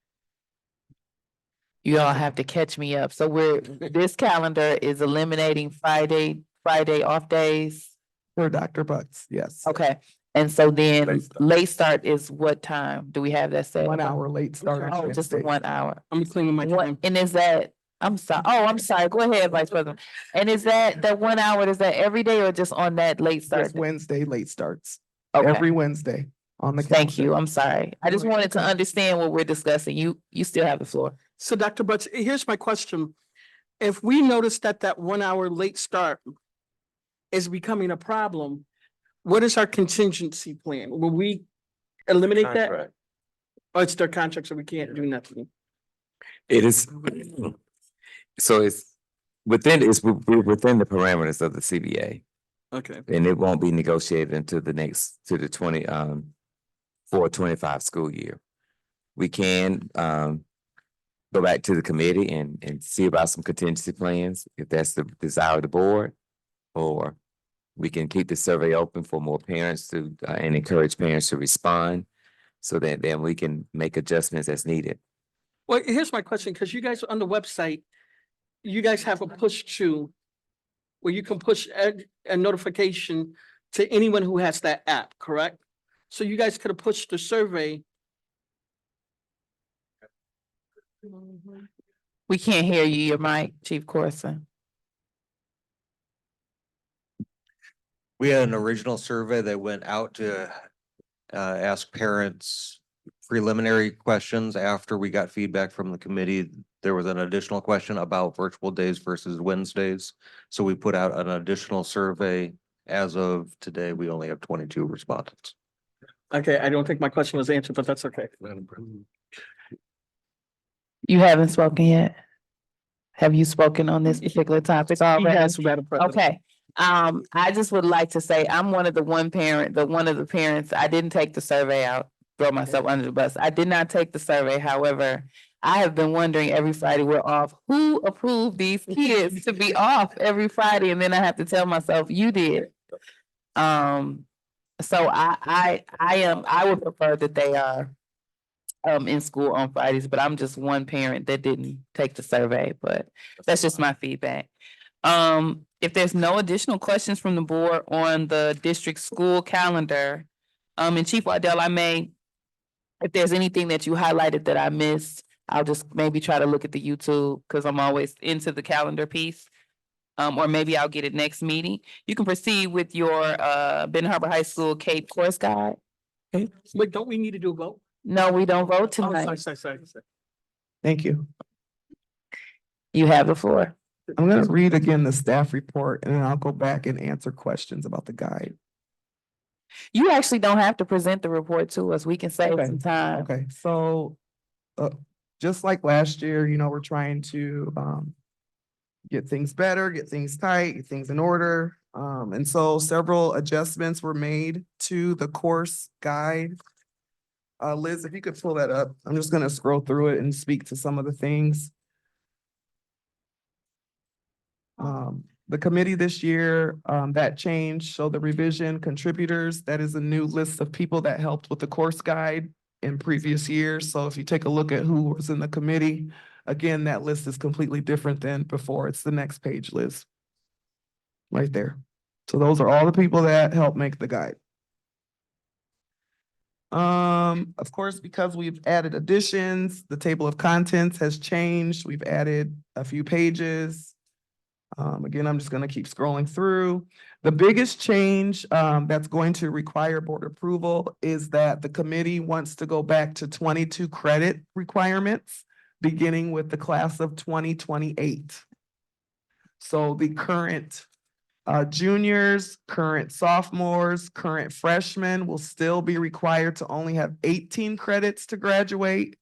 S1: You all have to catch me up. So this calendar is eliminating Friday off days.
S16: For Dr. Butts, yes.
S1: Okay, and so then
S2: Late start.
S1: late start is what time? Do we have that set?
S16: 1 hour late start. on
S1: Oh, just the
S16: Wednesday.
S1: 1 hour.
S8: I'm cleaning my
S1: What,
S8: time.
S1: and is that, I'm sorry, I'm sorry, go ahead, Vice President. And is that 1 hour, is that every day or just on that late start?
S16: Just Wednesday late starts.
S1: Okay.
S16: Every Wednesday on the
S1: Thank
S16: calendar.
S1: you, I'm sorry. I just wanted to understand what we're discussing. You still have the floor.
S8: So Dr. Butts, here's my question. If we notice that 1 hour late start is becoming a problem, what is our contingency plan? Will we eliminate that?
S2: Contract.
S8: Or it's their contract, so we can't do nothing?
S14: It is, so it's within the parameters of the CBA,
S8: Okay.
S14: and it won't be negotiated until the 24-25 school year. We can go back to the committee and see about some contingency plans, if that's the desire of the board. Or we can keep the survey open for more parents to, and encourage parents to respond, so that then we can make adjustments as needed.
S8: Well, here's my question, because you guys on the website, you guys have a push to where you can push a notification to anyone who has that app, correct? So you guys could have pushed the survey.
S1: We can't hear you, your mic, Chief Corson.
S17: We had an original survey that went out to ask parents preliminary questions. After we got feedback from the committee, there was an additional question about virtual days versus Wednesdays. So we put out an additional survey. As of today, we only have 22 respondents.
S8: Okay, I don't think my question was answered, but that's okay.
S1: You haven't spoken yet? Have you spoken on this particular topic already?
S8: Yes, Madam President.
S1: Okay, I just would like to say, I'm one of the parents, I didn't take the survey out, throw myself under the bus. I did not take the survey, however, I have been wondering every Friday we're off, who approved these kids to be off every Friday? And then I have to tell myself, you did. So I would prefer that they are in school on Fridays, but I'm just one parent that didn't take the survey, but that's just my feedback. If there's no additional questions from the board on the district school calendar, and Chief Waddell, if there's anything that you highlighted that I missed, I'll just maybe try to look at the YouTube, because I'm always into the calendar piece. Or maybe I'll get it next meeting. You can proceed with your Benton Harbor High School Cape course guide.
S8: Wait, don't we need to do a vote?
S1: No, we don't vote
S8: Oh,
S1: tonight.
S8: sorry.
S16: Thank you.
S1: You have the floor.
S16: I'm gonna read again the staff report and then I'll go back and answer questions about the guide.
S1: You actually don't have to present the report to us. We can save
S16: Okay.
S1: some time.
S16: Okay, so just like last year, we're trying to get things better, get things tight, get things in order. And so several adjustments were made to the course guide. Liz, if you could pull that up, I'm just gonna scroll through it and speak to some of the things. The committee this year, that changed, so the revision contributors, that is a new list of people that helped with the course guide in previous years. So if you take a look at who was in the committee, again, that list is completely different than before. It's the next page, Liz. Right there. So those are all the people that helped make the guide. Of course, because we've added additions, the table of contents has changed. We've added a few pages. Again, I'm just gonna keep scrolling through. The biggest change that's going to require board approval is that the committee wants to go back to 22 credit requirements, beginning with the class of 2028. So the current Juniors, current sophomores, current freshmen will still be required to only have 18 credits to graduate.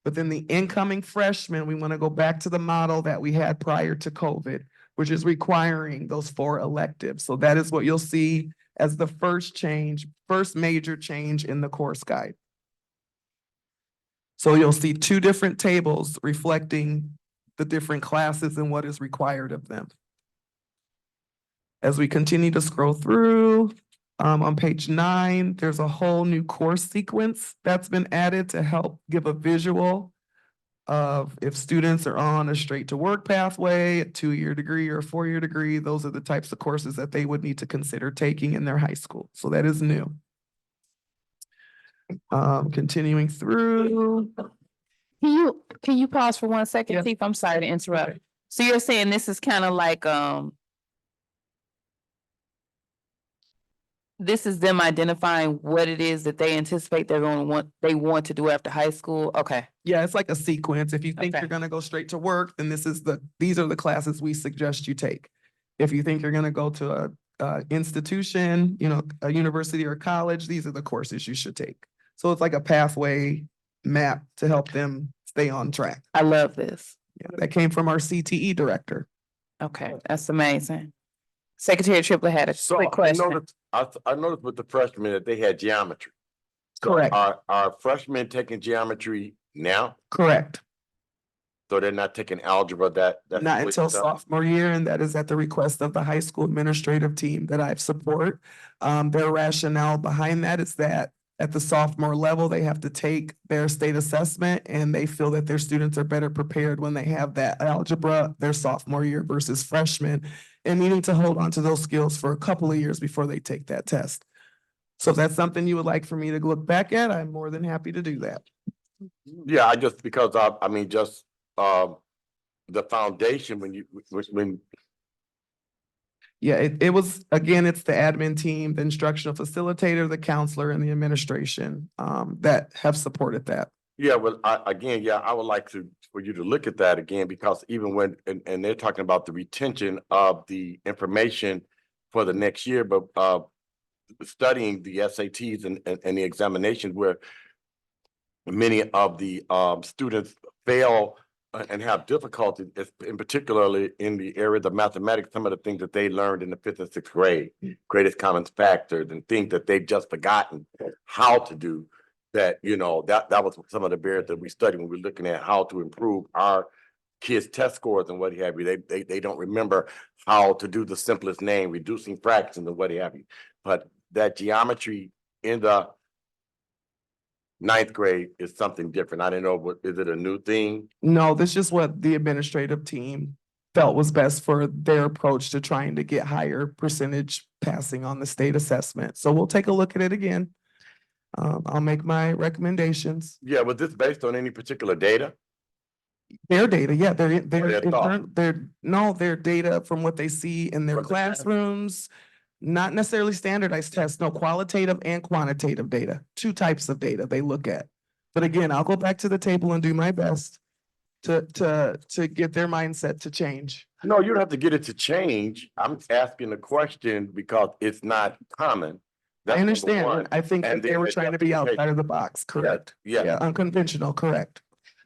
S16: But then the incoming freshmen, we want to go back to the model that we had prior to COVID, which is requiring those 4 electives. So that is what you'll see as the first major change in the course guide. So you'll see 2 different tables reflecting the different classes and what is required of them. As we continue to scroll through, on page 9, there's a whole new course sequence that's been added to help give a visual of if students are on a straight to work pathway, a 2-year degree or a 4-year degree, those are the types of courses that they would need to consider taking in their high school. So that is new. Continuing through.
S1: Can you pause for 1 second,
S16: Yeah.
S1: Chief? I'm sorry to interrupt.
S16: Okay.
S1: So you're saying this is kind of like, this is them identifying what it is that they anticipate they want to do after high school? Okay.
S16: Yeah, it's like a sequence. If you think
S1: Okay.
S16: you're gonna go straight to work, then these are the classes we suggest you take. If you think you're gonna go to a institution, a university or college, these are the courses you should take. So it's like a pathway map to help them stay on track.
S1: I love this.
S16: Yeah, that came from our CTE director.
S1: Okay, that's amazing. Secretary Triplett had a
S2: So
S1: quick question.
S2: I noticed with the freshmen that they had geometry. So
S16: Correct.
S2: Are freshmen taking geometry now?
S16: Correct.
S2: So they're not taking algebra that's
S16: Not
S2: switched
S16: until
S2: up?
S16: sophomore year, and that is at the request of the high school administrative team that I support. Their rationale behind that is that at the sophomore level, they have to take their state assessment, and they feel that their students are better prepared when they have that algebra their sophomore year versus freshman, and needing to hold on to those skills for a couple of years before they take that test. So if that's something you would like for me to look back at, I'm more than happy to do that.
S2: Yeah, because the foundation when
S16: Yeah, it was, again, it's the admin team, the instructional facilitator, the counselor, and the administration that have supported that.
S2: yeah, well, I would like for you to look at that again, because even when, and they're talking about the retention of the information for the next year, but studying the SATs and the examinations where many of the students fail and have difficulty, in particularly in the area of mathematics, some of the things that they learned in the 5th and 6th grade, greatest common factors and things that they've just forgotten how to do. That that was some of the barriers that we studied when we're looking at how to improve our kids' test scores and what have you. They don't remember how to do the simplest name, reducing fractions and what have you. But that geometry in the 9th grade is something different. I didn't know, is it a new thing?
S16: No, this is just what the administrative team felt was best for their approach to trying to get higher percentage passing on the state assessment. So we'll take a look at it again. I'll make my recommendations.
S2: Yeah, was this based on any particular data?
S16: Their data, yeah,
S2: their thought?
S16: their data from what they see in their
S2: From the data.
S16: classrooms, not necessarily standardized tests, no, qualitative and quantitative data, 2 types of data they look at. But again, I'll go back to the table and do my best to get their mindset to change.
S2: No, you don't have to get it to change. I'm asking the question because it's not common.
S16: I
S2: That's number
S16: understand.
S2: one.
S16: I think that
S2: And
S16: they
S2: then
S16: were
S2: the
S16: trying to be outside
S2: justification.
S16: of the box, correct?
S2: Yeah.
S16: Unconventional, correct.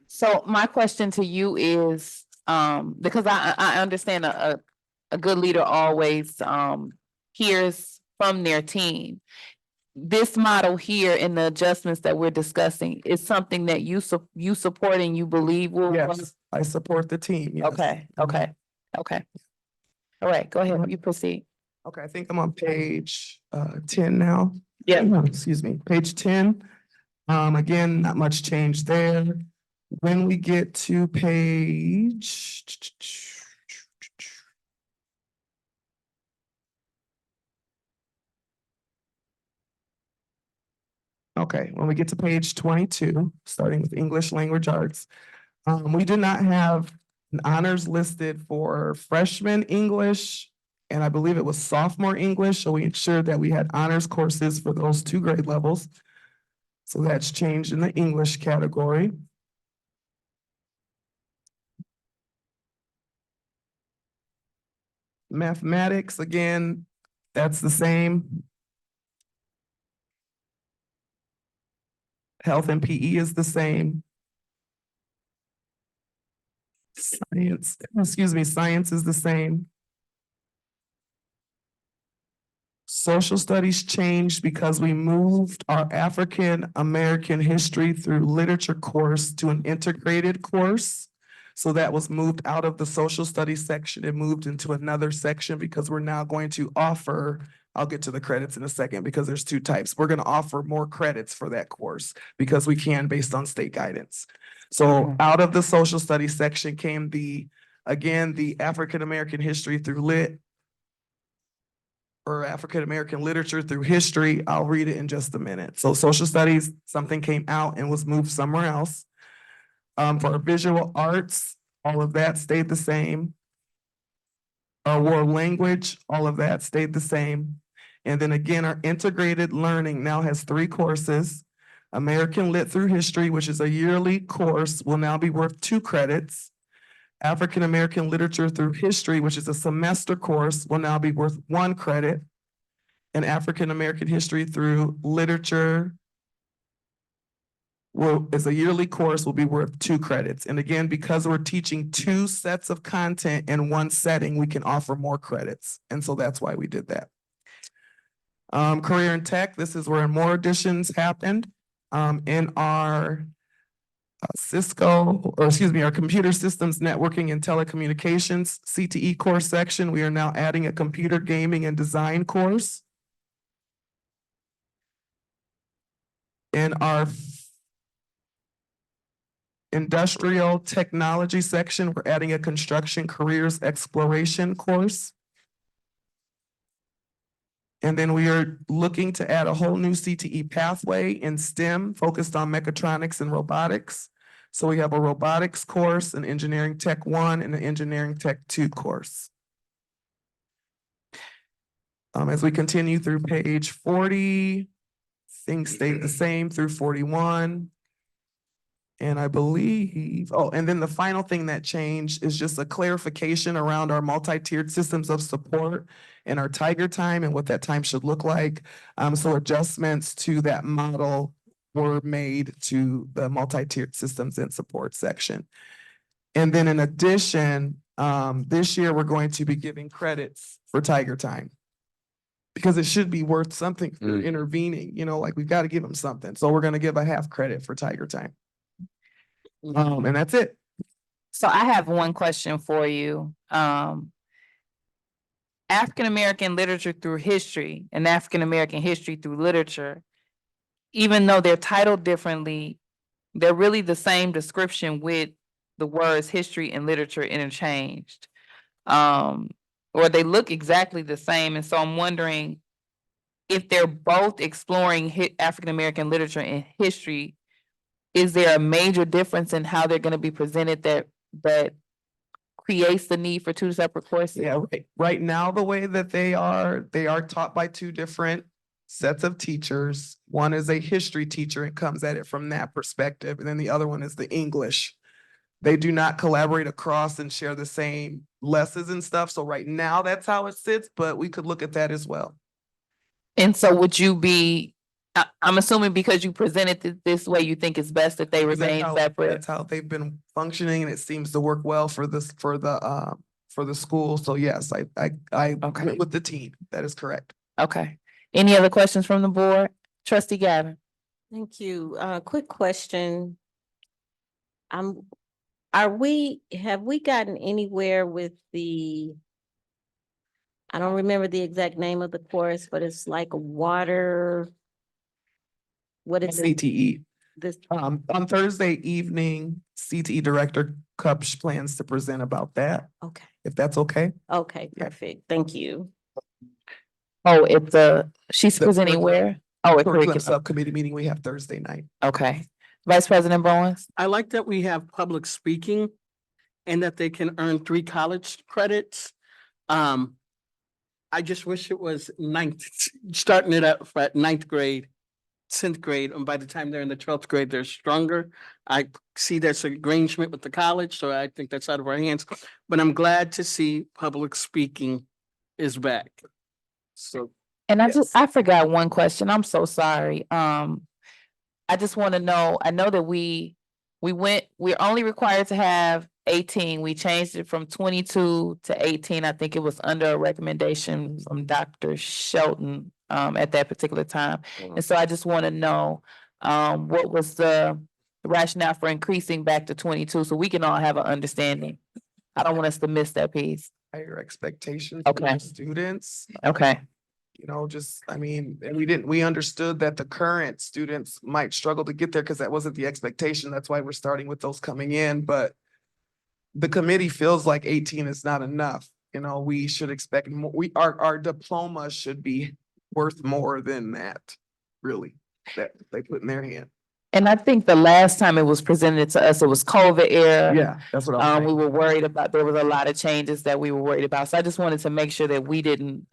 S1: So my question to you is, because I understand a good leader always hears from their team. This model here and the adjustments that we're discussing is something that you support and you believe will.
S16: Yes, I support the team, yes.
S1: Okay. All right, go ahead, you proceed.
S16: Okay, I think I'm on page 10 now.
S1: Yeah.
S16: Excuse me, page 10. Again, not much change there. When we get to page. Okay, when we get to page 22, starting with English language arts, we do not have an honors listed for freshman English, and I believe it was sophomore English, so we ensured that we had honors courses for those 2 grade levels. So that's changed in the English category. Mathematics, again, that's the same. Health and PE is the same. Science, excuse me, science is the same. Social studies changed because we moved our African American history through literature course to an integrated course. So that was moved out of the social studies section and moved into another section because we're now going to offer, I'll get to the credits in a second because there's two types. We're going to offer more credits for that course because we can based on state guidance. So out of the social studies section came again, the African American history through lit, or African American literature through history. I'll read it in just a minute. So social studies, something came out and was moved somewhere else. For visual arts, all of that stayed the same. World language, all of that stayed the same. And then again, our integrated learning now has 3 courses. American Lit through History, which is a yearly course, will now be worth 2 credits. African American Literature through History, which is a semester course, will now be worth 1 credit. And African American History through Literature is a yearly course, will be worth 2 credits. And again, because we're teaching 2 sets of content in 1 setting, we can offer more credits. And so that's why we did that. Career and Tech, this is where more additions happened. In our our Computer Systems, Networking and Telecommunications CTE course section, we are now adding a Computer Gaming and Design course. In our Industrial Technology section, we're adding a Construction Careers Exploration course. And then we are looking to add a whole new CTE pathway in STEM focused on mechatronics and robotics. So we have a robotics course, an Engineering Tech 1, and an Engineering Tech 2 course. As we continue through page 40, things stayed the same through 41. And I believe, and then the final thing that changed is just a clarification around our multi-tiered systems of support and our Tiger time and what that time should look like. So adjustments to that model were made to the multi-tiered systems and support section. And then in addition, this year we're going to be giving credits for Tiger time because it should be worth something for intervening, like we've got to give them something. So we're going to give a half credit for Tiger time. And that's it.
S1: So I have one question for you. African American literature through history and African American history through literature, even though they're titled differently, they're really the same description with the words history and literature interchanged. Or they look exactly the same. And so I'm wondering if they're both exploring African American literature and history, is there a major difference in how they're going to be presented that creates the need for 2 separate courses?
S16: Yeah, right now, the way that they are taught by 2 different sets of teachers. One is a history teacher and comes at it from that perspective. And then the other one is the English. They do not collaborate across and share the same lessons and stuff. So right now, that's how it sits, but we could look at that as well.
S1: And so would you be, I'm assuming because you presented it this way, you think it's best that they remain separate?
S16: That's how they've been functioning, and it seems to work well for the school. So yes, I went with the team. That is correct.
S1: Okay. Any other questions from the board? Trustee Gavin?
S9: Thank you. Quick question. Have we gotten anywhere with I don't remember the exact name of the course, but it's like water. What is it?
S16: CTE.
S9: This,
S16: On Thursday evening, CTE Director Kupsch plans to present about that.
S9: okay.
S16: If that's okay.
S9: Okay, perfect. Thank you.
S1: Oh, she's presenting where? Oh, it's
S16: Curriculum subcommittee meeting we have Thursday night.
S1: Okay. Vice President Bowens?
S8: I like that we have public speaking and that they can earn 3 college credits. I just wish it was starting it up at 9th grade, 10th grade, and by the time they're in the 12th grade, they're stronger. I see there's an arrangement with the college, so I think that's out of our hands. But I'm glad to see public speaking is back. So
S1: And I forgot one question. I'm so sorry. I just want to know, I know that we're only required to have 18. We changed it from 22 to 18. I think it was under a recommendation from Dr. Shelton at that particular time. And so I just want to know what was the rationale for increasing back to 22 so we can all have an understanding. I don't want us to miss that piece.
S16: Higher expectations for
S1: Okay.
S16: our students.
S1: Okay.
S16: You know, and we understood that the current students might struggle to get there because that wasn't the expectation. That's why we're starting with those coming in, but the committee feels like 18 is not enough. You know, we should expect more. Our diploma should be worth more than that, really, that they put in their hand.
S1: And I think the last time it was presented to us, it was COVID era.
S16: Yeah, that's what I'm
S1: We
S16: saying.
S1: were worried about, there was a lot of changes that we were worried about. So I just wanted to make sure that we didn't,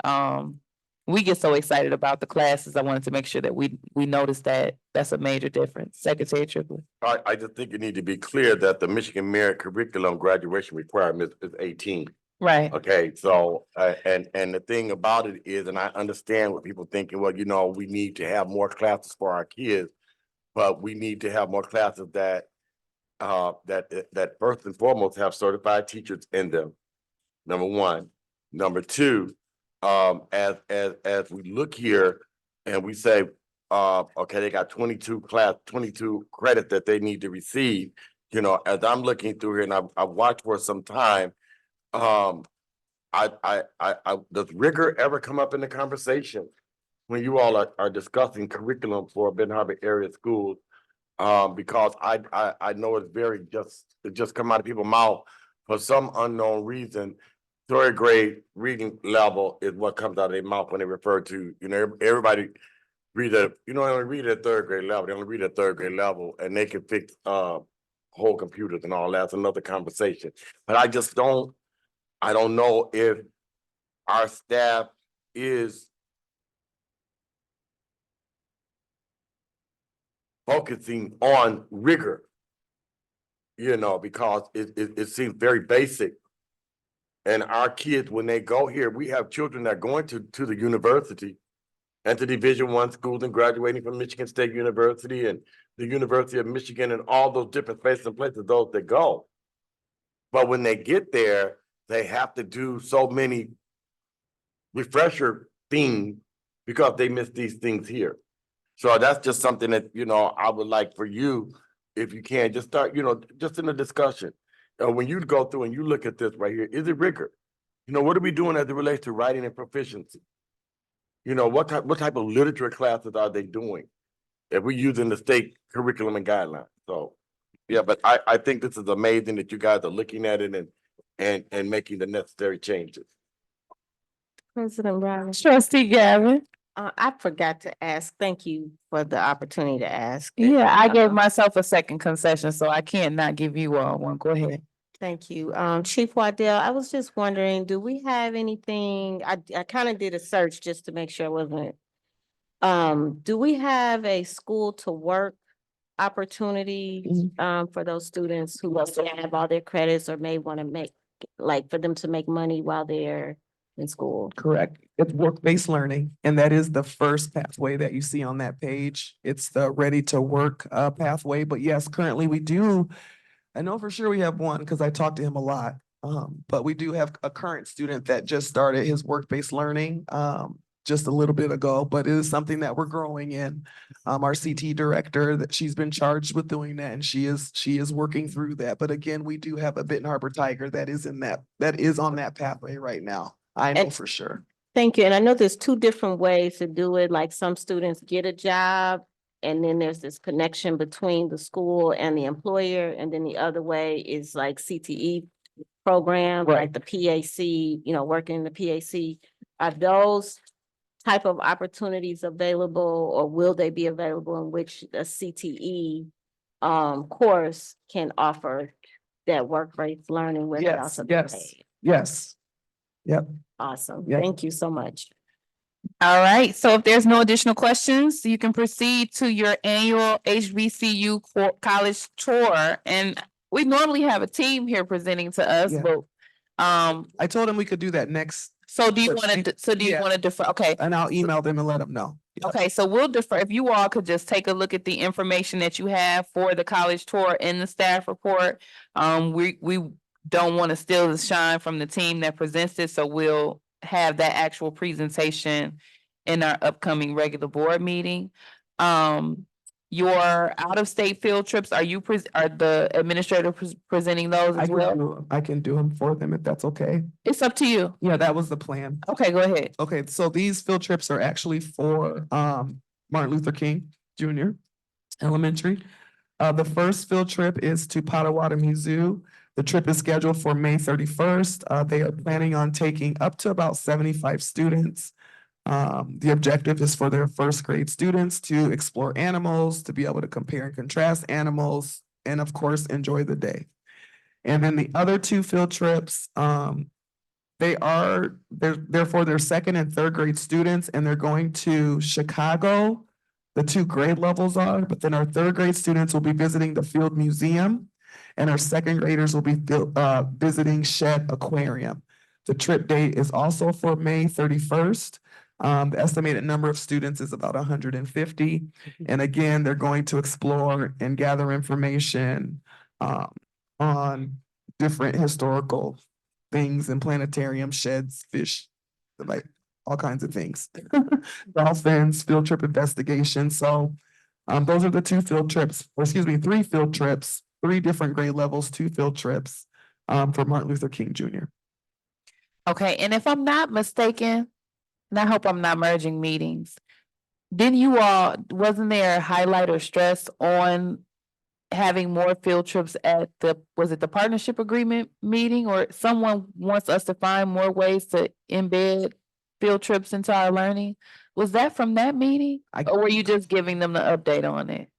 S1: we get so excited about the classes. I wanted to make sure that we noticed that that's a major difference. Secretary Triplett.
S2: I just think it need to be clear that the Michigan Merit Curriculum graduation requirement is 18.
S1: Right.
S2: Okay, so, and the thing about it is, and I understand what people thinking, well, you know, we need to have more classes for our kids, but we need to have more classes that first and foremost have certified teachers in them. Number one. Number two, as we look here and we say, okay, they got 22 credits that they need to receive. You know, as I'm looking through here and I've watched for some time, does rigor ever come up in the conversation when you all are discussing curriculum for Benton Harbor area schools? Because I know it's it just come out of people's mouth for some unknown reason. Third grade reading level is what comes out of their mouth when they refer to, you know, everybody read they only read at third grade level. They only read at third grade level and they can fix whole computers and all that's another conversation. But I don't know if our staff is focusing on rigor, you know, because it seems very basic. And our kids, when they go here, we have children that are going to the university and to Division I schools and graduating from Michigan State University and the University of Michigan and all those different spaces and places, those that go. But when they get there, they have to do so many refresher things because they miss these things here. So that's just something that, you know, I would like for you, if you can, just start, you know, just in a discussion. When you go through and you look at this right here, is it rigor? You know, what are we doing as it relates to writing and proficiency? You know, what type of literature classes are they doing if we're using the state curriculum and guidelines? So, yeah, but I think this is amazing that you guys are looking at it and making the necessary changes.
S9: President Brown.
S1: Trustee Gavin.
S9: I forgot to ask. Thank you for the opportunity to ask.
S1: Yeah, I gave myself a second concession, so I can't not give you one. Go ahead.
S9: Thank you. Chief Waddell, I was just wondering, do we have anything, I kind of did a search just to make sure it wasn't. Do we have a school to work opportunity, for those students who also have all their credits or may want to make, like for them to make money while they're in school?
S16: Correct. It's work-based learning, and that is the first pathway that you see on that page. It's the ready to work pathway. But yes, currently we do. I know for sure we have one because I talked to him a lot. But we do have a current student that just started his work-based learning just a little bit ago, but it is something that we're growing in. Our CT director, that she's been charged with doing that, and she is working through that. But again, we do have a Benton Harbor Tiger that is on that pathway right now. I know for sure.
S9: Thank you. And I know there's two different ways to do it. Like some students get a job and then there's this connection between the school and the employer. And then the other way is like CTE program, like the PAC, you know, working in the PAC. Are those type of opportunities available, or will they be available in which a CTE course can offer that work-based learning without also being paid?
S16: Yes. Yep.
S9: Awesome.
S16: Yep.
S9: Thank you so much.
S1: All right, so if there's no additional questions, you can proceed to your annual HBCU college tour. And we normally have a team here presenting to us,
S16: Yeah.
S1: but
S16: I told him we could do that next
S1: So do you
S16: But
S1: want
S16: she-
S1: to, so do you
S16: yeah.
S1: want to defer? Okay.
S16: And I'll email them and let them know. Yeah.
S1: Okay, so we'll defer, if you all could just take a look at the information that you have for the college tour in the staff report. We don't want to steal the shine from the team that presents it, so we'll have that actual presentation in our upcoming regular board meeting. Your out-of-state field trips, are the administrator presenting those as well?
S16: I can do them for them if that's okay.
S1: It's up to you.
S16: Yeah, that was the plan.
S1: Okay, go ahead.
S16: Okay, so these field trips are actually for Martin Luther King Jr. Elementary. The first field trip is to Potawatomi Zoo. The trip is scheduled for May 31st. They are planning on taking up to about 75 students. The objective is for their first grade students to explore animals, to be able to compare and contrast animals, and of course, enjoy the day. And then the other two field trips, they're for their second and third grade students, and they're going to Chicago. The two grade levels are, but then our third grade students will be visiting the Field Museum, and our second graders will be visiting Shed Aquarium. The trip date is also for May 31st. The estimated number of students is about 150. And again, they're going to explore and gather information on different historical things and planetarium sheds, fish, like all kinds of things. Dolphins, field trip investigation. So those are the two field trips, or excuse me, 3 field trips, 3 different grade levels, 2 field trips for Martin Luther King Jr.
S1: Okay, and if I'm not mistaken, and I hope I'm not merging meetings, wasn't there a highlight or stress on having more field trips at was it the partnership agreement meeting, or someone wants us to find more ways to embed field trips into our learning? Was that from that meeting? Or were you just giving them the update on it?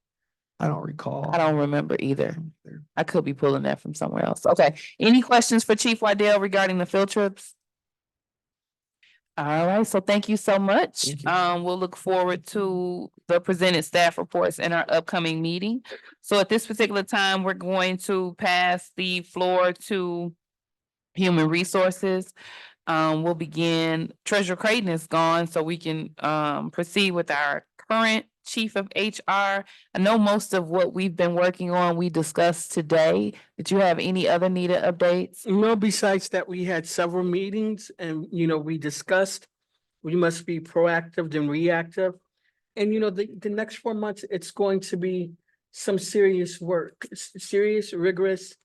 S16: I don't recall.
S1: I don't remember either. I could be pulling that from somewhere else. Okay, any questions for Chief Waddell regarding the field trips? All right, so thank you so much.
S16: Thank you.
S1: We'll look forward to the presented staff reports in our upcoming meeting. So at this particular time, we're going to pass the floor to Human Resources. We'll begin, Treasurer Creighton is gone, so we can proceed with our current Chief of HR. I know most of what we've been working on, we discussed today. Did you have any other needed updates?
S8: No, besides that, we had several meetings and, we discussed, we must be proactive than reactive. And, the next 4 months, it's going to be some serious work, serious, rigorous,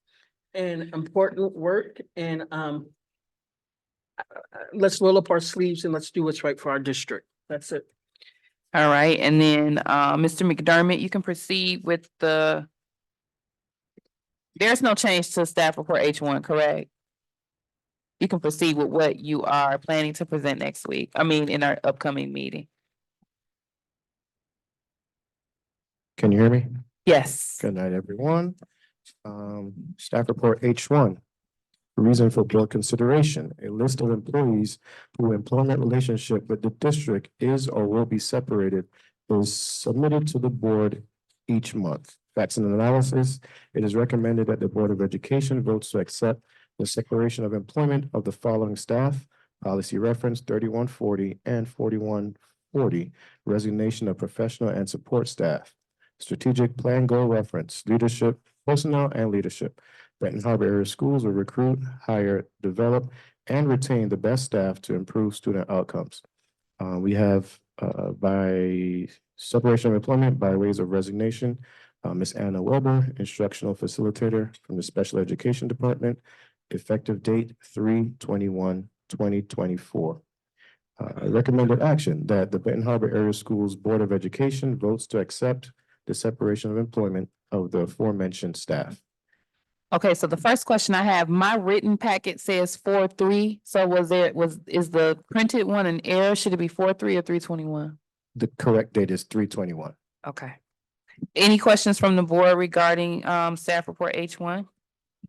S8: and important work. And let's roll up our sleeves and let's do what's right for our district. That's it.
S1: All right, and then Mr. McDermott, you can proceed with there's no change to staff report H1, correct? You can proceed with what you are planning to present next week, in our upcoming meeting.
S18: Can you hear me?
S1: Yes.
S18: Good night, everyone. Staff report H1. Reason for board consideration, a list of employees whose employment relationship with the district is or will be separated is submitted to the board each month. Facts and analysis, it is recommended that the Board of Education votes to accept the separation of employment of the following staff, policy reference 3140 and 4140, resignation of professional and support staff, strategic plan goal reference, leadership, personnel and leadership. Benton Harbor Area Schools will recruit, hire, develop, and retain the best staff to improve student outcomes. We have by separation of employment by ways of resignation, Ms. Anna Weber, instructional facilitator from the Special Education Department, effective date 3/21/2024. Recommended action that the Benton Harbor Area Schools Board of Education votes to accept the separation of employment of the aforementioned staff.
S1: Okay, so the first question I have, my written packet says 4/3. So is the printed one an error? Should it be 4/3 or 3/21?
S18: The correct date is 3/21.
S1: Okay. Any questions from the board regarding staff report H1?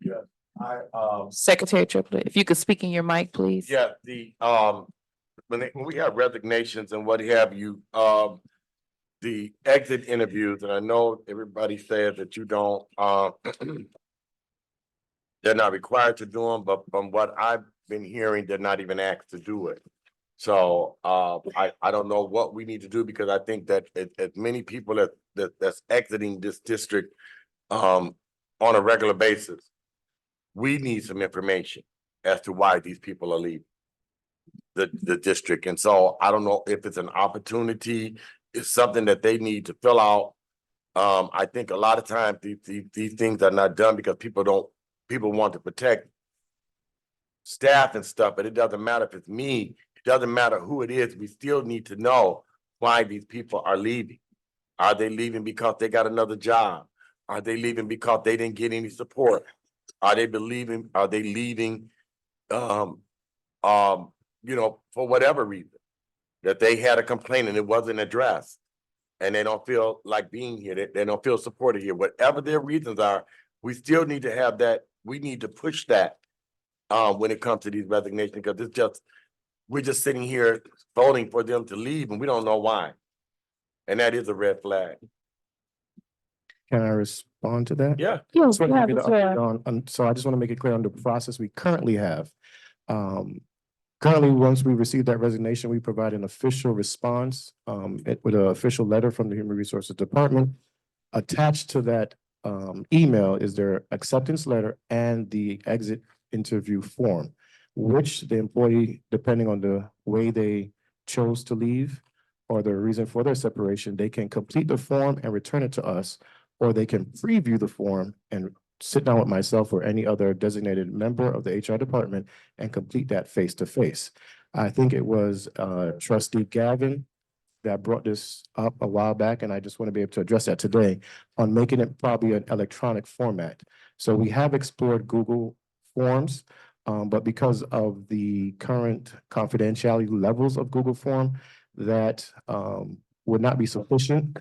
S2: Yeah,
S1: Secretary Triplett, if you could speak in your mic, please.
S2: yeah, when we have resignations and what have you, the exit interviews, and I know everybody says that you don't, they're not required to do them, but from what I've been hearing, they're not even asked to do it. So, I don't know what we need to do because I think that as many people that's exiting this district, on a regular basis, we need some information as to why these people are leaving the district. And so I don't know if it's an opportunity, it's something that they need to fill out. I think a lot of times these things are not done because people want to protect staff and stuff, but it doesn't matter if it's me, it doesn't matter who it is, we still need to know why these people are leaving. Are they leaving because they got another job? Are they leaving because they didn't get any support? Are they leaving, for whatever reason? That they had a complaint and it wasn't addressed. And they don't feel like being here, they don't feel supported here. Whatever their reasons are, we still need to have that, we need to push that when it comes to these resignations, because we're just sitting here voting for them to leave and we don't know why. And that is a red flag.
S18: Can I respond to that?
S2: Yeah.
S18: Just wanna give you the update so I just want to make it clear on the process we currently have. Currently, once we receive that resignation, we provide an official response with an official letter from the Human Resources Department. Attached to that email is their acceptance letter and the exit interview form, which the employee, depending on the way they chose to leave or the reason for their separation, they can complete the form and return it to us, or they can preview the form and sit down with myself or any other designated member of the HR department and complete that face to face. I think it was Trustee Gavin that brought this up a while back, and I just want to be able to address that today on making it probably an electronic format. So we have explored Google Forms, but because of the current confidentiality levels of Google Form, that would not be sufficient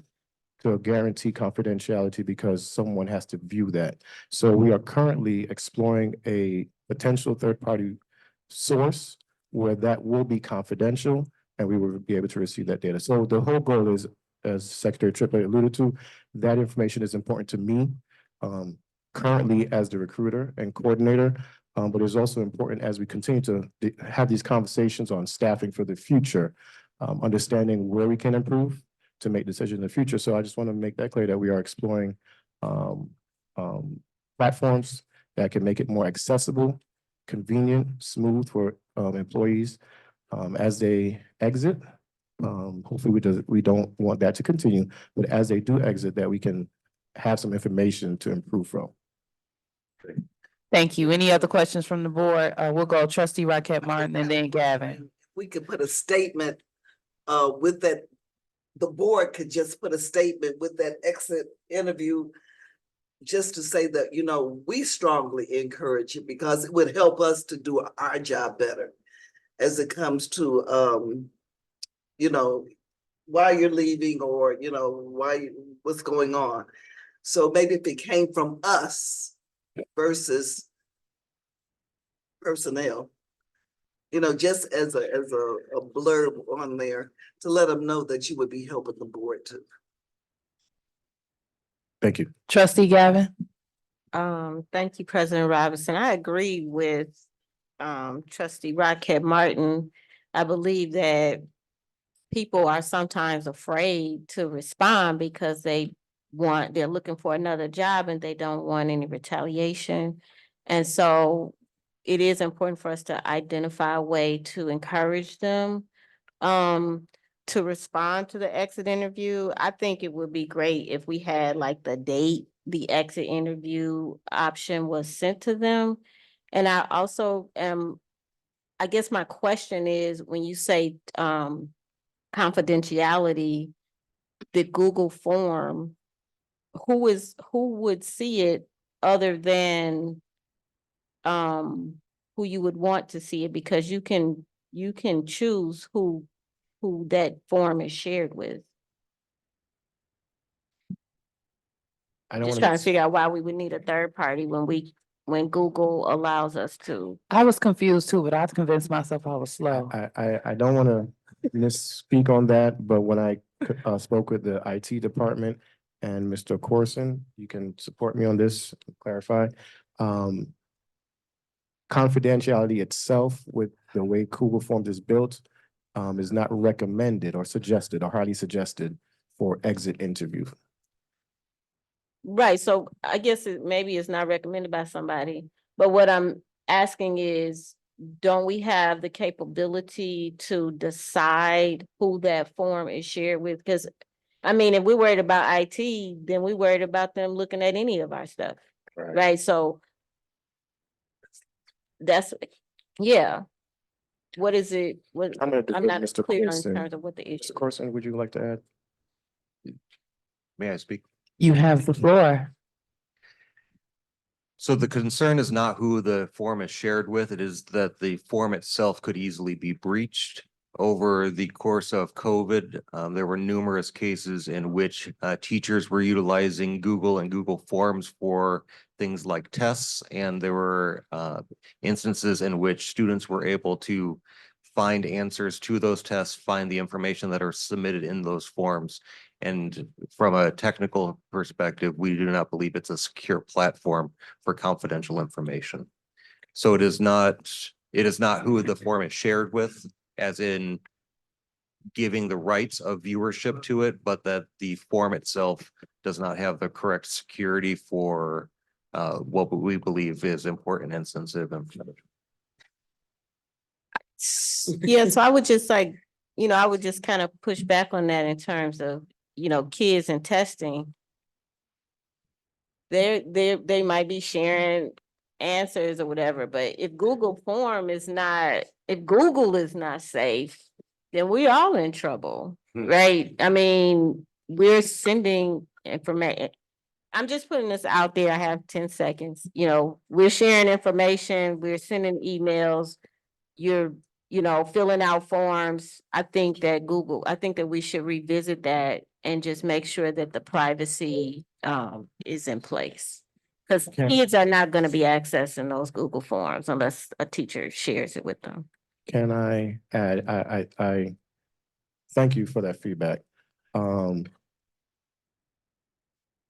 S18: to guarantee confidentiality because someone has to view that. So we are currently exploring a potential third-party source where that will be confidential and we will be able to receive that data. So the whole goal is, as Secretary Triplett alluded to, that information is important to me currently as the recruiter and coordinator, but it's also important as we continue to have these conversations on staffing for the future, understanding where we can improve to make decisions in the future. So I just want to make that clear that we are exploring platforms that can make it more accessible, convenient, smooth for employees as they exit. Hopefully we don't want that to continue, but as they do exit, that we can have some information to improve from.
S1: Thank you. Any other questions from the board? We'll go Trustee Rocket Martin and then Gavin.
S13: We could put a statement with that, the board could just put a statement with that exit interview just to say that, we strongly encourage it because it would help us to do our job better as it comes to, why you're leaving or, what's going on. So maybe if it came from us versus personnel, just as a blurb on there to let them know that you would be helping the board too.
S18: Thank you.
S1: Trustee Gavin?
S9: Thank you, President Robinson. I agree with Trustee Rocket Martin. I believe that people are sometimes afraid to respond because they're looking for another job and they don't want any retaliation. And so it is important for us to identify a way to encourage them to respond to the exit interview. I think it would be great if we had like the date the exit interview option was sent to them. And I also I guess my question is, when you say confidentiality, the Google form, who would see it other than who you would want to see it? Because you can choose who that form is shared with.
S18: I don't
S9: Just
S18: want
S9: trying to figure out why we would need a third party when Google allows us to.
S1: I was confused too, but I convinced myself I was slow.
S18: I don't want to misspeak on that, but when I spoke with the IT department and Mr. Corson, you can support me on this, clarify. confidentiality itself with the way Google Forms is built is not recommended or suggested or highly suggested for exit interview.
S9: Right, so I guess maybe it's not recommended by somebody, but what I'm asking is, don't we have the capability to decide who that form is shared with? Because, I mean, if we're worried about IT, then we're worried about them looking at any of our stuff, right? So that's, yeah. What is it? What,
S18: I'm gonna defer
S9: I'm
S18: to
S9: not
S18: Mr.
S9: clear in
S18: Corson.
S9: terms of what the issue.
S18: Mr. Corson, would you like to add?
S17: May I speak?
S5: You have the floor.
S17: So the concern is not who the form is shared with, it is that the form itself could easily be breached. Over the course of COVID, there were numerous cases in which teachers were utilizing Google and Google Forms for things like tests, and there were instances in which students were able to find answers to those tests, find the information that are submitted in those forms. And from a technical perspective, we do not believe it's a secure platform for confidential information. So it is not who the form is shared with, as in giving the rights of viewership to it, but that the form itself does not have the correct security for what we believe is important and sensitive information.
S9: Yeah, so I would just like, I would just kind of push back on that in terms of, kids and testing. They might be sharing answers or whatever, but if Google is not safe, then we're all in trouble, right? I mean, we're sending information. I'm just putting this out there. I have 10 seconds. We're sharing information, we're sending emails, you're, filling out forms. I think that we should revisit that and just make sure that the privacy is in place. Because kids are not going to be accessing those Google forms unless a teacher shares it with them.
S18: Can I add, I thank you for that feedback.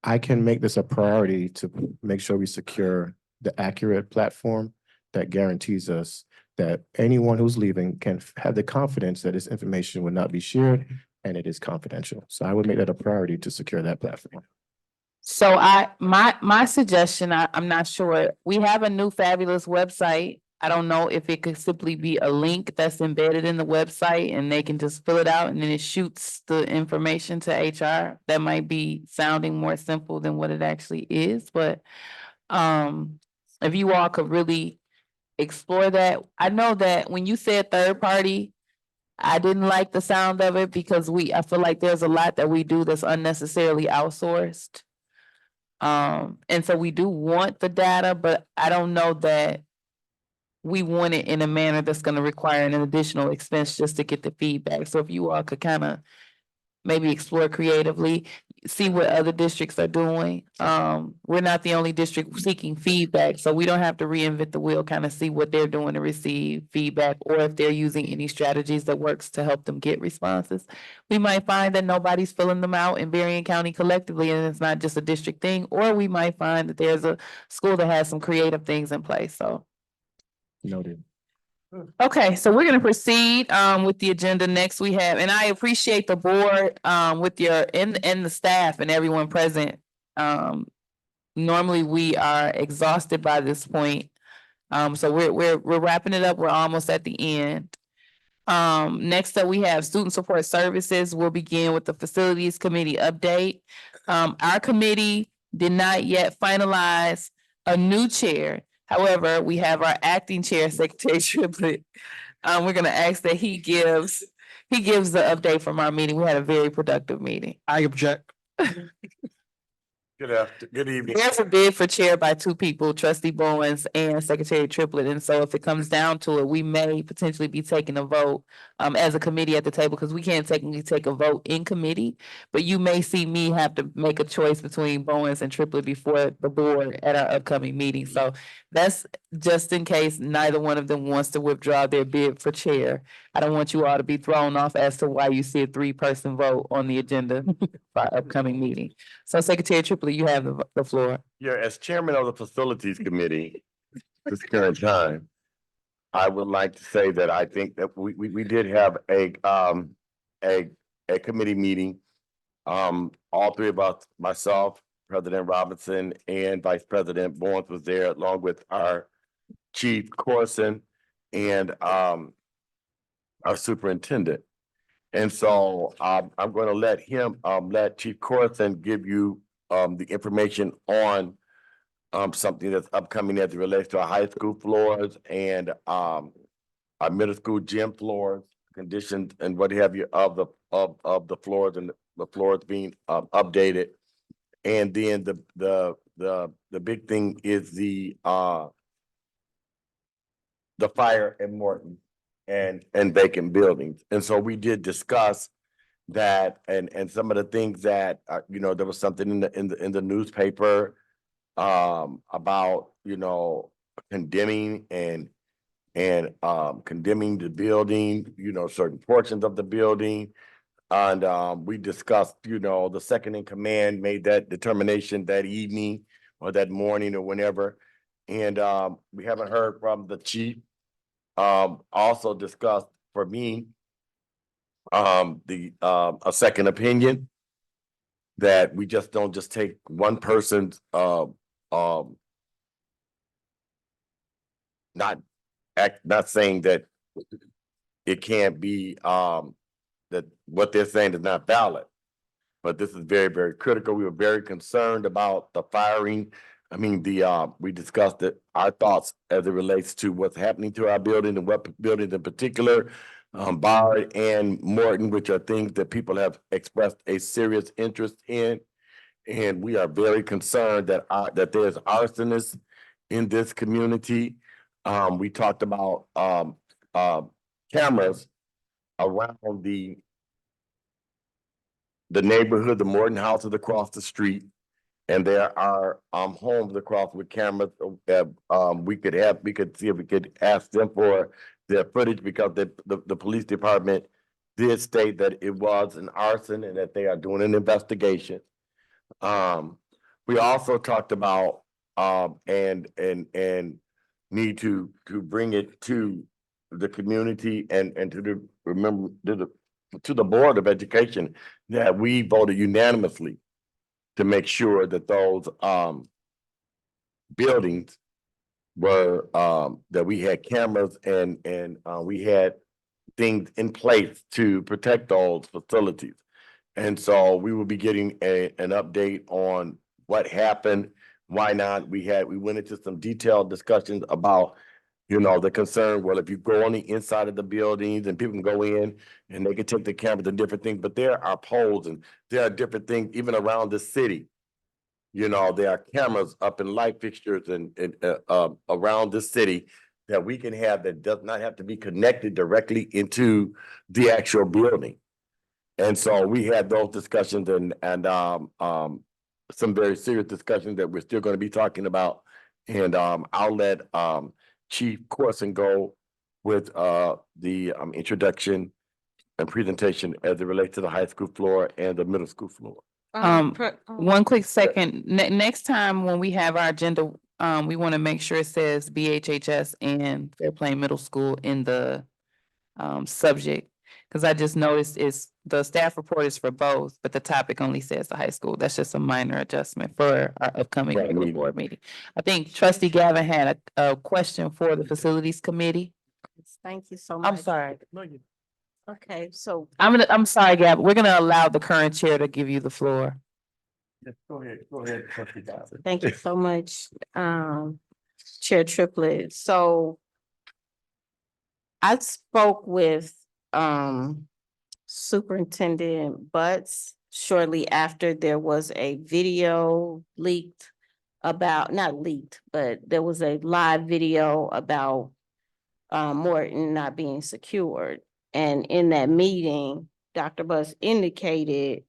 S18: I can make this a priority to make sure we secure the accurate platform that guarantees us that anyone who's leaving can have the confidence that this information will not be shared and it is confidential. So I would make that a priority to secure that platform.
S1: So my suggestion, I'm not sure, we have a new fabulous website. I don't know if it could simply be a link that's embedded in the website and they can just fill it out and then it shoots the information to HR. That might be sounding more simple than what it actually is, but if you all could really explore that. I know that when you said third party, I didn't like the sound of it because I feel like there's a lot that we do that's unnecessarily outsourced. And so we do want the data, but I don't know that we want it in a manner that's gonna require an additional expense just to get the feedback. So if you all could kind of maybe explore creatively, see what other districts are doing. We're not the only district seeking feedback, so we don't have to reinvent the wheel, kind of see what they're doing to receive feedback, or if they're using any strategies that works to help them get responses. We might find that nobody's filling them out in Berrien County collectively, and it's not just a district thing, or we might find that there's a school that has some creative things in place, so.
S18: Noted.
S1: Okay, so we're gonna proceed with the agenda. Next we have, and I appreciate the board with your and the staff and everyone present. Normally we are exhausted by this point. So we're wrapping it up. We're almost at the end. Next up, we have student support services. We'll begin with the facilities committee update. Our committee did not yet finalize a new chair. However, we have our acting chair, Secretary Triplett. We're gonna ask that he gives the update from our meeting. We had a very productive meeting.
S8: I object.
S2: Good evening.
S1: There's a bid for chair by two people, Trustee Bowens and Secretary Triplett. And so if it comes down to it, we may potentially be taking a vote as a committee at the table, because we can't technically take a vote in committee. But you may see me have to make a choice between Bowens and Triplett before the board at our upcoming meeting. So that's just in case neither one of them wants to withdraw their bid for chair. I don't want you all to be thrown off as to why you see a 3-person vote on the agenda for our upcoming meeting. So Secretary Triplett, you have the floor.
S2: Yeah, as chairman of the facilities committee, this current time, I would like to say that I think that we did have a committee meeting. All three of us, myself, President Robinson, and Vice President Barnes was there, along with our Chief Corson and our superintendent. And so I'm going to let him, let Chief Corson give you the information on something that's upcoming as it relates to our high school floors and our middle school gym floors, conditions and what have you of the floors and the floors being updated. And then the big thing is the fire at Morton and vacant buildings. And so we did discuss that and some of the things that you know, there was something in the newspaper about, you know, condemning and condemning the building, you know, certain portions of the building. And we discussed, you know, the second in command made that determination that evening or that morning or whenever. And we haven't heard from the chief. Also discussed for me a second opinion, that we just don't just take one person's not saying that it can't be that what they're saying is not valid, but this is very, very critical. We were very concerned about the firing. I mean, we discussed it, our thoughts as it relates to what's happening to our building and what buildings in particular, Bard and Morton, which are things that people have expressed a serious interest in. And we are very concerned that that there's arsonists in this community. We talked about cameras around the neighborhood, the Morton houses across the street. And there are homes across with cameras that we could see if we could ask them for their footage, because the police department did state that it was an arson and that they are doing an investigation. We also talked about and need to bring it to the community and to the Board of Education that we voted unanimously to make sure that those buildings were that we had cameras and we had things in place to protect those facilities. And so we will be getting an update on what happened, why not. We went into some detailed discussions about, you know, the concern, well, if you go on the inside of the buildings and people can go in and they can take the cameras and different things, but there are poles and there are different things even around the city. You know, there are cameras up in light fixtures and around the city that we can have that does not have to be connected directly into the actual building. And so we had those discussions and some very serious discussions that we're still going to be talking about. And I'll let Chief Corson go with the introduction and presentation as it relates to the high school floor and the middle school floor.
S1: One quick second, next time when we have our agenda, we want to make sure it says BHHS and Fair Plain Middle School in the subject. Because I just noticed the staff report is for both, but the topic only says the high school. That's just a minor adjustment for our upcoming regular board meeting. I think Trustee Gavin had a question for the Facilities Committee.
S9: Thank you so much.
S1: I'm sorry.
S9: Okay, so
S1: I'm sorry, Gavin. We're gonna allow the current chair to give you the floor.
S2: Go ahead, Trustee Gavin.
S9: thank you so much, Chair Triplett. So I spoke with Superintendent Butts shortly after there was a video leaked about, not leaked, but there was a live video about Morton not being secured. And in that meeting, Dr. Butts indicated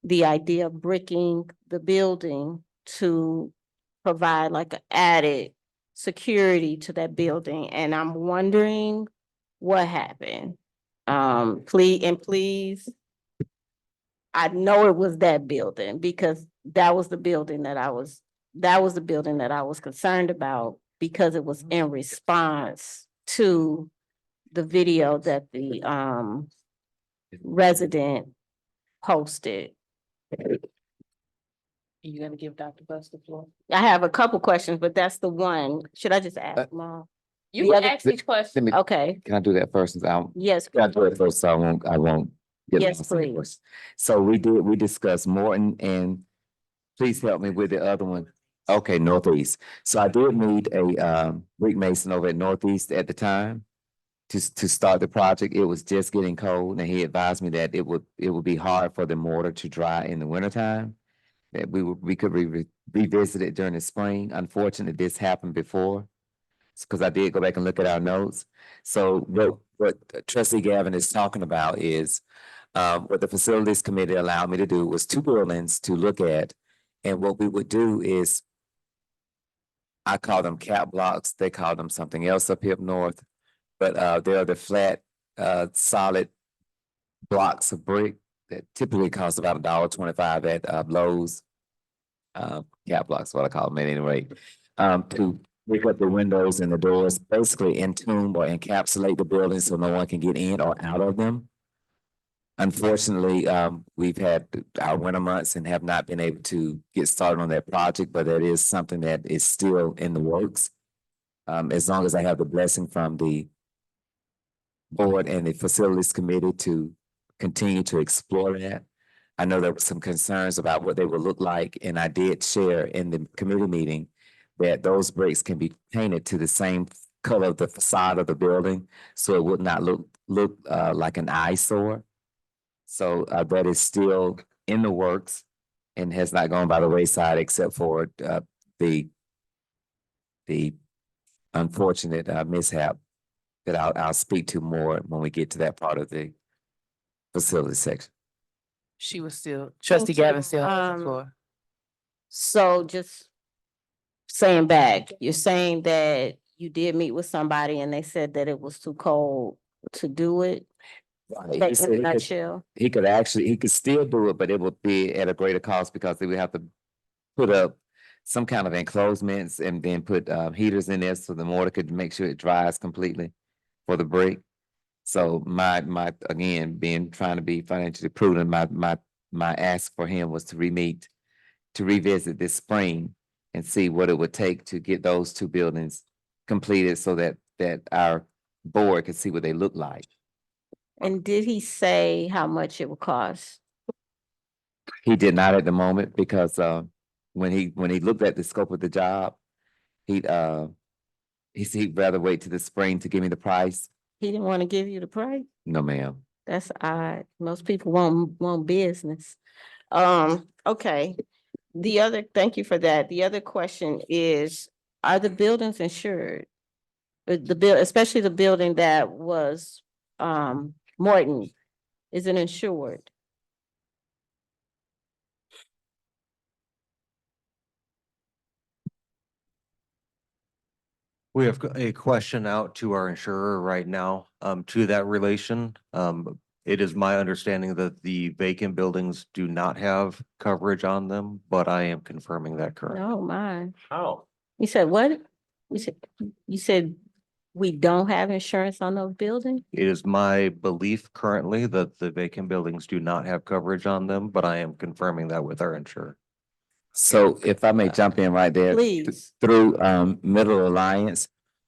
S9: the idea of bricking the building to provide like an added security to that building. And I'm wondering what happened. Please, I know it was that building because that was the building that I was concerned about. because it was in response to the video that the resident posted. You gonna give Dr. Buss the floor? I have a couple questions, but that's the one. Should I just ask them all?
S1: You
S9: The
S1: can
S9: other-
S1: ask each question.
S14: Let me,
S9: Okay,
S14: can I do that first? Since
S9: yes,
S14: Can I do it first? So I won't. get
S9: Yes,
S14: lost in the
S9: please.
S14: question. So we discussed Morton and please help me with the other one. Okay, Northeast. So I did meet a brick mason over at Northeast at the time to start the project. It was just getting cold and he advised me that it would be hard for the mortar to dry in the wintertime. That we could revisit it during the spring. Unfortunately, this happened before. Because I did go back and look at our notes. So what trustee Gavin is talking about is what the facilities committee allowed me to do was 2 buildings to look at. And what we would do is I call them cap blocks. They call them something else up here up north. But they're the flat, solid blocks of brick that typically cost about $1.25 at Lowe's. Cap blocks, what I call them at any rate. To pick up the windows and the doors, basically entomb or encapsulate the building so no one can get in or out of them. Unfortunately, we've had our winter months and have not been able to get started on that project, but that is something that is still in the works. As long as I have the blessing from the board and the facilities committee to continue to explore that. I know there were some concerns about what they would look like, and I did share in the committee meeting that those bricks can be painted to the same color of the facade of the building, so it would not look like an eyesore. So that is still in the works and has not gone by the wayside except for the unfortunate mishap that I'll speak to more when we get to that part of the facility section.
S1: She was still, trustee
S9: Thank you.
S1: Gavin still has the floor.
S9: so just saying back, you're saying that you did meet with somebody and they said that it was too cold to do it?
S14: He
S9: Like,
S14: said
S9: in a nutshell?
S14: he could still do it, but it would be at a greater cost because they would have to put up some kind of enclosements and then put heaters in there so the mortar could make sure it dries completely for the brick. So my again, trying to be financially prudent, my ask for him was to revisit this spring and see what it would take to get those 2 buildings completed so that our board could see what they look like.
S9: And did he say how much it would cost?
S14: He did not at the moment because when he looked at the scope of the job, he said he'd rather wait to the spring to give me the price.
S9: He didn't want to give you the price?
S14: No, ma'am.
S9: That's odd. Most people want business. Okay. Thank you for that. The other question is, are the buildings insured? Especially the building that was, Morton, is it insured?
S17: We have a question out to our insurer right now, to that relation. It is my understanding that the vacant buildings do not have coverage on them, but I am confirming that currently.
S9: No, mine.
S17: How?
S9: You said what? You said we don't have insurance on those buildings?
S17: It is my belief currently that the vacant buildings do not have coverage on them, but I am confirming that with our insurer.
S14: So if I may jump in right there.
S9: Please.
S14: Through Middle Alliance,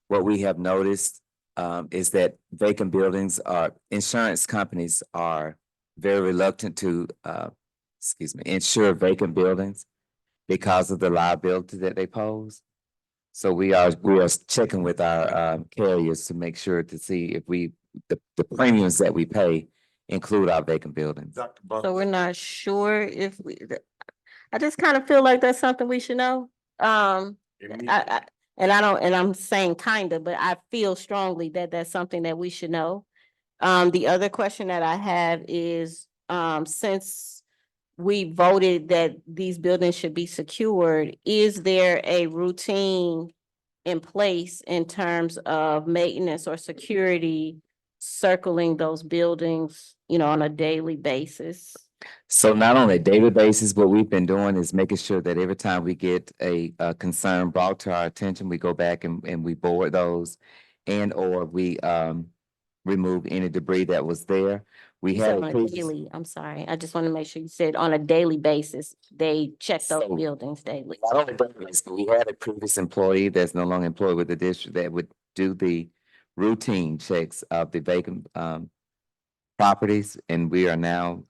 S14: what we have noticed is that vacant buildings insurance companies are very reluctant to insure vacant buildings because of the liability that they pose. So we are checking with our carriers to make sure to see if the premiums that we pay include our vacant buildings.
S9: So we're not sure if I just kind of feel like that's something we should know. And I'm saying kind of, but I feel strongly that that's something that we should know. The other question that I have is, since we voted that these buildings should be secured, is there a routine in place in terms of maintenance or security circling those buildings, on a daily basis?
S14: So not on a daily basis, what we've been doing is making sure that every time we get a concern brought to our attention, we go back and we board those and or we remove any debris that was there. We
S9: You said
S14: had
S9: on
S14: a
S9: a
S14: previous,
S9: daily, I'm sorry, I just want to make sure you said on a daily basis, they check those
S14: So-
S9: buildings daily.
S14: not only database, but we had a previous employee that's no longer employed with the district that would do the routine checks of the vacant properties, and we are now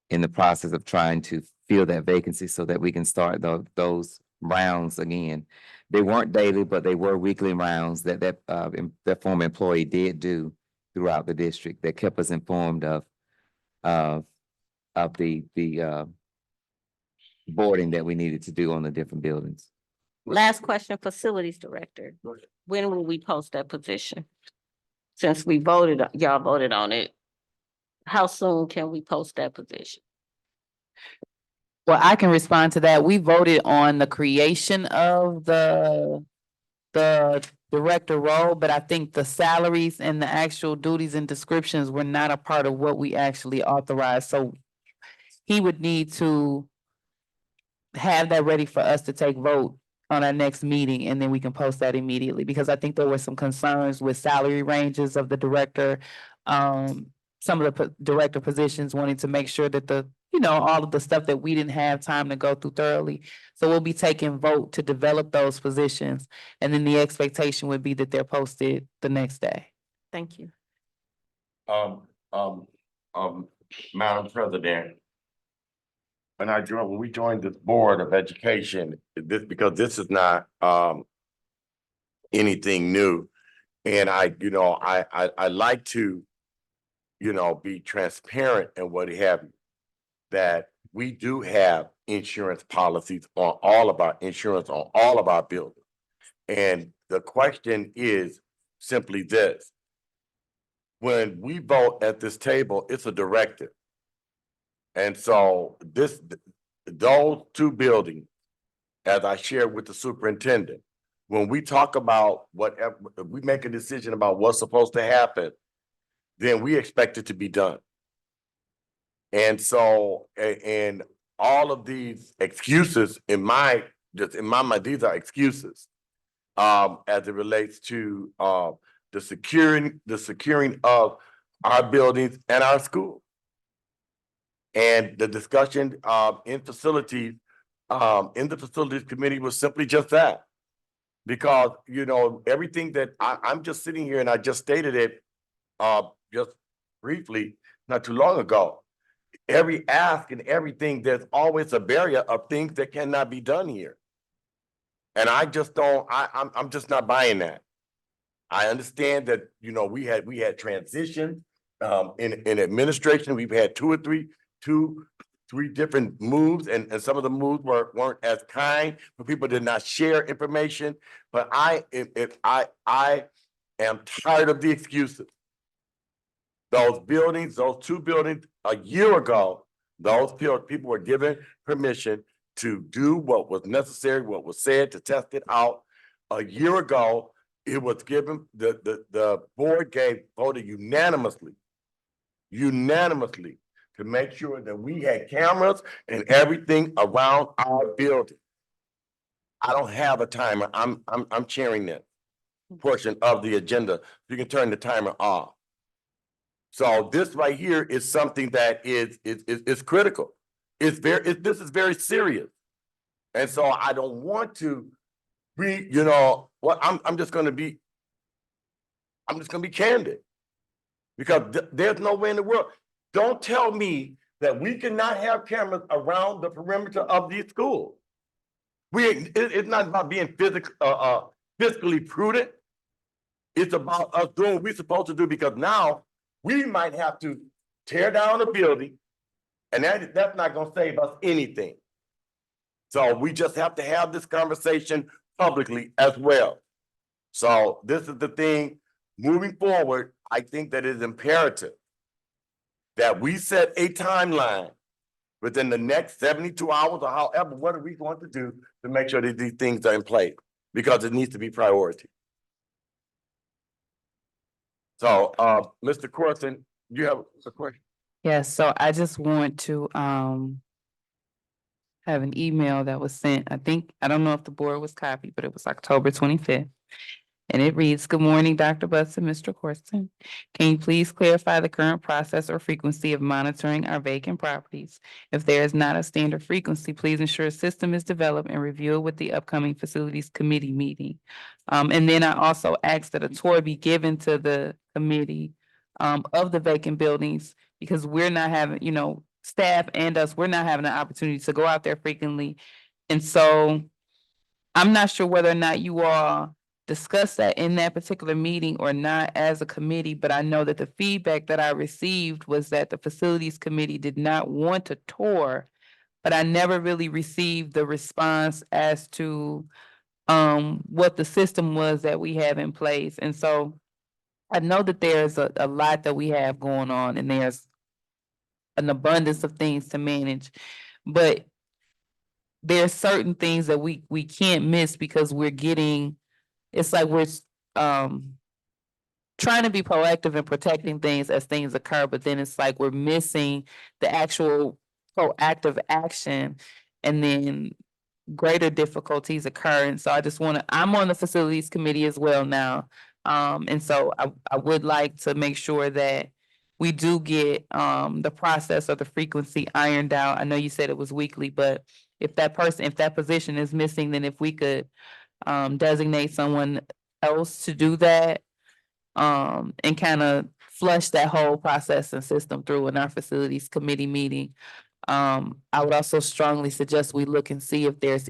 S14: in the process of trying to fill that vacancy so that we can start those rounds again. They weren't daily, but they were weekly rounds that former employee did do throughout the district that kept us informed of the boarding that we needed to do on the different buildings.
S9: Last question, facilities director. When will we post that position? Since we voted, y'all voted on it, how soon can we post that position?
S1: Well, I can respond to that. We voted on the creation of the director role, but I think the salaries and the actual duties and descriptions were not a part of what we actually authorized. So he would need to have that ready for us to take vote on our next meeting, and then we can post that immediately, because I think there were some concerns with salary ranges of the director. Some of the director positions wanting to make sure that all of the stuff that we didn't have time to go through thoroughly. So we'll be taking vote to develop those positions, and then the expectation would be that they're posted the next day.
S9: Thank you.
S2: Madam President. When we joined this Board of Education, because this is not anything new. And I like to, be transparent in what have you. That we do have insurance policies on all of our buildings. And the question is simply this. When we vote at this table, it's a directive. And so those two buildings, as I shared with the superintendent, when we talk about whatever, we make a decision about what's supposed to happen, then we expect it to be done. And so, and all of these excuses in my mind, these are excuses as it relates to the securing of our buildings and our schools. And the discussion in the facilities committee was simply just that. Because, everything that I'm just sitting here and I just stated it just briefly, not too long ago. Every ask and everything, there's always a barrier of things that cannot be done here. And I just don't, I'm just not buying that. I understand that, we had transition in administration. We've had three different moves, and some of the moves weren't as kind, but people did not share information. But I am tired of the excuses. Those two buildings, a year ago, those people were given permission to do what was necessary, what was said, to test it out. A year ago, it was given, the board voted unanimously to make sure that we had cameras and everything around our building. I don't have a timer. I'm chairing that portion of the agenda. You can turn the timer off. So this right here is something that is critical. This is very serious. And so I don't want to be, I'm just gonna be candid. Because there's no way in the world. Don't tell me that we cannot have cameras around the perimeter of these schools. It's not about being fiscally prudent. It's about us doing what we're supposed to do, because now we might have to tear down a building, and that's not going to save us anything. So we just have to have this conversation publicly as well. So this is the thing, moving forward, I think that it is imperative that we set a timeline within the next 72 hours or however, what are we going to do to make sure that these things are in place? Because it needs to be priority. So, Mr. Corson, you have a question?
S1: Yes, so I just want to have an email that was sent. I don't know if the board was copied, but it was October 25th. And it reads, "Good morning, Dr. Butts and Mr. Corson. Can you please clarify the current process or frequency of monitoring our vacant properties? If there is not a standard frequency, please ensure a system is developed and review it with the upcoming facilities committee meeting." And then I also asked that a tour be given to the committee of the vacant buildings, because we're not having, staff and us, we're not having an opportunity to go out there frequently. And so I'm not sure whether or not you all discussed that in that particular meeting or not as a committee, but I know that the feedback that I received was that the facilities committee did not want to tour, but I never really received the response as to what the system was that we have in place. And so I know that there's a lot that we have going on, and there's an abundance of things to manage, but there's certain things that we can't miss because it's like we're um trying to be proactive in protecting things as things occur, but then it's like we're missing the actual proactive action, and then greater difficulties occur. And so I'm on the facilities committee as well now. And so I would like to make sure that we do get the process or the frequency ironed out. I know you said it was weekly, but if that position is missing, then if we could designate someone else to do that, and kind of flush that whole process and system through in our facilities committee meeting. I would also strongly suggest we look and see if there's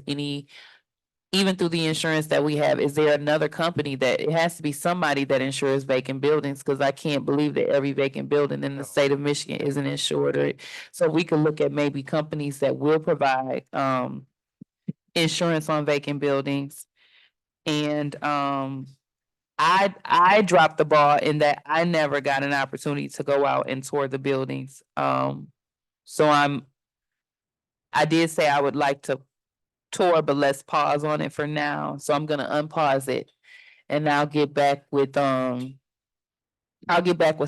S1: even through the insurance that we have, is there another company that, it has to be somebody that insures vacant buildings, because I can't believe that every vacant building in the state of Michigan isn't insured. So we could look at maybe companies that will provide insurance on vacant buildings. And I dropped the ball in that I never got an opportunity to go out and tour the buildings. So I did say I would like to tour, but let's pause on it for now. So I'm gonna unpause it, and I'll get back with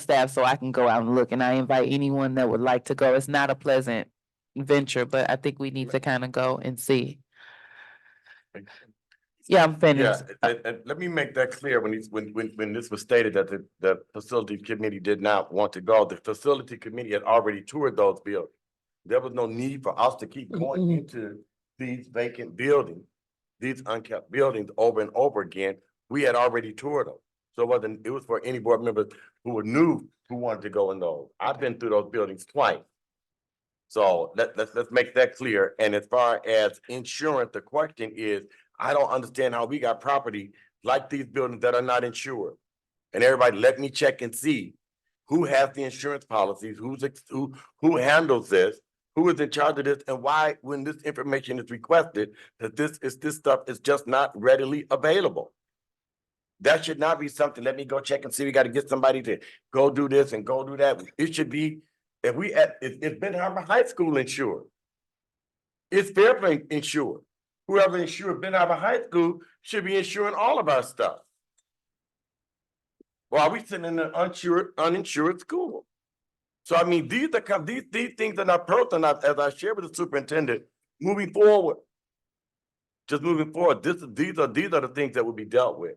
S1: staff so I can go out and look, and I invite anyone that would like to go. It's not a pleasant venture, but I think we need to kind of go and see. Yeah, I'm finished.
S2: Yeah, and let me make that clear, when this was stated that the facility committee did not want to go, the facility committee had already toured those buildings. There was no need for us to keep going into these vacant buildings, these unkept buildings over and over again. We had already toured them. So it was for any board members who were new, who wanted to go in those. I've been through those buildings twice. So let's make that clear. And as far as insurance, the question is, I don't understand how we got property like these buildings that are not insured. And everybody, let me check and see who has the insurance policies, who handles this, who is in charge of this, and why, when this information is requested, that this stuff is just not readily available. That should not be something, let me go check and see, we got to get somebody to go do this and go do that. It should be, it's Ben Harbor High School insured. It's Fairbanks insured. Whoever insured Ben Harbor High School should be insuring all of our stuff. Or are we sitting in an uninsured school? So I mean, these things are not personal, as I shared with the superintendent, moving forward. Just moving forward, these are the things that will be dealt with.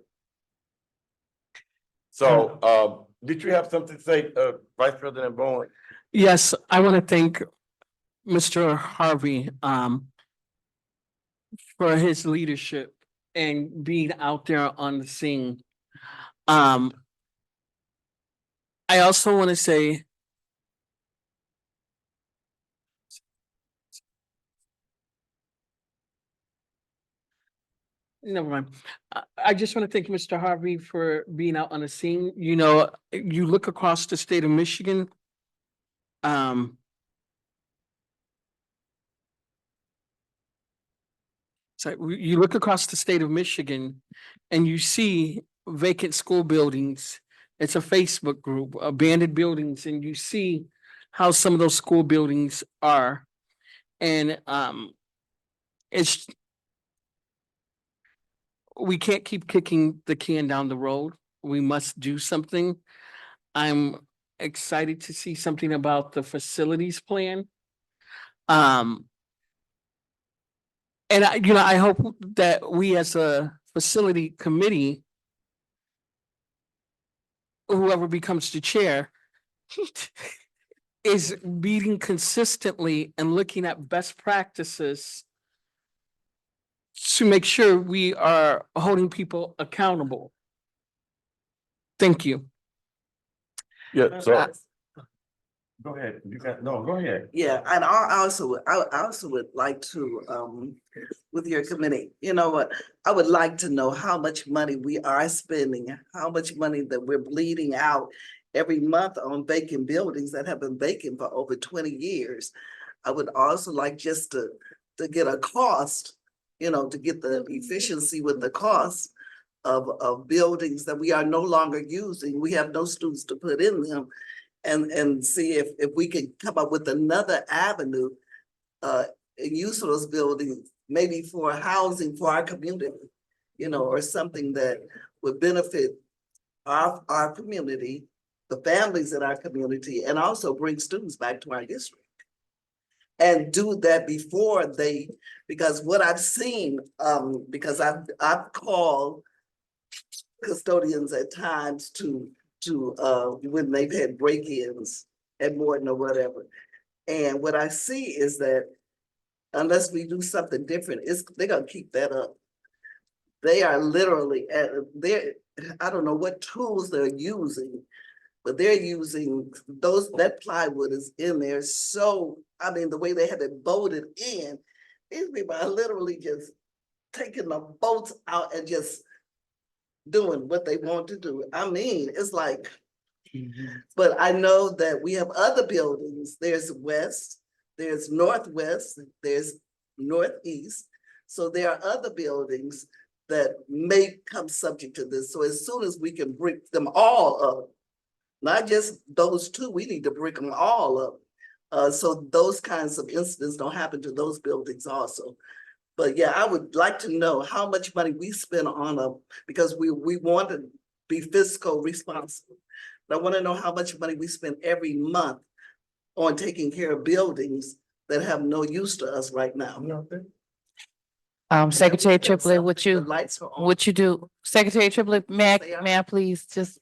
S2: So did you have something to say, Vice President Bowen?
S8: Yes, I want to thank Mr. Harvey for his leadership and being out there on the scene. I also want to say never mind. I just want to thank Mr. Harvey for being out on the scene. You know, you look across the state of Michigan. So you look across the state of Michigan and you see vacant school buildings. It's a Facebook group, abandoned buildings, and you see how some of those school buildings are. And we can't keep kicking the can down the road. We must do something. I'm excited to see something about the facilities plan. And I hope that we as a facility committee, whoever becomes the chair, is meeting consistently and looking at best practices to make sure we are holding people accountable. Thank you.
S2: Yeah, so. Go ahead, go ahead.
S13: Yeah, and I also would like to, with your committee, you know what? I would like to know how much money we are spending, how much money that we're bleeding out every month on vacant buildings that have been vacant for over 20 years. I would also like just to get a cost, to get the efficiency with the cost of buildings that we are no longer using. We have no students to put in them. And see if we can come up with another avenue and use of those buildings, maybe for housing for our community, or something that would benefit our community, the families in our community, and also bring students back to our district. And do that before because what I've seen, because I've called custodians at times to when they've had break-ins at Morton or whatever. And what I see is that unless we do something different, they're gonna keep that up. They are literally I don't know what tools they're using, but they're using that plywood is in there. So, I mean, the way they have it bolted in, these people are literally just taking the bolts out and just doing what they want to do. I mean, it's like, but I know that we have other buildings. There's west, there's northwest, there's northeast. So there are other buildings that may come subject to this. So as soon as we can break them all up, not just those two, we need to break them all up. So those kinds of incidents don't happen to those buildings also. But yeah, I would like to know how much money we spend on them because we want to be fiscal responsible. But I want to know how much money we spend every month on taking care of buildings that have no use to us right now.
S1: Secretary Triplett,
S13: The lights are on.
S1: would you do, Secretary Triplett, may I please just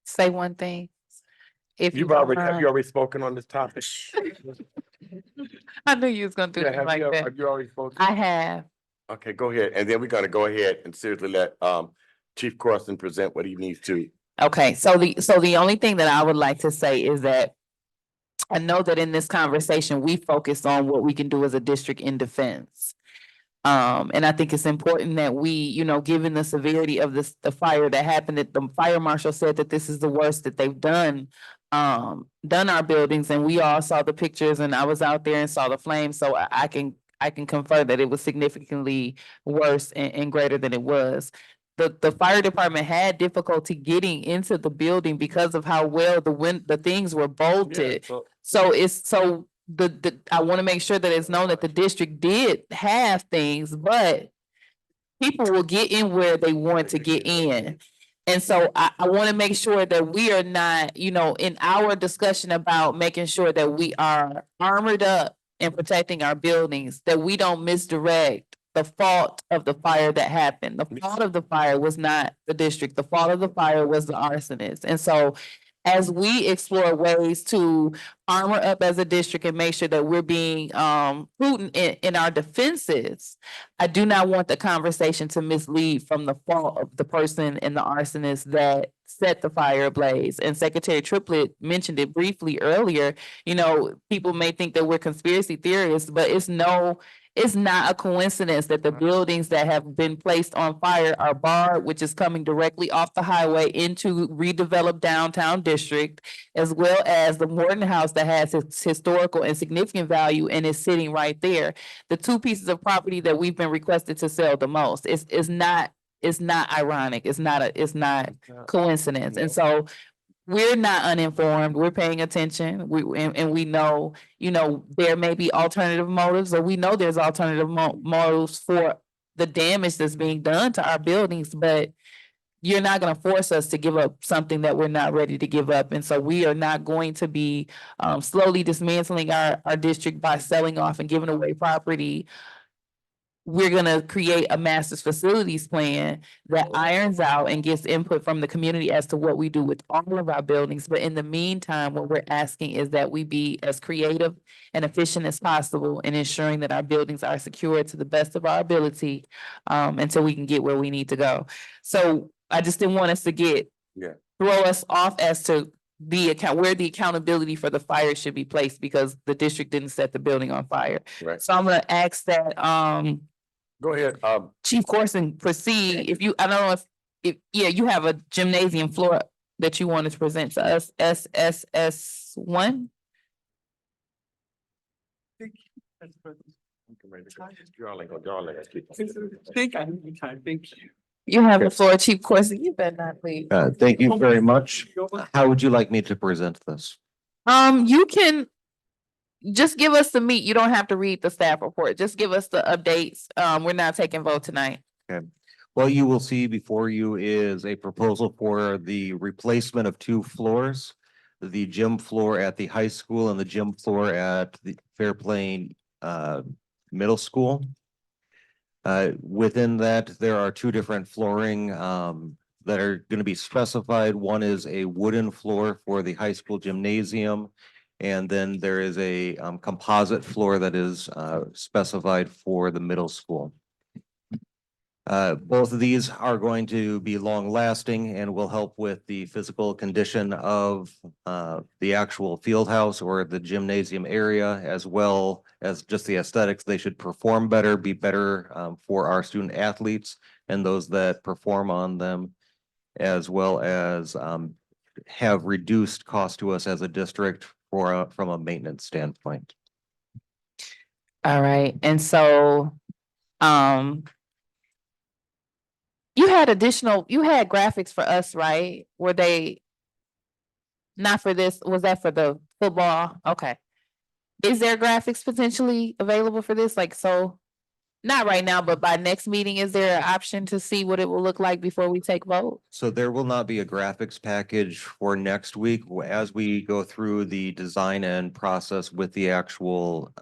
S1: say one thing? If you don't
S2: Have
S1: mind.
S2: you already spoken on this topic?
S1: I knew you was gonna do
S2: Yeah,
S1: it like that.
S2: have you already spoken?
S1: I have.
S2: Okay, go ahead. And then we're gonna go ahead and seriously let Chief Corson present what he needs to.
S1: Okay, so the only thing that I would like to say is that I know that in this conversation, we focus on what we can do as a district in defense. And I think it's important that we, given the severity of the fire that happened, that the fire marshal said that this is the worst that they've done our buildings, and we all saw the pictures, and I was out there and saw the flames, so I can confirm that it was significantly worse and greater than it was. The fire department had difficulty getting into the building because of how well the things were bolted. So I want to make sure that it's known that the district did have things, but people will get in where they want to get in. And so I want to make sure that we are not, in our discussion about making sure that we are armored up and protecting our buildings, that we don't misdirect the fault of the fire that happened. The fault of the fire was not the district. The fault of the fire was the arsonist. And so as we explore ways to armor up as a district and make sure that we're being prudent in our defenses, I do not want the conversation to mislead from the fault of the person and the arsonist that set the fire ablaze. And Secretary Triplett mentioned it briefly earlier. People may think that we're conspiracy theorists, but it's not a coincidence that the buildings that have been placed on fire are barred, which is coming directly off the highway into redeveloped downtown district, as well as the Morton House that has its historical and significant value and is sitting right there. The two pieces of property that we've been requested to sell the most. It's not ironic. It's not coincidence. And so we're not uninformed. We're paying attention. And we know, there may be alternative motives, or we know there's alternative motives for the damage that's being done to our buildings. But you're not gonna force us to give up something that we're not ready to give up. And so we are not going to be slowly dismantling our district by selling off and giving away property. We're gonna create a master's facilities plan that irons out and gets input from the community as to what we do with all of our buildings. But in the meantime, what we're asking is that we be as creative and efficient as possible in ensuring that our buildings are secure to the best of our ability until we can get where we need to go. So I just didn't want us to throw us off as to where the accountability for the fire should be placed because the district didn't set the building on fire.
S2: Right.
S1: So I'm gonna ask that
S2: Go ahead.
S1: Chief Corson proceed. If you, I don't know if you have a gymnasium floor that you wanted to present to us, SSS1?
S8: Thank you.
S1: You have the floor, Chief Corson. You better not leave.
S17: Thank you very much. How would you like me to present this?
S1: You can just give us the meat. You don't have to read the staff report. Just give us the updates. We're not taking vote tonight.
S17: Okay. What you will see before you is a proposal for the replacement of 2 floors. The gym floor at the high school and the gym floor at the Fairplain Middle School. Within that, there are 2 different flooring that are going to be specified. One is a wooden floor for the high school gymnasium. And then there is a composite floor that is specified for the middle school. Both of these are going to be long lasting and will help with the physical condition of the actual field house or the gymnasium area, as well as just the aesthetics. They should perform better, be better for our student athletes and those that perform on them, as well as have reduced cost to us as a district from a maintenance standpoint.
S1: All right. And so, you had graphics for us, right? Were they not for this? Was that for the football? Okay. Is there graphics potentially available for this? Like, so not right now, but by next meeting, is there an option to see what it will look like before we take vote?
S17: So there will not be a graphics package for next week. As we go through the design and process with the actual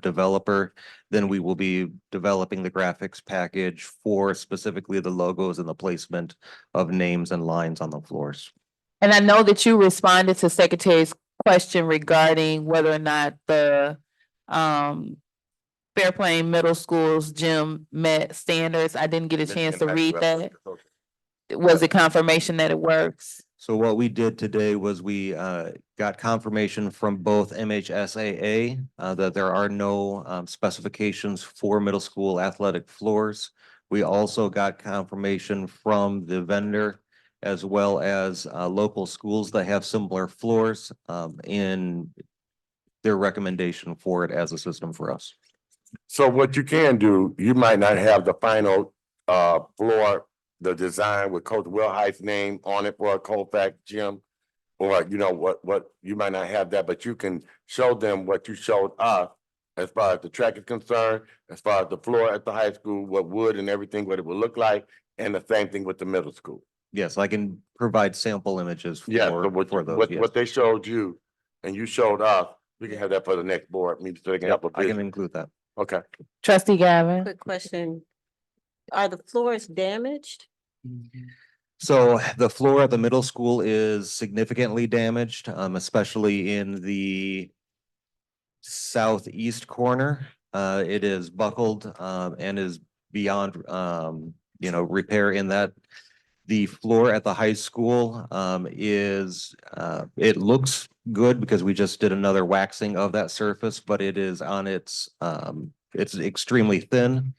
S17: developer, then we will be developing the graphics package for specifically the logos and the placement of names and lines on the floors.
S1: And I know that you responded to Secretary's question regarding whether or not the Fairplain Middle School's gym met standards. I didn't get a chance to read that. Was it confirmation that it works?
S17: So what we did today was we got confirmation from both MHSAA that there are no specifications for middle school athletic floors. We also got confirmation from the vendor as well as local schools that have similar floors in their recommendation for it as a system for us.
S2: So what you can do, you might not have the final floor, the design with Coach Will Height's name on it for a Colfax gym. Or you know what you might not have that, but you can show them what you showed us as far as the track is concerned, as far as the floor at the high school, what wood and everything, what it would look like, and the same thing with the middle school.
S17: Yes, I can provide sample images for those.
S2: What they showed you and you showed us, we can have that for the next board meeting so they can help.
S17: I can include that.
S2: Okay.
S1: Trustee Gavin.
S9: Quick question. Are the floors damaged?
S17: So the floor at the middle school is significantly damaged, especially in the southeast corner. It is buckled and is beyond repair in that. The floor at the high school is it looks good because we just did another waxing of that surface, but it is on it's extremely thin.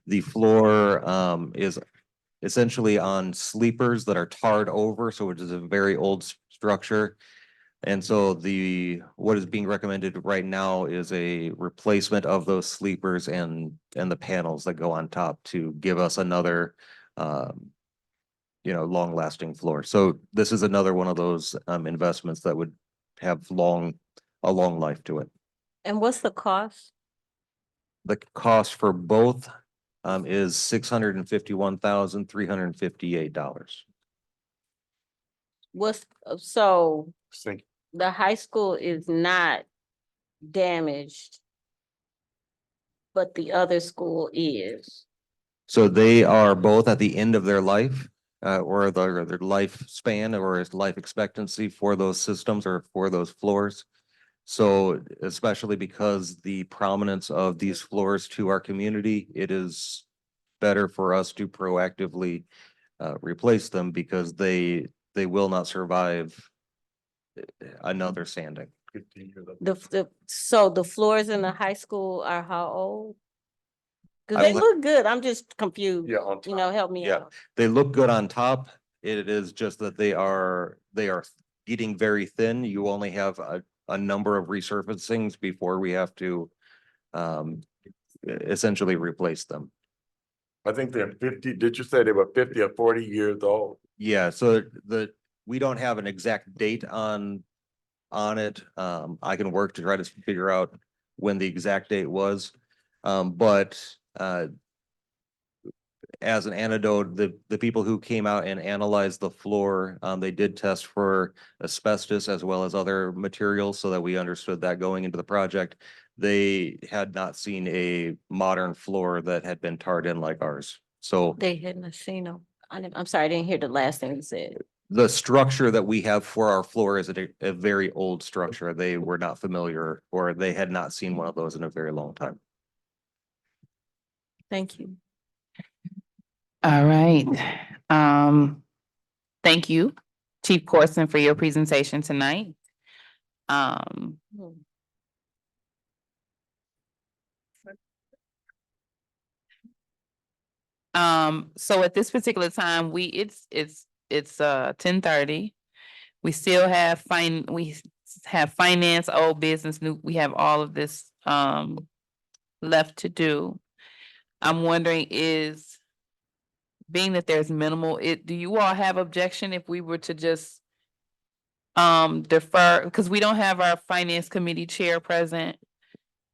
S17: The floor is essentially on sleepers that are tarred over, so it is a very old structure. And so what is being recommended right now is a replacement of those sleepers and the panels that go on top to give us another long lasting floor. So this is another one of those investments that would have a long life to it.
S9: And what's the cost?
S17: The cost for both is $651,358.
S9: So
S2: Sink.
S9: the high school is not damaged, but the other school is.
S17: So they are both at the end of their life, or their lifespan or its life expectancy for those systems or for those floors. So especially because the prominence of these floors to our community, it is better for us to proactively replace them because they will not survive another sanding.
S9: So the floors in the high school are how old? Cause
S17: I
S9: they
S17: would-
S9: look good. I'm just confused.
S2: Yeah, on
S9: You know, help me
S17: Yeah,
S9: out.
S17: they look good on top. It is just that they are getting very thin. You only have a number of resurfacings before we have to essentially replace them.
S2: I think they're 50, did you say they were 50 or 40 years old?
S17: Yeah, so we don't have an exact date on it. I can work to try to figure out when the exact date was. But as an antidote, the people who came out and analyzed the floor, they did test for asbestos as well as other materials so that we understood that going into the project. They had not seen a modern floor that had been tarred in like ours. So
S9: They hadn't seen them. I'm sorry, I didn't hear the last thing you said.
S17: the structure that we have for our floor is a very old structure. They were not familiar or they had not seen one of those in a very long time.
S9: Thank you.
S1: All right. Thank you, Chief Corson, for your presentation tonight. So at this particular time, it's 10:30. We still have we have finance, old business, new, we have all of this left to do. I'm wondering being that there's minimal, do you all have objection if we were to just defer, because we don't have our finance committee chair present?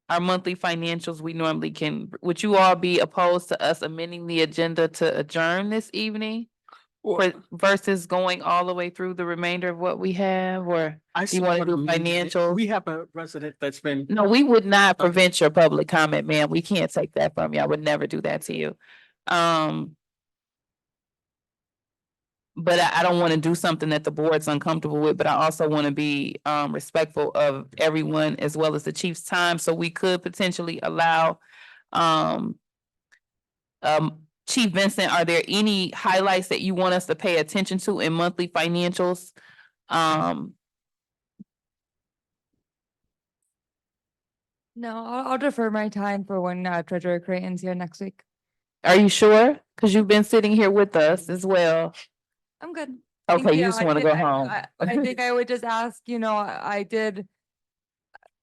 S1: Our monthly financials, we normally would you all be opposed to us amending the agenda to adjourn this evening? Versus going all the way through the remainder of what we have, or do you want to do financials?
S8: We have a resident that's been.
S1: No, we would not prevent your public comment, ma'am. We can't take that from you. I would never do that to you. But I don't want to do something that the board's uncomfortable with, but I also want to be respectful of everyone as well as the chief's time. So we could potentially allow Chief Vincent, are there any highlights that you want us to pay attention to in monthly financials?
S15: No, I'll defer my time for when Treasurer Creighton's here next week.
S1: Are you sure? Because you've been sitting here with us as well.
S15: I'm good. Thank
S1: Okay, you
S15: you.
S1: just
S15: I
S1: want to
S15: did-
S1: go home.
S15: I think I would just ask, I did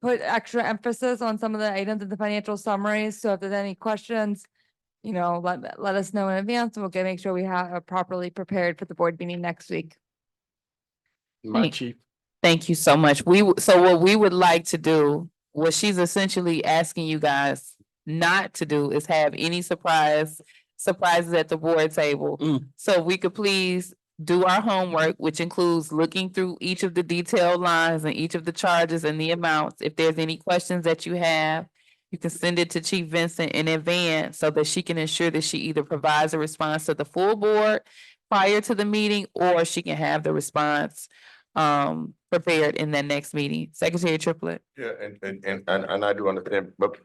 S15: put extra emphasis on some of the items in the financial summaries. So if there's any questions, let us know in advance. We'll make sure we are properly prepared for the board meeting next week.
S2: My chief.
S1: Thank you so much. So what we would like to do, what she's essentially asking you guys not to do is have any surprises at the board table. So we could please do our homework, which includes looking through each of the detailed lines and each of the charges and the amounts. If there's any questions that you have, you can send it to Chief Vincent in advance so that she can ensure that she either provides a response to the full board prior to the meeting, or she can have the response prepared in that next meeting. Secretary Triplett.
S2: Yeah, and I do understand, but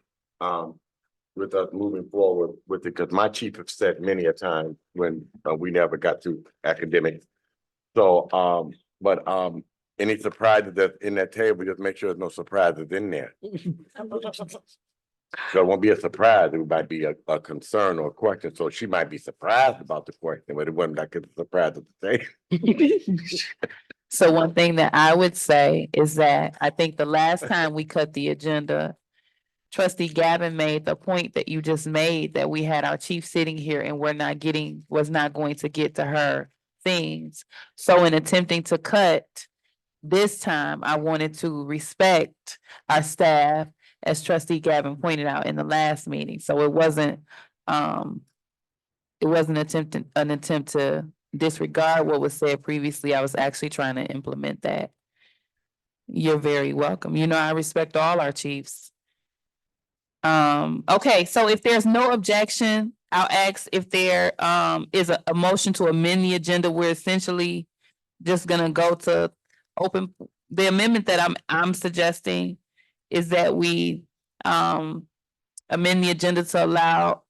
S2: with us moving forward with it, because my chief have said many a time when we never got to academics. So any surprises that in that table, just make sure there's no surprises in there. So it won't be a surprise, it might be a concern or a question, so she might be surprised about the question, but it wasn't like a surprise at the same.
S1: So one thing that I would say is that I think the last time we cut the agenda, Trustee Gavin made the point that you just made, that we had our chief sitting here and was not going to get to her things. So in attempting to cut this time, I wanted to respect our staff, as Trustee Gavin pointed out in the last meeting. So it wasn't an attempt to disregard what was said previously. I was actually trying to implement that. You're very welcome. You know, I respect all our chiefs. Okay, so if there's no objection, I'll ask if there is a motion to amend the agenda. We're essentially just gonna go to open, the amendment that I'm suggesting is that we amend the agenda to allow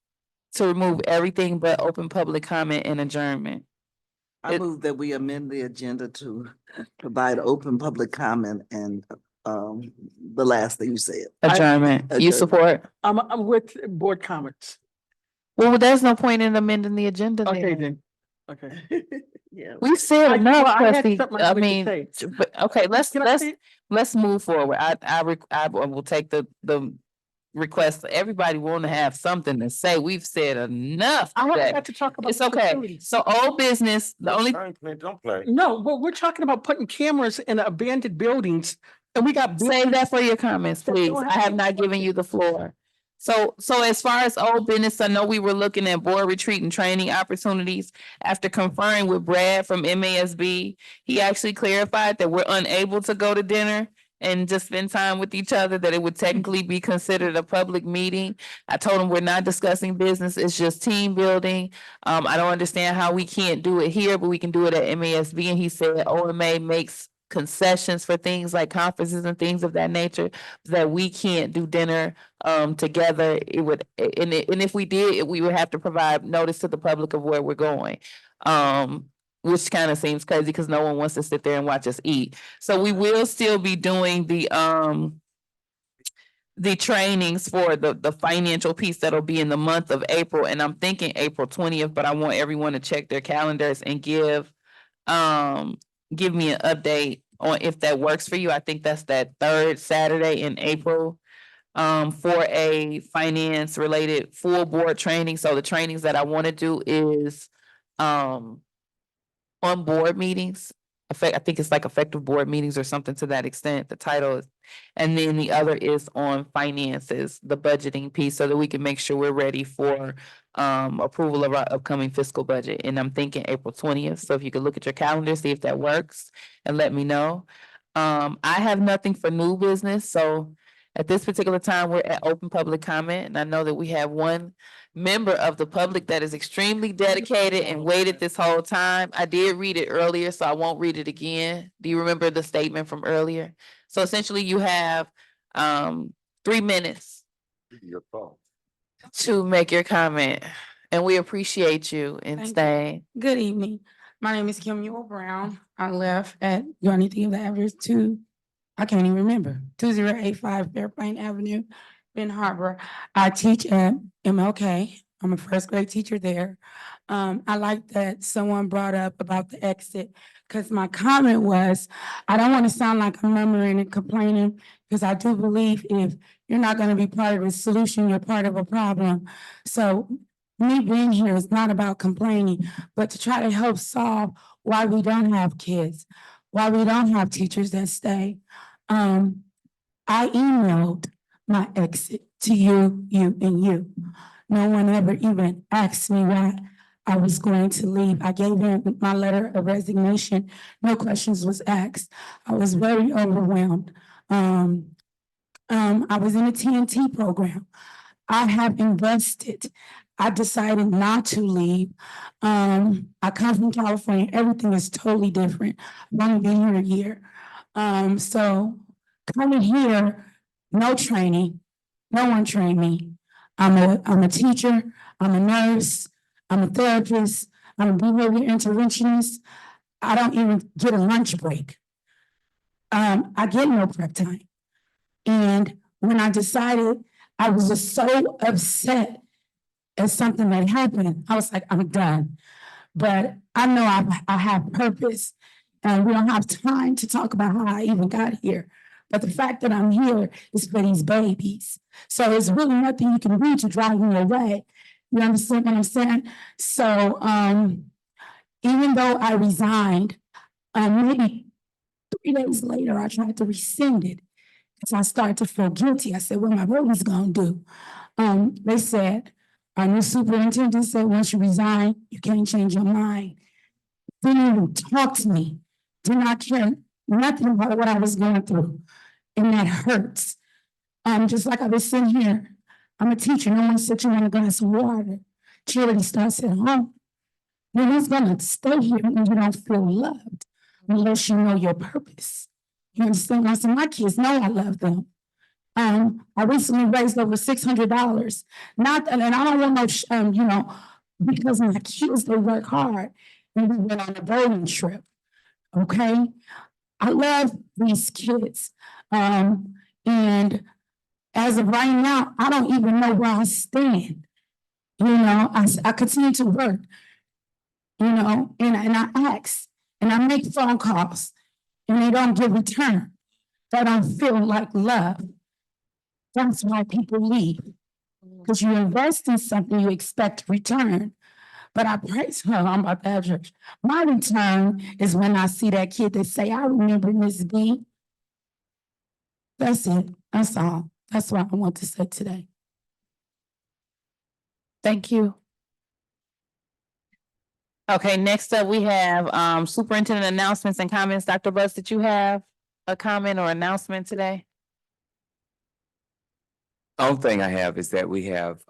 S1: to remove everything but open public comment and adjournment.
S13: I move that we amend the agenda to provide open public comment and the last thing you said.
S1: Adjournment. You
S13: Adjournment.
S1: support?
S8: I'm with board comments.
S1: Well, there's no point in amending the agenda
S8: Okay,
S1: then.
S8: then. Okay.
S13: Yeah.
S1: We've said
S8: Well,
S1: enough,
S8: I had
S1: trustee.
S8: something
S1: I
S8: like to
S1: mean,
S8: say.
S1: but, okay,
S8: Can I say it?
S1: let's move forward. I will take the request. Everybody want to have something to say. We've said enough.
S8: I
S1: today.
S8: got to talk about.
S1: It's okay.
S8: facilities.
S1: So old business, the only,
S2: Don't play.
S8: No, but we're talking about putting cameras in abandoned buildings and we got.
S1: save that for your comments,
S8: that
S1: please.
S8: don't
S1: I have not given you the floor. So as far as old business, I know we were looking at board retreat and training opportunities. After conferring with Brad from MASB, he actually clarified that we're unable to go to dinner and just spend time with each other, that it would technically be considered a public meeting. I told him we're not discussing business, it's just team building. I don't understand how we can't do it here, but we can do it at MASB. And he said OMA makes concessions for things like conferences and things of that nature, that we can't do dinner together. It would, and if we did, we would have to provide notice to the public of where we're going. Which kind of seems crazy because no one wants to sit there and watch us eat. So we will still be doing the trainings for the financial piece that'll be in the month of April. And I'm thinking April 20th, but I want everyone to check their calendars and give me an update on if that works for you. I think that's that third Saturday in April for a finance related full board training. So the trainings that I want to do is on board meetings. I think it's like effective board meetings or something to that extent, the title is. And then the other is on finances, the budgeting piece, so that we can make sure we're ready for approval of our upcoming fiscal budget. And I'm thinking April 20th. So if you could look at your calendar, see if that works and let me know. I have nothing for new business. So at this particular time, we're at open public comment. And I know that we have one member of the public that is extremely dedicated and waited this whole time. I did read it earlier, so I won't read it again. Do you remember the statement from earlier? So essentially you have 3 minutes
S2: Your phone.
S1: to make your comment. And we appreciate you in
S19: Thank you.
S1: staying.
S19: Good evening. My name is Kim Ewell Brown. I left at, do I need to give the address to? I can't even remember. 2085 Fairplain Avenue, Ben Harbor. I teach at MLK. I'm a first grade teacher there. I like that someone brought up about the exit, because my comment was, I don't want to sound like I'm murmuring and complaining, because I do believe if you're not going to be part of the solution, you're part of a problem. So me being here is not about complaining, but to try to help solve why we don't have kids, why we don't have teachers that stay. I emailed my exit to you, and you. No one ever even asked me why I was going to leave. I gave in my letter of resignation. No questions was asked. I was very overwhelmed. I was in a TNT program. I have invested. I decided not to leave. I come from California. Everything is totally different. I've only been here a year. So coming here, no training, no one trained me. I'm a teacher, I'm a nurse, I'm a therapist, I'm a behavior interventionist. I don't even get a lunch break. I get no prep time. And when I decided, I was just so upset at something that happened. I was like, I'm done. But I know I have purpose, and we don't have time to talk about how I even got here. But the fact that I'm here is for these babies. So there's really nothing you can do to drive me away. You understand what I'm saying? So even though I resigned, maybe 3 days later, I tried to rescind it because I started to feel guilty. I said, what my baby's gonna do? They said, our new superintendent said, once you resign, you can't change your mind. didn't even talk to me, did not care nothing about what I was going through. And that hurts. Just like I was sitting here, I'm a teacher, no one sit you on a glass of water. Charity starts at home. No one's gonna stay here when you don't feel loved, unless you know your purpose. You understand? I said, my kids know I love them. I recently raised over $600. Not, and I don't want no, because my kids, they work hard. And we went on a boating trip, okay? I love these kids. And as of right now, I don't even know where I stand. I continue to work, and I ask, and I make phone calls, and they don't get return. They don't feel like love. That's why people leave. Because you invest in something, you expect return. But I praise her on my bad church. My return is when I see that kid that say, I remember Miss B. That's it. That's all. That's what I want to say today.
S1: Thank you. Okay, next up, we have superintendent announcements and comments. Dr. Buss, did you have a comment or announcement today?
S14: Only thing I have is that we have,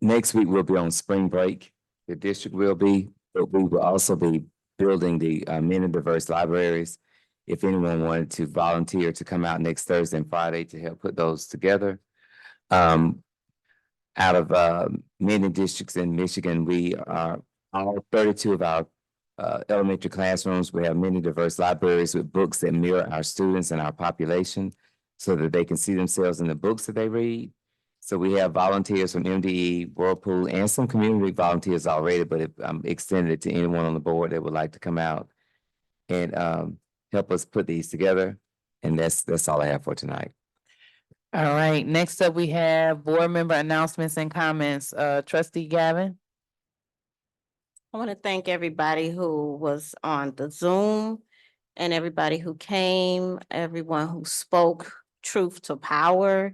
S14: next week we'll be on spring break. The district will be, but we will also be building the many diverse libraries. If anyone wanted to volunteer to come out next Thursday and Friday to help put those together. Out of many districts in Michigan, we are all 32 of our elementary classrooms. We have many diverse libraries with books that mirror our students and our population so that they can see themselves in the books that they read. So we have volunteers from MDE, Whirlpool, and some community volunteers already, but I'm extended it to anyone on the board that would like to come out and help us put these together. And that's all I have for tonight.
S1: All right, next up, we have board member announcements and comments. Trustee Gavin.
S9: I want to thank everybody who was on the Zoom and everybody who came, everyone who spoke truth to power.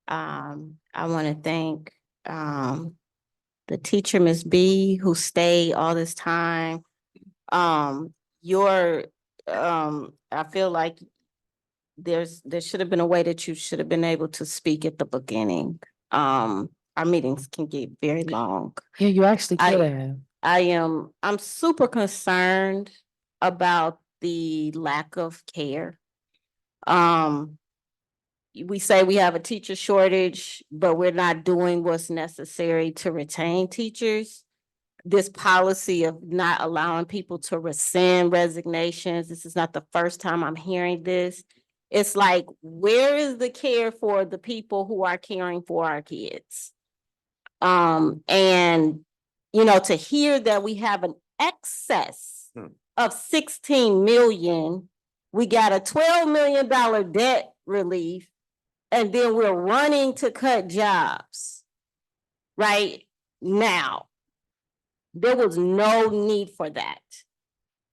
S9: I want to thank the teacher, Ms. B, who stayed all this time. I feel like there should have been a way that you should have been able to speak at the beginning. Our meetings can get very long.
S1: Yeah, you actually could have.
S9: I'm super concerned about the lack of care. We say we have a teacher shortage, but we're not doing what's necessary to retain teachers. This policy of not allowing people to rescind resignations, this is not the first time I'm hearing this. It's like, where is the care for the people who are caring for our kids? And to hear that we have an excess of 16 million, we got a $12 million debt relief, and then we're running to cut jobs right now. There was no need for that.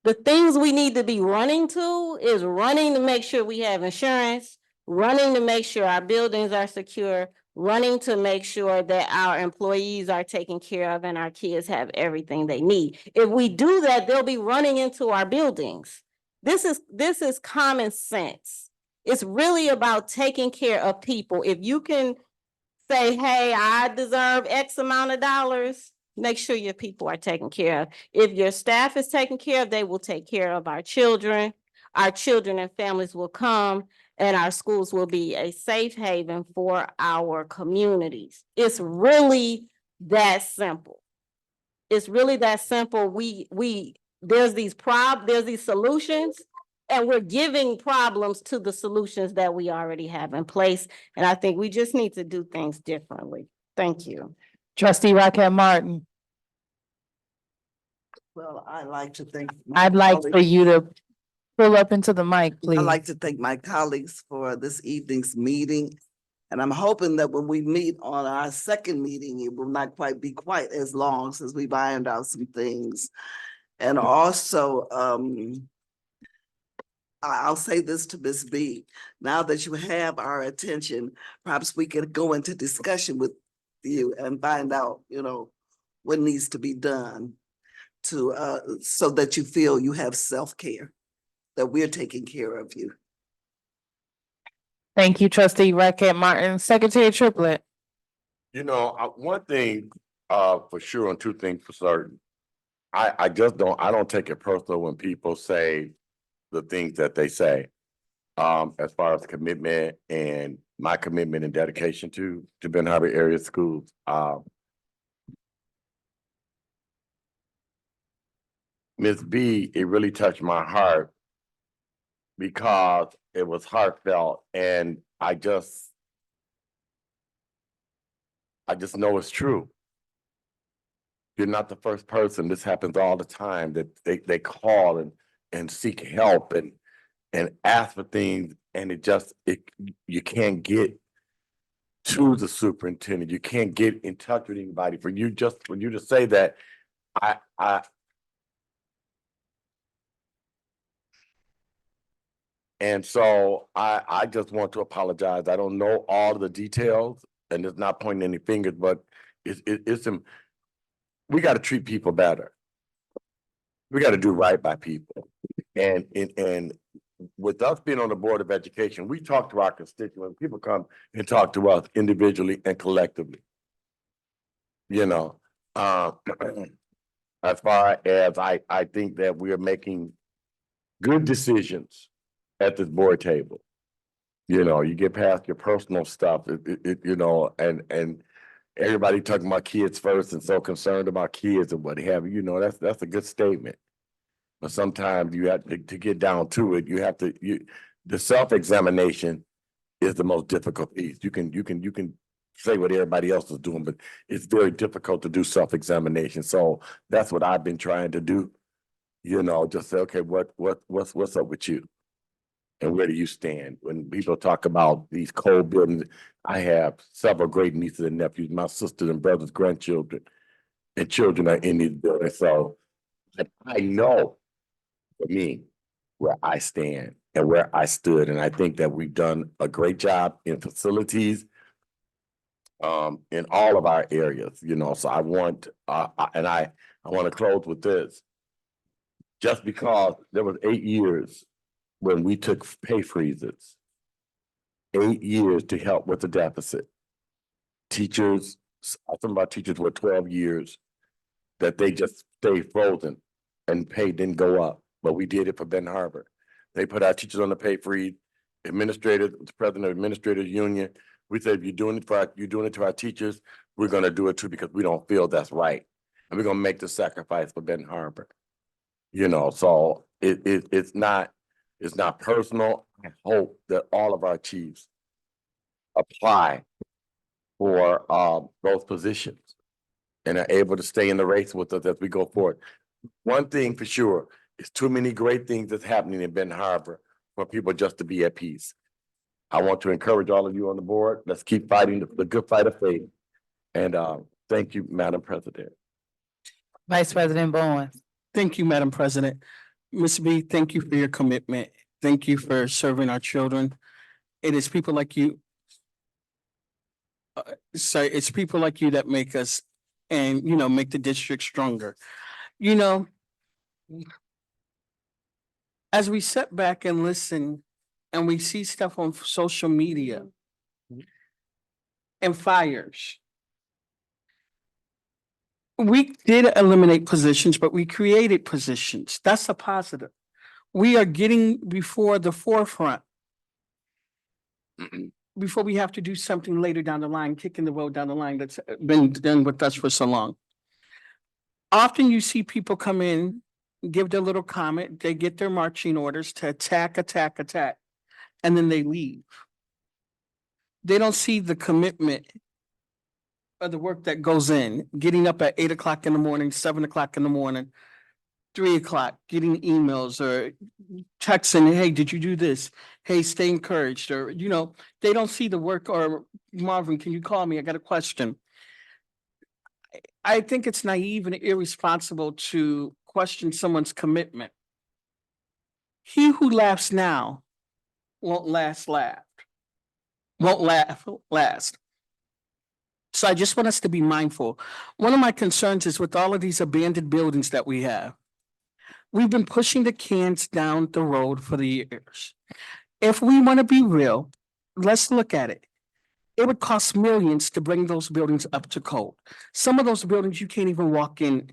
S9: The things we need to be running to is running to make sure we have insurance, running to make sure our buildings are secure, running to make sure that our employees are taken care of and our kids have everything they need. If we do that, they'll be running into our buildings. This is common sense. It's really about taking care of people. If you can say, hey, I deserve X amount of dollars, make sure your people are taken care of. If your staff is taken care of, they will take care of our children. Our children and families will come, and our schools will be a safe haven for our communities. It's really that simple. It's really that simple. There's these solutions, and we're giving problems to the solutions that we already have in place. And I think we just need to do things differently. Thank you.
S1: Trustee Raquel Martin.
S13: Well, I'd like to thank.
S1: I'd like for you to pull up into the mic, please.
S13: I'd like to thank my colleagues for this evening's meeting. And I'm hoping that when we meet on our second meeting, it will not be quite as long since we've ironed out some things. And also, I'll say this to Ms. B. Now that you have our attention, perhaps we can go into discussion with you and find out, what needs to be done. to, so that you feel you have self-care, that we're taking care of you.
S1: Thank you, trustee Raquel Martin. Secretary Triplett.
S2: You know, one thing, for sure, and two things for certain. I just I don't take it personal when people say the things that they say. As far as commitment and my commitment and dedication to Ben Harbor area schools. Ms. B, it really touched my heart because it was heartfelt, and I just know it's true. You're not the first person. This happens all the time, that they call and seek help and ask for things, and you can't get to the superintendent. You can't get in touch with anybody. For you to say that, and so I just want to apologize. I don't know all of the details, and it's not pointing any fingers, but we got to treat people better. We got to do right by people. And with us being on the Board of Education, we talk to our constituents. People come and talk to us individually and collectively. You know, as far as I think that we are making good decisions at this board table. You know, you get past your personal stuff, you know, and everybody talking about kids first and so concerned about kids and what have you. You know, that's a good statement. But sometimes you have to get down to it. You have to the self-examination is the most difficult piece. You can say what everybody else is doing, but it's very difficult to do self-examination. So that's what I've been trying to do. You know, just say, okay, what's up with you? And where do you stand? When people talk about these cold buildings, I have several great nieces and nephews, my sisters and brothers, grandchildren, and children are in these buildings. So I know for me where I stand and where I stood. And I think that we've done a great job in facilities, in all of our areas, you know. So I want, I want to close with this. Just because there was 8 years when we took pay freezes, 8 years to help with the deficit. Teachers, some of our teachers were 12 years that they just stayed frozen and pay didn't go up, but we did it for Ben Harbor. They put our teachers on the pay freeze. Administrators, the president of administrators union, we said, if you're doing it to our teachers, we're going to do it too, because we don't feel that's right, and we're going to make the sacrifice for Ben Harbor. You know, so it's not personal. I hope that all of our chiefs apply for those positions and are able to stay in the race with us as we go forward. One thing for sure is too many great things that's happening in Ben Harbor for people just to be at peace. I want to encourage all of you on the board. Let's keep fighting the good fight of faith. And thank you, Madam President.
S1: Vice President Bowens.
S8: Thank you, Madam President. Ms. B, thank you for your commitment. Thank you for serving our children. It is people like you. It's people like you that make us, and you know, make the district stronger. You know, as we sit back and listen, and we see stuff on social media and fires. We did eliminate positions, but we created positions. That's a positive. We are getting before the forefront. Before we have to do something later down the line, kicking the road down the line that's been done with us for so long. Often you see people come in, give their little comment, they get their marching orders to attack, and then they leave. They don't see the commitment of the work that goes in, getting up at 8 o'clock in the morning, 7 o'clock in the morning, 3 o'clock, getting emails or texting, hey, did you do this? Hey, stay encouraged, or, you know, they don't see the work. Or Marvin, can you call me? I got a question. I think it's naive and irresponsible to question someone's commitment. He who laughs now won't last. So I just want us to be mindful. One of my concerns is with all of these abandoned buildings that we have. We've been pushing the cans down the road for the years. If we want to be real, let's look at it. It would cost millions to bring those buildings up to code. Some of those buildings you can't even walk in.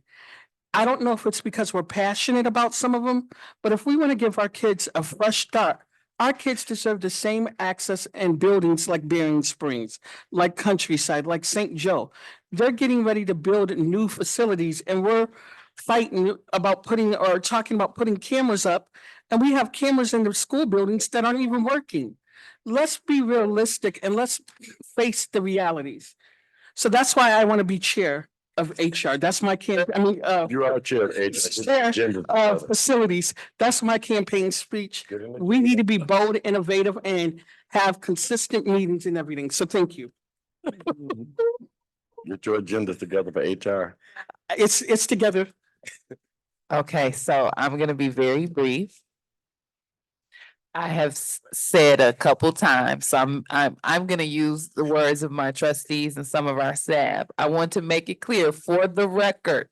S8: I don't know if it's because we're passionate about some of them, but if we want to give our kids a fresh start, our kids deserve the same access and buildings like Bering Springs, like Countryside, like St. Joe. They're getting ready to build new facilities and we're fighting about putting or talking about putting cameras up. And we have cameras in the school buildings that aren't even working. Let's be realistic and let's face the realities. So that's why I want to be chair of HR. That's my
S2: You are chair of HR.
S8: chair of facilities. That's my campaign speech. We need to be bold, innovative, and have consistent meetings and everything. So thank you.
S2: Get your agendas together for HR.
S8: It's together.
S1: Okay, so I'm gonna be very brief. I have said a couple times, so I'm gonna use the words of my trustees and some of our staff. I want to make it clear for the record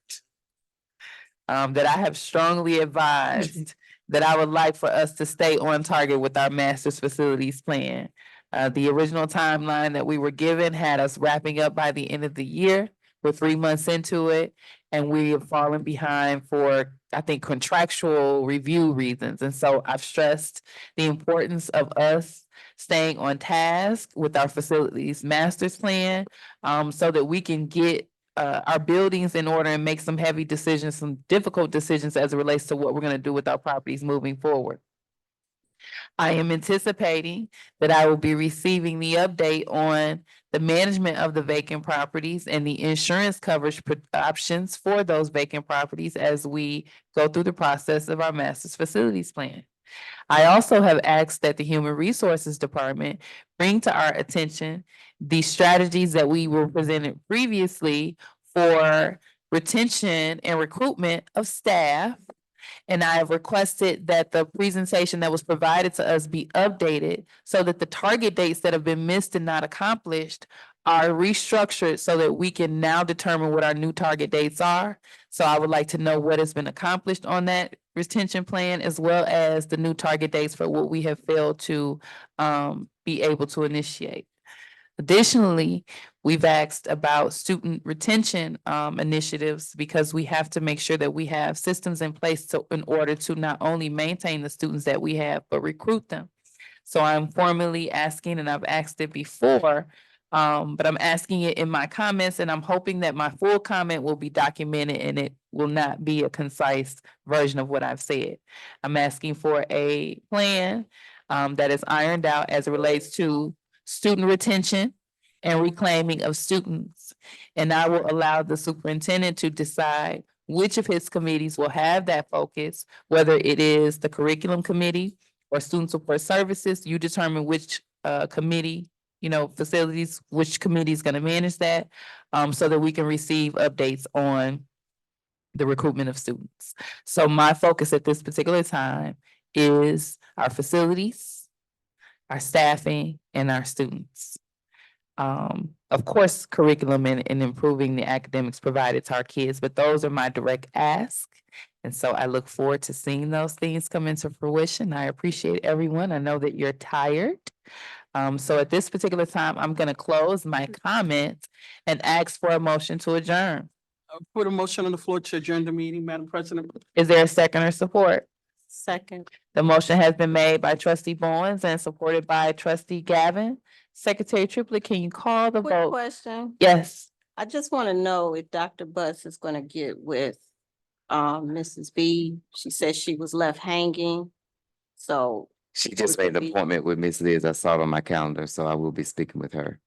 S1: that I have strongly advised that I would like for us to stay on target with our master's facilities plan. The original timeline that we were given had us wrapping up by the end of the year. We're 3 months into it, and we have fallen behind for, I think, contractual review reasons. And so I've stressed the importance of us staying on task with our facilities master's plan, so that we can get our buildings in order and make some heavy decisions, some difficult decisions as it relates to what we're gonna do with our properties moving forward. I am anticipating that I will be receiving the update on the management of the vacant properties and the insurance coverage options for those vacant properties as we go through the process of our master's facilities plan. I also have asked that the Human Resources Department bring to our attention the strategies that we were presented previously for retention and recruitment of staff. And I have requested that the presentation that was provided to us be updated so that the target dates that have been missed and not accomplished are restructured so that we can now determine what our new target dates are. So I would like to know what has been accomplished on that retention plan, as well as the new target dates for what we have failed to be able to initiate. Additionally, we've asked about student retention initiatives because we have to make sure that we have systems in place in order to not only maintain the students that we have, but recruit them. So I'm formally asking, and I've asked it before, but I'm asking it in my comments, and I'm hoping that my full comment will be documented and it will not be a concise version of what I've said. I'm asking for a plan that is ironed out as it relates to student retention and reclaiming of students. And I will allow the superintendent to decide which of his committees will have that focus, whether it is the curriculum committee or student support services. You determine which committee, facilities, which committee is gonna manage that, so that we can receive updates on the recruitment of students. So my focus at this particular time is our facilities, our staffing, and our students. Of course, curriculum and improving the academics provided to our kids, but those are my direct ask. And so I look forward to seeing those things come into fruition. I appreciate everyone. I know that you're tired. So at this particular time, I'm gonna close my comments and ask for a motion to adjourn.
S8: Put a motion on the floor to adjourn the meeting, Madam President.
S1: Is there a second or support?
S9: Second.
S1: The motion has been made by trustee Bowens and supported by trustee Gavin. Secretary Triplett, can you call the
S9: Quick
S1: vote?
S9: question.
S1: Yes.
S9: I just want to know if Dr. Butts is going to get with Mrs. B. She said she was left hanging. So,
S14: She just made an appointment with Miss Liz. I saw it on my calendar, so I will be speaking with her.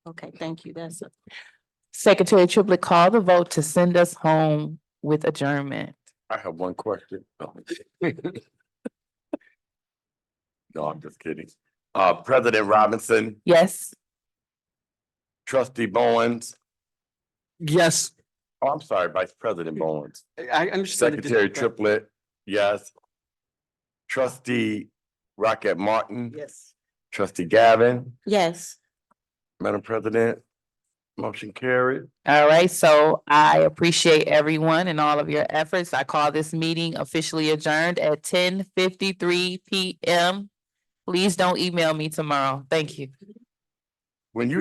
S9: okay, thank you. That's it.
S1: Secretary Triplett, call the vote to send us home with adjournment.
S2: I have one question. No, I'm just kidding. President Robinson,
S1: Yes.
S2: trustee Bowens.
S8: Yes.
S2: Oh, I'm sorry, Vice President Bowens.
S8: I understand.
S2: Secretary Triplett, yes. Trustee Rocket Martin.
S8: Yes.
S2: Trustee Gavin,
S9: Yes.
S2: Madam President. Motion carried.
S1: All right, so I appreciate everyone and all of your efforts. I call this meeting officially adjourned at 10:53 PM. Please don't email me tomorrow. Thank you.